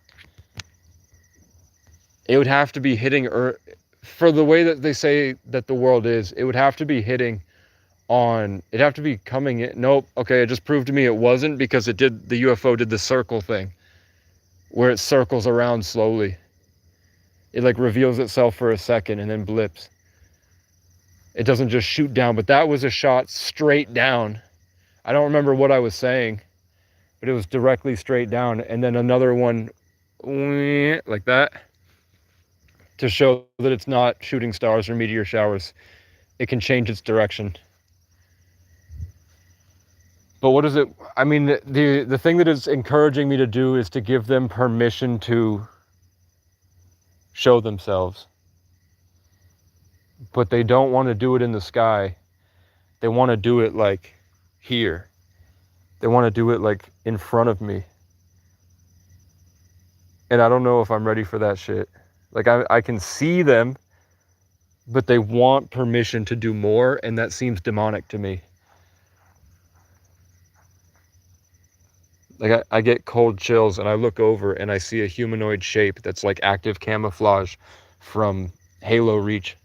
B: it would have to be hitting Earth. For the way that they say that the world is, it would have to be hitting on, it'd have to be coming in. Nope. Okay, it just proved to me it wasn't, because the UFO did the circle thing where it circles around slowly. It like reveals itself for a second and then blips. It doesn't just shoot down, but that was a shot straight down. I don't remember what I was saying, but it was directly straight down. And then another one like that to show that it's not shooting stars or meteor showers. It can change its direction. But what is it? I mean, the thing that is encouraging me to do is to give them permission to show themselves. But they don't want to do it in the sky. They want to do it like here. They want to do it like in front of me. And I don't know if I'm ready for that shit. Like I can see them, but they want permission to do more, and that seems demonic to me. Like I get cold chills and I look over and I see a humanoid shape that's like active camouflage from Halo Reach.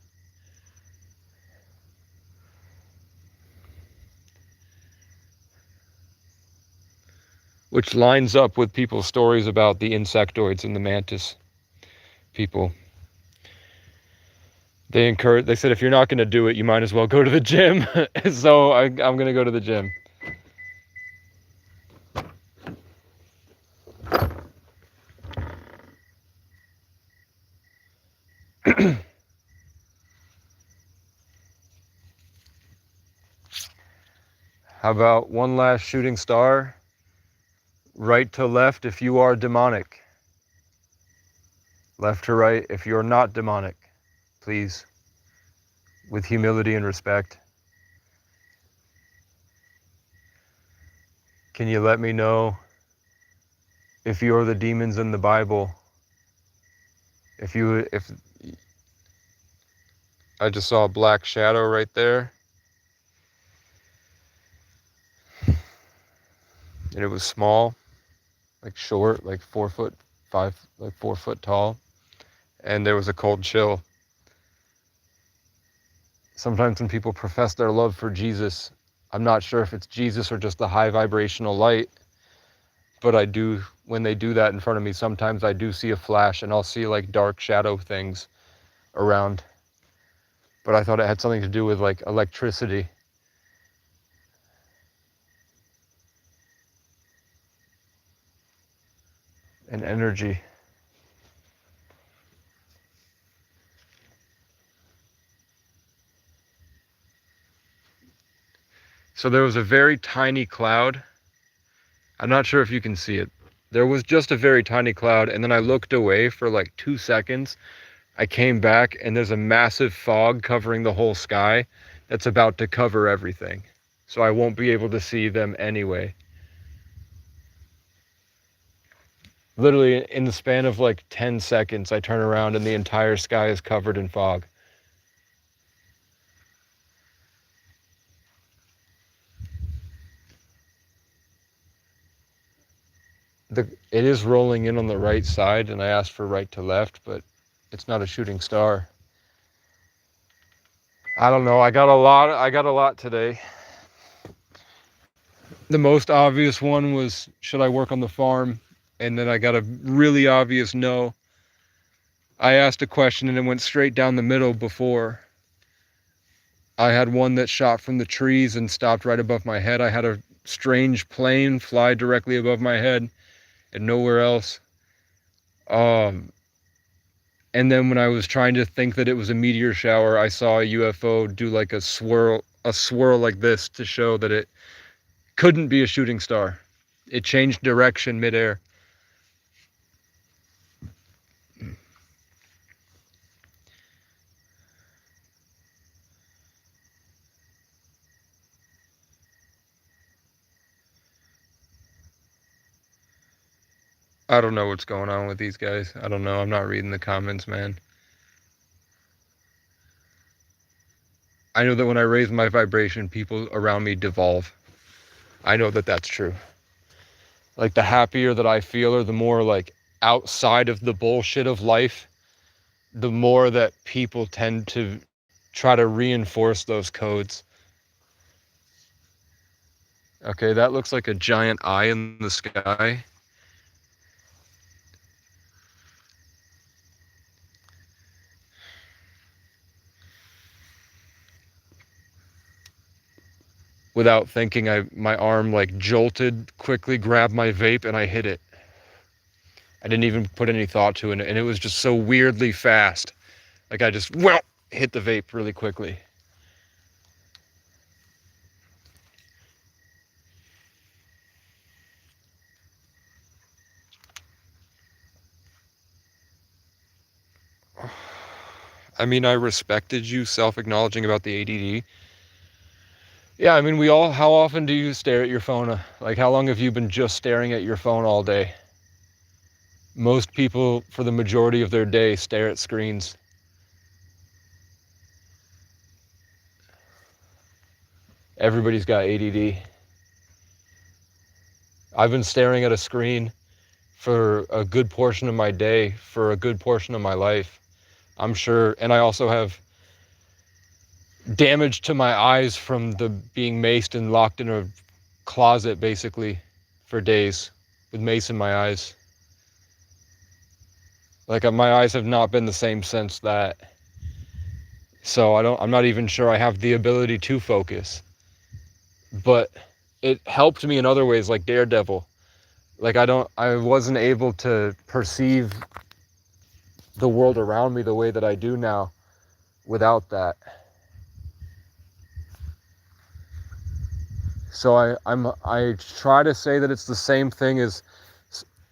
B: Which lines up with people's stories about the insectoids and the mantis people. They said, if you're not going to do it, you might as well go to the gym. So I'm going to go to the gym. How about one last shooting star? Right to left if you are demonic. Left to right if you're not demonic. Please. With humility and respect. Can you let me know if you're the demons in the Bible? If I just saw a black shadow right there. And it was small, like short, like 4 foot, 4 foot tall. And there was a cold chill. Sometimes when people profess their love for Jesus, I'm not sure if it's Jesus or just the high vibrational light, but I do, when they do that in front of me, sometimes I do see a flash and I'll see like dark shadow things around. But I thought it had something to do with like electricity. And energy. So there was a very tiny cloud. I'm not sure if you can see it. There was just a very tiny cloud, and then I looked away for like 2 seconds. I came back and there's a massive fog covering the whole sky that's about to cover everything. So I won't be able to see them anyway. Literally in the span of like 10 seconds, I turn around and the entire sky is covered in fog. It is rolling in on the right side, and I asked for right to left, but it's not a shooting star. I don't know. I got a lot today. The most obvious one was, should I work on the farm? And then I got a really obvious no. I asked a question and it went straight down the middle before. I had one that shot from the trees and stopped right above my head. I had a strange plane fly directly above my head and nowhere else. And then when I was trying to think that it was a meteor shower, I saw a UFO do like a swirl like this to show that it couldn't be a shooting star. It changed direction midair. I don't know what's going on with these guys. I don't know. I'm not reading the comments, man. I know that when I raise my vibration, people around me devolve. I know that that's true. Like, the happier that I feel, or the more like outside of the bullshit of life, the more that people tend to try to reinforce those codes. Okay, that looks like a giant eye in the sky. Without thinking, my arm like jolted, quickly grabbed my vape, and I hit it. I didn't even put any thought to it, and it was just so weirdly fast. Like, I just hit the vape really quickly. I mean, I respected you self-acknowledging about the ADD. Yeah, I mean, how often do you stare at your phone? Like, how long have you been just staring at your phone all day? Most people, for the majority of their day, stare at screens. Everybody's got ADD. I've been staring at a screen for a good portion of my day, for a good portion of my life. I'm sure, and I also have damage to my eyes from the being maced and locked in a closet basically for days with mace in my eyes. Like, my eyes have not been the same since that. So I'm not even sure I have the ability to focus. But it helped me in other ways, like Daredevil. Like, I wasn't able to perceive the world around me the way that I do now without that. So I try to say that it's the same thing as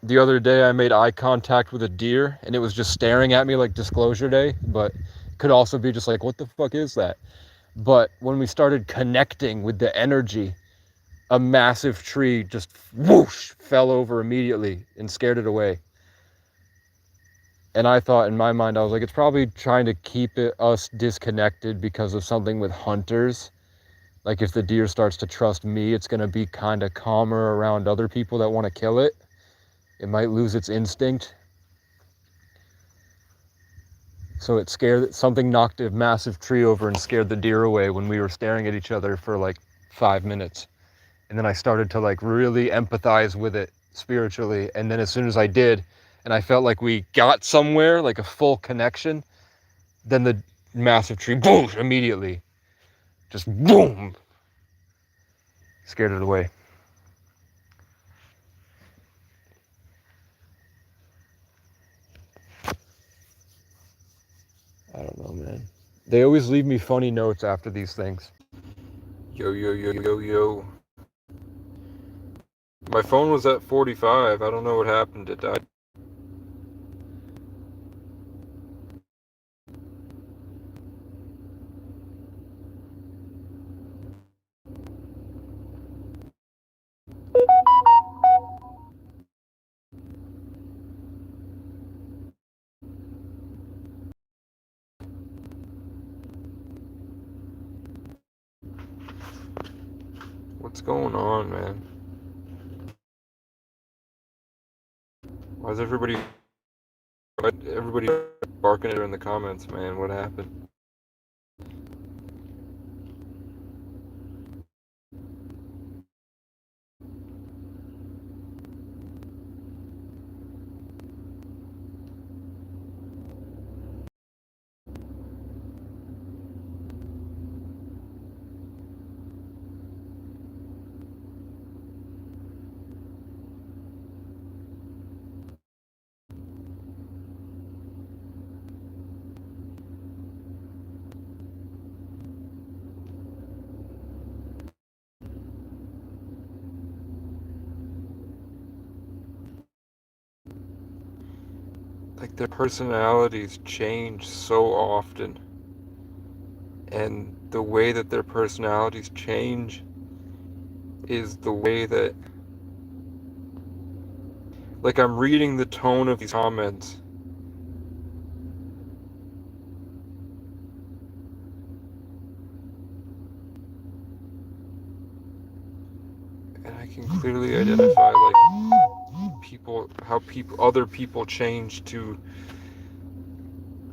B: the other day. I made eye contact with a deer and it was just staring at me like Disclosure Day, but it could also be just like, what the fuck is that? But when we started connecting with the energy, a massive tree just whoosh fell over immediately and scared it away. And I thought, in my mind, I was like, it's probably trying to keep us disconnected because of something with hunters. Like, if the deer starts to trust me, it's going to be kind of calmer around other people that want to kill it. It might lose its instinct. So it scared, something knocked a massive tree over and scared the deer away when we were staring at each other for like 5 minutes. And then I started to like really empathize with it spiritually. And then as soon as I did, and I felt like we got somewhere, like a full connection, then the massive tree, boom, immediately, just boom, scared it away. I don't know, man. They always leave me funny notes after these things. Yo, yo, yo, yo, yo. My phone was at 45. I don't know what happened. It died. What's going on, man? Why is everybody barking at her in the comments, man? What happened? like their personalities change so often, and the way that their personalities change is the way that, like, I'm reading the tone of these comments, and I can clearly identify, like, other people change to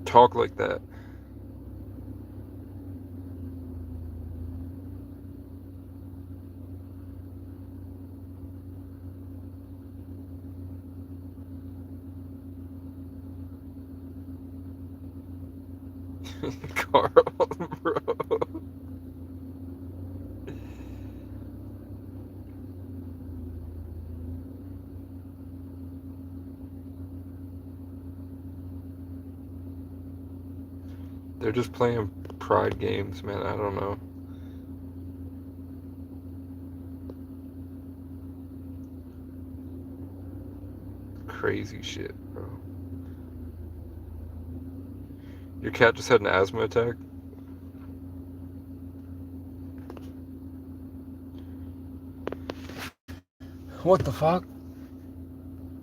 B: talk like that. Carl, bro. They're just playing pride games, man. I don't know. Crazy shit, bro. Your cat just had an asthma attack? What the fuck?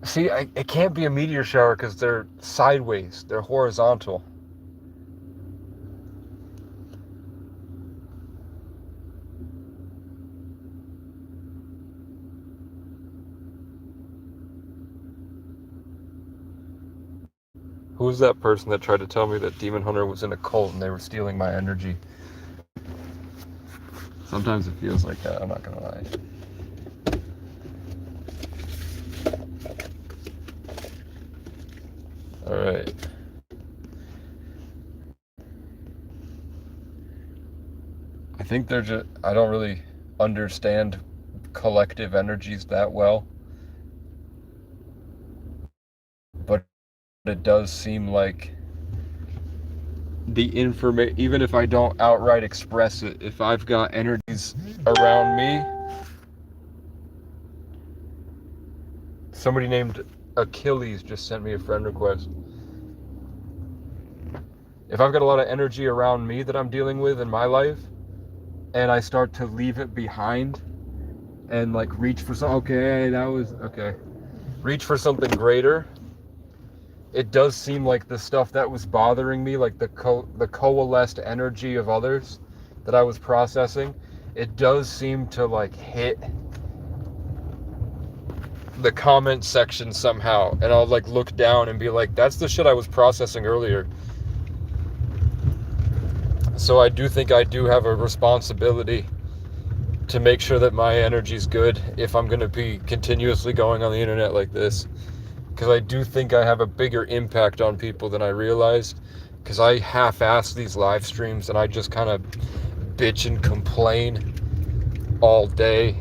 B: See, it can't be a meteor shower because they're sideways. They're horizontal. Who's that person that tried to tell me that Demon Hunter was in a cult and they were stealing my energy? Sometimes it feels like that, I'm not gonna lie. Alright. I think they're just, I don't really understand collective energies that well. But it does seem like the information, even if I don't outright express it, if I've got energies around me, somebody named Achilles just sent me a friend request. If I've got a lot of energy around me that I'm dealing with in my life, and I start to leave it behind and like reach for reach for something greater, it does seem like the stuff that was bothering me, like the coalesced energy of others that I was processing, it does seem to like hit the comment section somehow, and I'll like look down and be like, that's the shit I was processing earlier. So I do think I do have a responsibility to make sure that my energy's good if I'm going to be continuously going on the internet like this. Because I do think I have a bigger impact on people than I realized. Because I half-ass these live streams and I just kind of bitch and complain all day.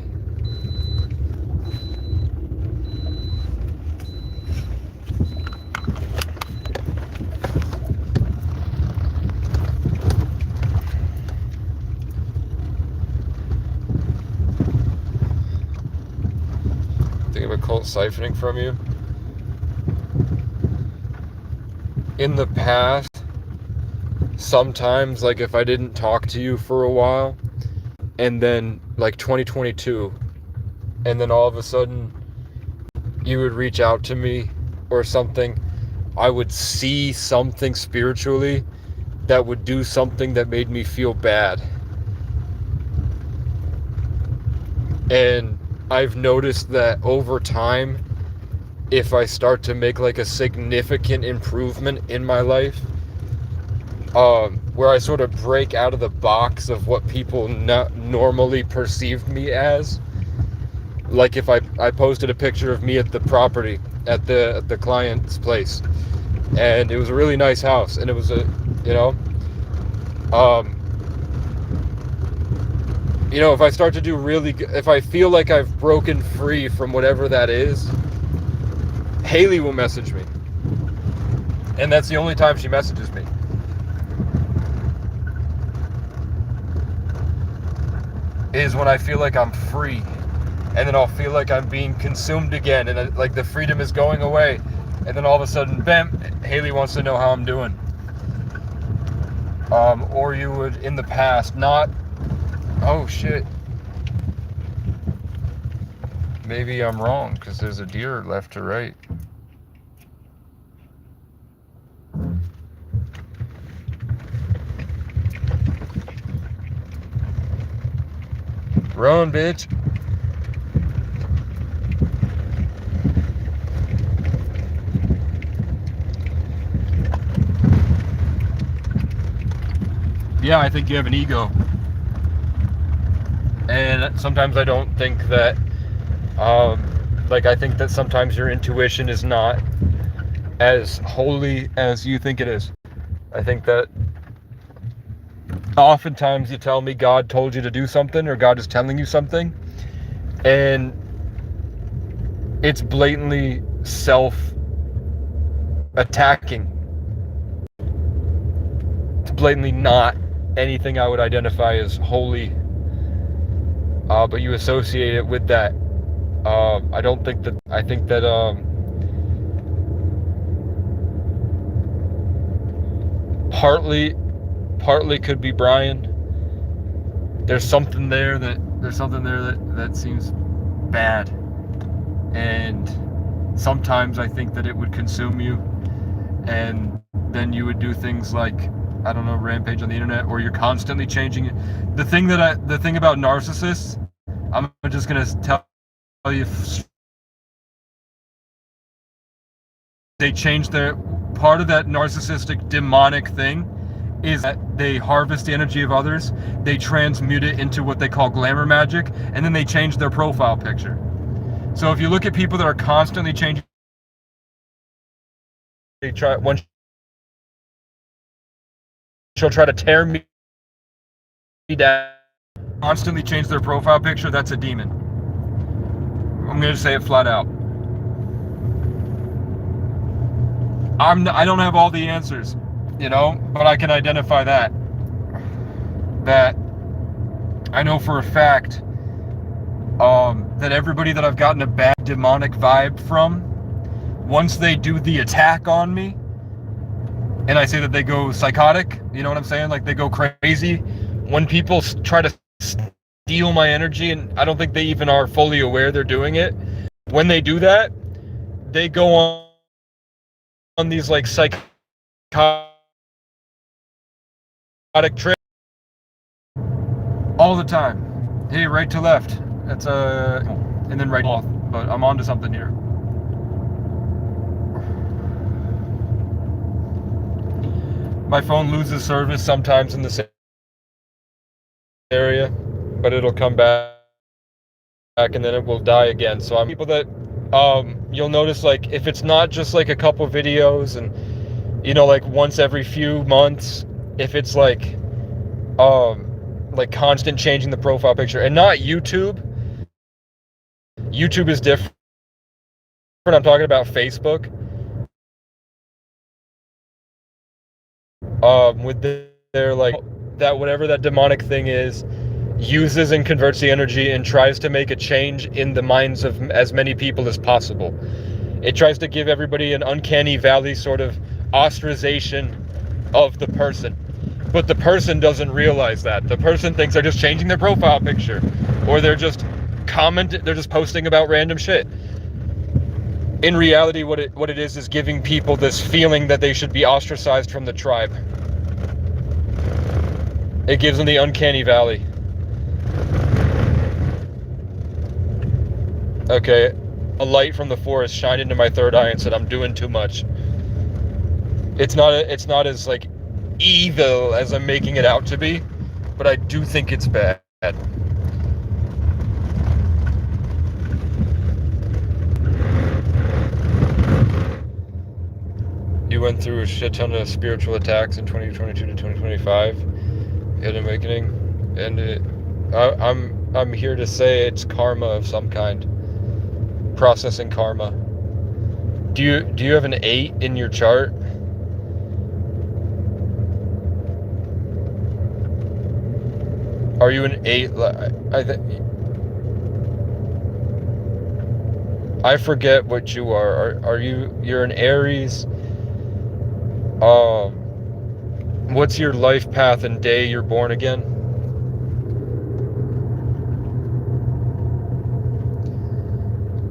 B: Think of a cult siphoning from you? In the past, sometimes, like if I didn't talk to you for a while, and then like 2022, and then all of a sudden you would reach out to me or something, I would see something spiritually that would do something that made me feel bad. And I've noticed that over time, if I start to make like a significant improvement in my life, where I sort of break out of the box of what people normally perceived me as, like if I posted a picture of me at the property at the client's place, and it was a really nice house, and it was if I start to do really good, if I feel like I've broken free from whatever that is, Haley will message me. And that's the only time she messages me. Is when I feel like I'm free. And then I'll feel like I'm being consumed again, and like the freedom is going away. and then all of a sudden, bam, Haley wants to know how I'm doing. Or you would, in the past, not, oh shit, maybe I'm wrong, because there's a deer left to right. Run, bitch. Yeah, I think you have an ego. And sometimes I don't think that, like, I think that sometimes your intuition is not as holy as you think it is. I think that oftentimes you tell me God told you to do something, or God is telling you something, and it's blatantly self-attacking. It's blatantly not anything I would identify as holy, but you associate it with that. I don't think that, I think that partly could be Brian. There's something there that seems bad, and sometimes I think that it would consume you, and then you would do things like, I don't know, rampage on the internet, or you're constantly changing it. The thing about narcissists, I'm just gonna tell you, they change their, part of that narcissistic demonic thing is that they harvest the energy of others, they transmute it into what they call glamour magic, and then they change their profile picture. So if you look at people that are constantly changing, they try, one, she'll try to tear me down, constantly change their profile picture, that's a demon. I'm gonna say it flat out. I don't have all the answers, you know, but I can identify that I know for a fact that everybody that I've gotten a bad demonic vibe from, once they do the attack on me, and I say that they go psychotic, you know what I'm saying? Like, they go crazy. When people try to steal my energy, and I don't think they even are fully aware they're doing it, when they do that, they go on these like psychotic trips all the time. Hey, right to left. That's and then right off. But I'm onto something here. My phone loses service sometimes in this area, but it'll come back and then it will die again. So I'm people that you'll notice, like, if it's not just like a couple videos and, you know, like once every few months, if it's like constant changing the profile picture, and not YouTube. YouTube is different. I'm talking about Facebook. With their like that, whatever that demonic thing is, uses and converts the energy and tries to make a change in the minds of as many people as possible. It tries to give everybody an uncanny valley sort of ostracization of the person. But the person doesn't realize that. The person thinks they're just changing their profile picture, or they're just they're just posting about random shit. In reality, what it is giving people this feeling that they should be ostracized from the tribe. It gives them the uncanny valley. Okay, a light from the forest shined into my third eye and said I'm doing too much. It's not as like evil as I'm making it out to be, but I do think it's bad. You went through a shit ton of spiritual attacks in 2022 to 2025. You had an awakening, and I'm here to say it's karma of some kind. Processing karma. Do you have an 8 in your chart? Are you an 8? I forget what you are. Are you're an Aries? What's your life path and day you're born again?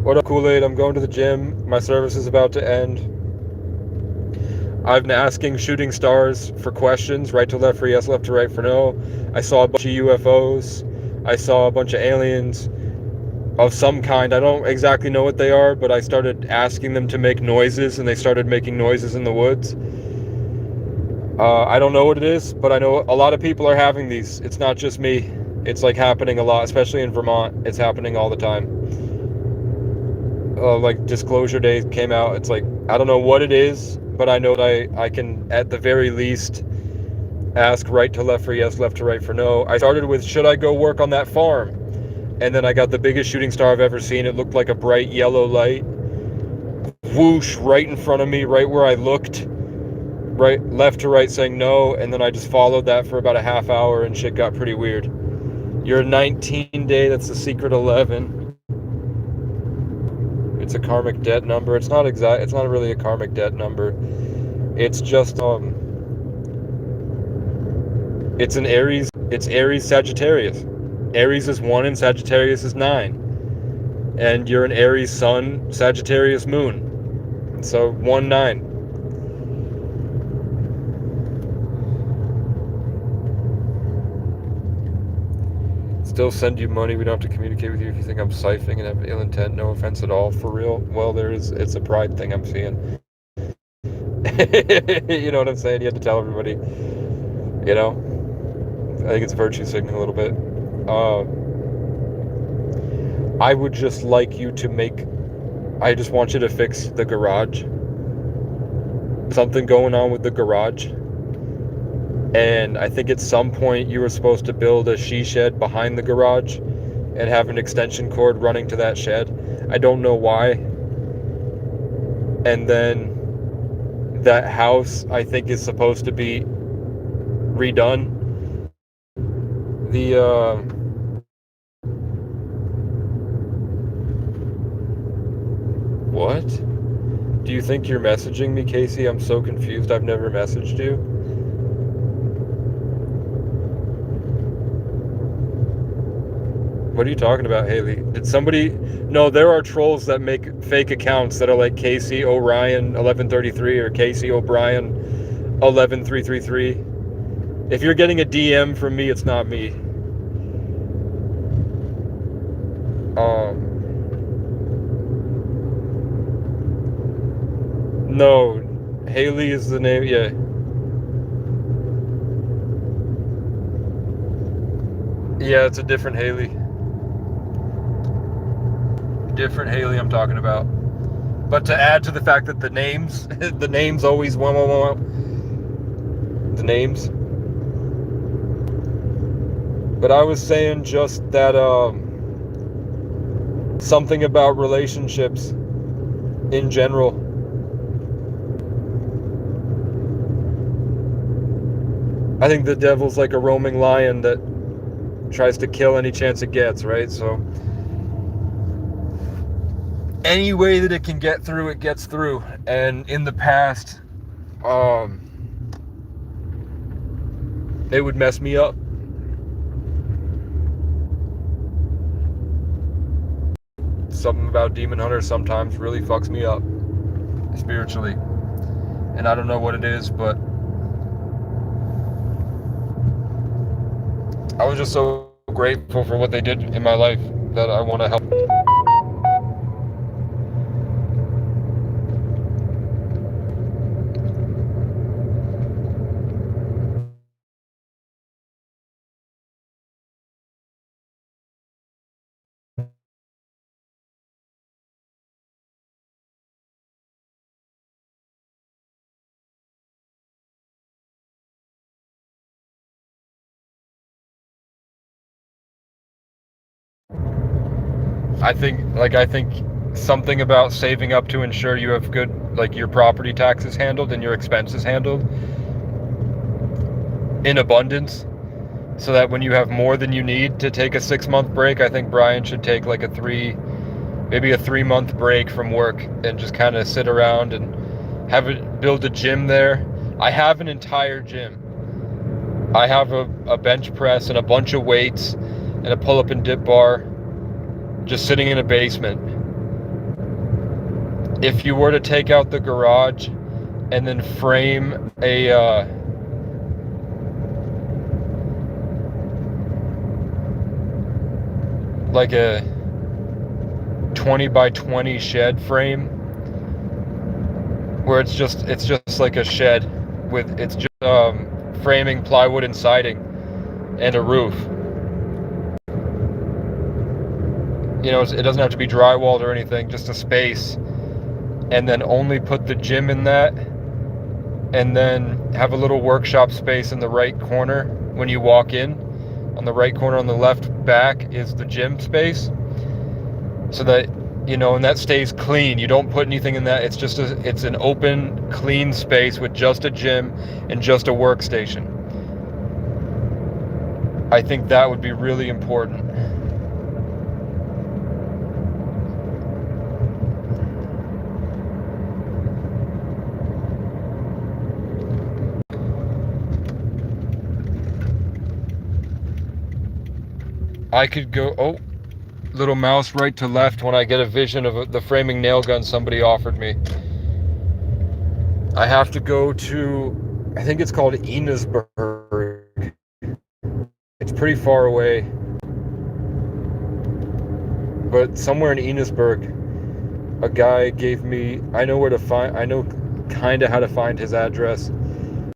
B: What up, Kool-Aid? I'm going to the gym. My service is about to end. I've been asking shooting stars for questions, right to left for yes, left to right for no. I saw a bunch of UFOs. I saw a bunch of aliens of some kind. I don't exactly know what they are, but I started asking them to make noises, and they started making noises in the woods. I don't know what it is, but I know a lot of people are having these. It's not just me. It's like happening a lot, especially in Vermont. It's happening all the time. Like Disclosure Day came out. It's like, I don't know what it is, but I know that I can at the very least ask right to left for yes, left to right for no. I started with, should I go work on that farm? And then I got the biggest shooting star I've ever seen. It looked like a bright yellow light. Whoosh, right in front of me, right where I looked. Right, left to right saying no, and then I just followed that for about a half hour and shit got pretty weird. You're a 19 day, that's the secret 11. It's a karmic debt number. It's not really a karmic debt number. It's just it's an Aries, it's Aries Sagittarius. Aries is 1 and Sagittarius is 9. And you're an Aries Sun, Sagittarius Moon. So 1-9. Still send you money. We don't have to communicate with you if you think I'm siphoning and have ill intent. No offense at all. For real. Well, it's a pride thing I'm seeing. You know what I'm saying? You have to tell everybody. You know? I think it's virtue signaling a little bit. I would just like you to I just want you to fix the garage. Something going on with the garage. And I think at some point you were supposed to build a she shed behind the garage and have an extension cord running to that shed. I don't know why. And then that house, I think, is supposed to be redone. What? Do you think you're messaging me, Casey? I'm so confused. I've never messaged you. What are you talking about, Haley? Did somebody... No, there are trolls that make fake accounts that are like Casey Orion 1133 or Casey O'Brien 11333. If you're getting a DM from me, it's not me. No, Haley is the name, yeah. Yeah, it's a different Haley. Different Haley I'm talking about. But to add to the fact that the names always the names. But I was saying just that something about relationships in general. I think the devil's like a roaming lion that tries to kill any chance it gets, right? So any way that it can get through, it gets through. And in the past, it would mess me up. Something about Demon Hunter sometimes really fucks me up spiritually. And I don't know what it is, but I was just so grateful for what they did in my life that I want to help. I think something about saving up to ensure you have good, like, your property taxes handled and your expenses handled in abundance, so that when you have more than you need to take a 6-month break, I think Brian should take like a 3 maybe a 3-month break from work and just kind of sit around and build a gym there. I have an entire gym. I have a bench press and a bunch of weights and a pull-up and dip bar just sitting in a basement. If you were to take out the garage and then frame a like a 20 by 20 shed frame, where it's just like a shed with it's just framing, plywood, and siding, and a roof. You know, it doesn't have to be drywalled or anything, just a space, and then only put the gym in that, and then have a little workshop space in the right corner when you walk in. On the right corner on the left back is the gym space, so that, you know, and that stays clean. You don't put anything in that. It's just it's an open, clean space with just a gym and just a workstation. I think that would be really important. I could go, little mouse right to left when I get a vision of the framing nail gun somebody offered me. I have to go to, I think it's called Enosburg. It's pretty far away. But somewhere in Enosburg, a guy gave me, I know kind of how to find his address.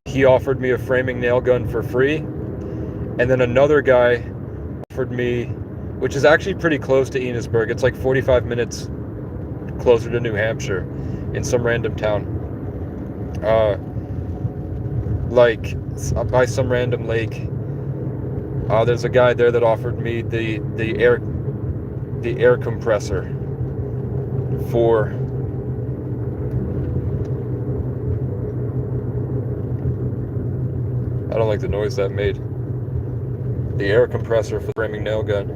B: He offered me a framing nail gun for free. And then another guy offered me, which is actually pretty close to Enosburg. It's like 45 minutes closer to New Hampshire, in some random town. Like by some random lake. There's a guy there that offered me the air compressor for I don't like the noise that made. The air compressor for the framing nail gun.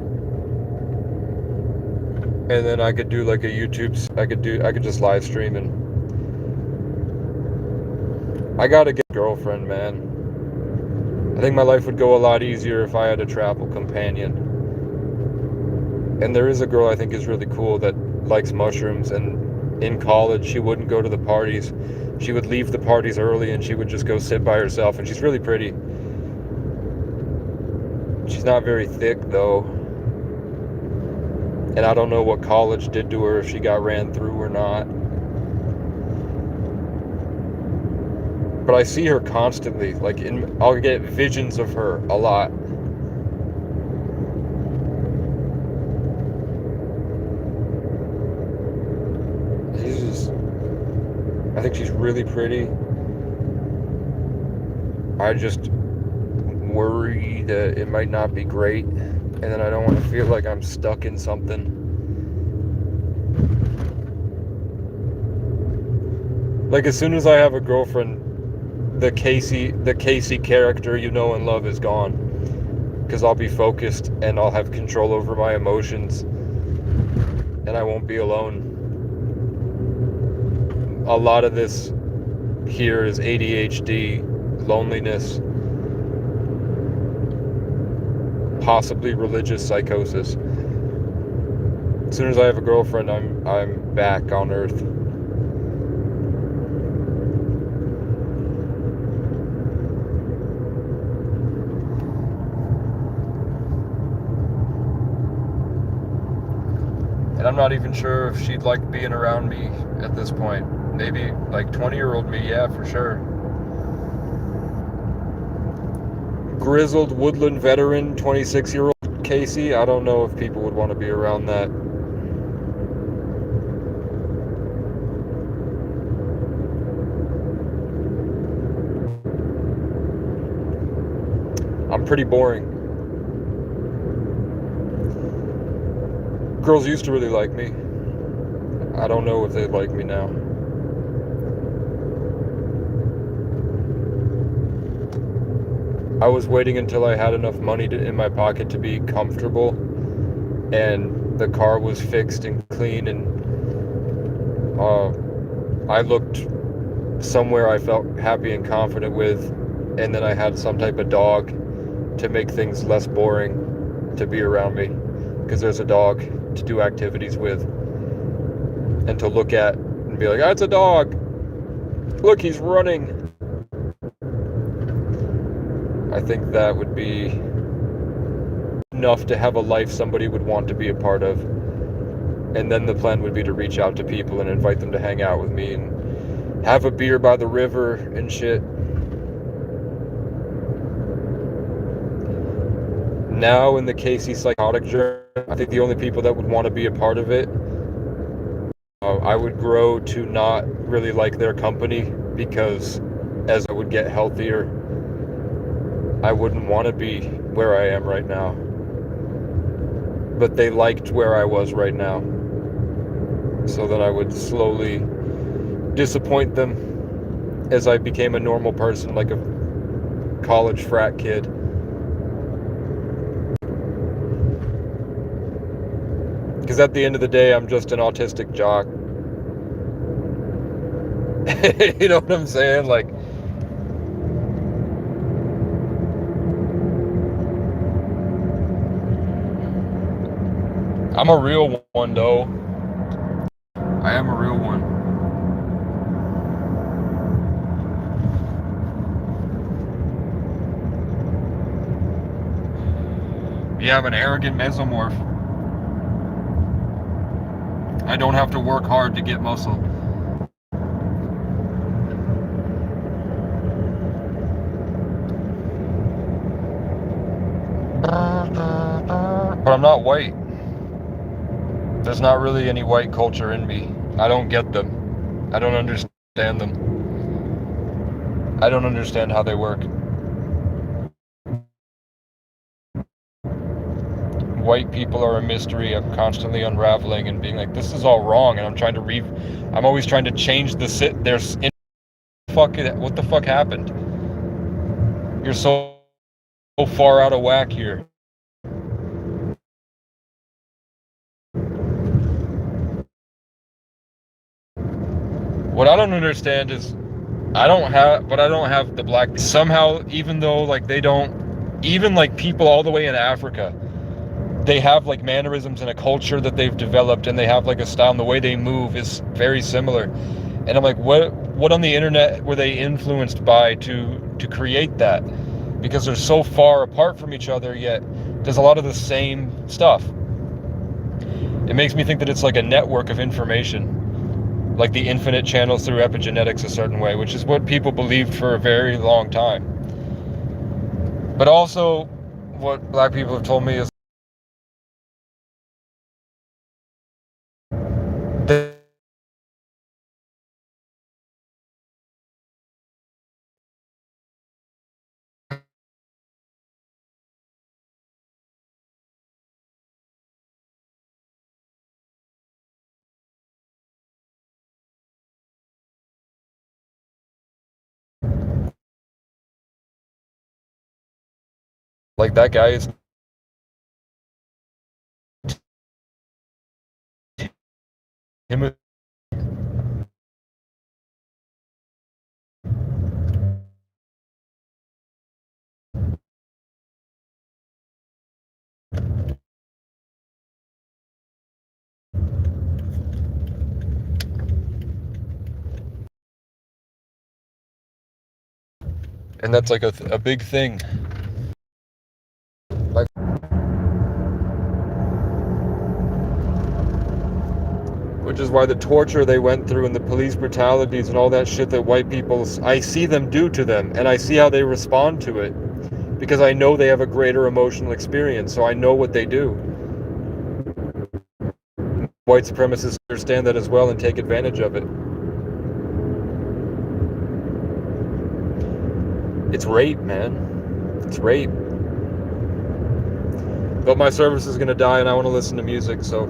B: And then I could do like a YouTube, I could just live stream, and I gotta get a girlfriend, man. I think my life would go a lot easier if I had a travel companion. And there is a girl I think is really cool that likes mushrooms, and in college she wouldn't go to the parties. She would leave the parties early and she would just go sit by herself, and she's really pretty. She's not very thick though. And I don't know what college did to her, if she got ran through or not. But I see her constantly, like I'll get visions of her a lot. I think she's really pretty. I just worry that it might not be great, and then I don't want to feel like I'm stuck in something. Like, as soon as I have a girlfriend, the Casey character you know and love is gone, because I'll be focused and I'll have control over my emotions, and I won't be alone. A lot of this here is ADHD, loneliness, possibly religious psychosis. As soon as I have a girlfriend, I'm back on Earth. And I'm not even sure if she'd like being around me at this point. Maybe like 20-year-old me, yeah, for sure. Grizzled woodland veteran, 26-year-old Casey, I don't know if people would want to be around that. I'm pretty boring. Girls used to really like me. I don't know if they'd like me now. I was waiting until I had enough money in my pocket to be comfortable, and the car was fixed and clean, and I looked somewhere I felt happy and confident with, and then I had some type of dog to make things less boring to be around me, because there's a dog to do activities with and to look at and be like, oh, it's a dog, look, he's running. I think that would be enough to have a life somebody would want to be a part of. And then the plan would be to reach out to people and invite them to hang out with me and have a beer by the river and shit. Now in the Casey psychotic journey, I think the only people that would want to be a part of it, I would grow to not really like their company, because as I would get healthier, I wouldn't want to be where I am right now. But they liked where I was right now. So then I would slowly disappoint them as I became a normal person, like a college frat kid. Because at the end of the day, I'm just an autistic jock. You know what I'm saying? Like, I'm a real one, though. I am a real one. Yeah, I'm an arrogant mesomorph. I don't have to work hard to get muscle. But I'm not white. There's not really any white culture in me. I don't get them. I don't understand them. I don't understand how they work. White people are a mystery. I'm constantly unraveling and being like, this is all wrong, and I'm trying to I'm always trying to change there's what the fuck happened? You're so far out of whack here. What I don't understand is I don't have the black somehow, even though like they don't, even like people all the way in Africa, they have like mannerisms and a culture that they've developed, and they have like a style, and the way they move is very similar. And I'm like, what on the internet were they influenced by to create that? Because they're so far apart from each other, yet there's a lot of the same stuff. It makes me think that it's like a network of information, like the infinite channels through epigenetics a certain way, which is what people believed for a very long time. But also, what black people have told me is like that guy is him. And that's like a big thing. Like, which is why the torture they went through and the police brutalities and all that shit that white people, I see them do to them, and I see how they respond to it, because I know they have a greater emotional experience, so I know what they do. White supremacists understand that as well and take advantage of it. It's rape, man. It's rape. But my service is gonna die and I want to listen to music, so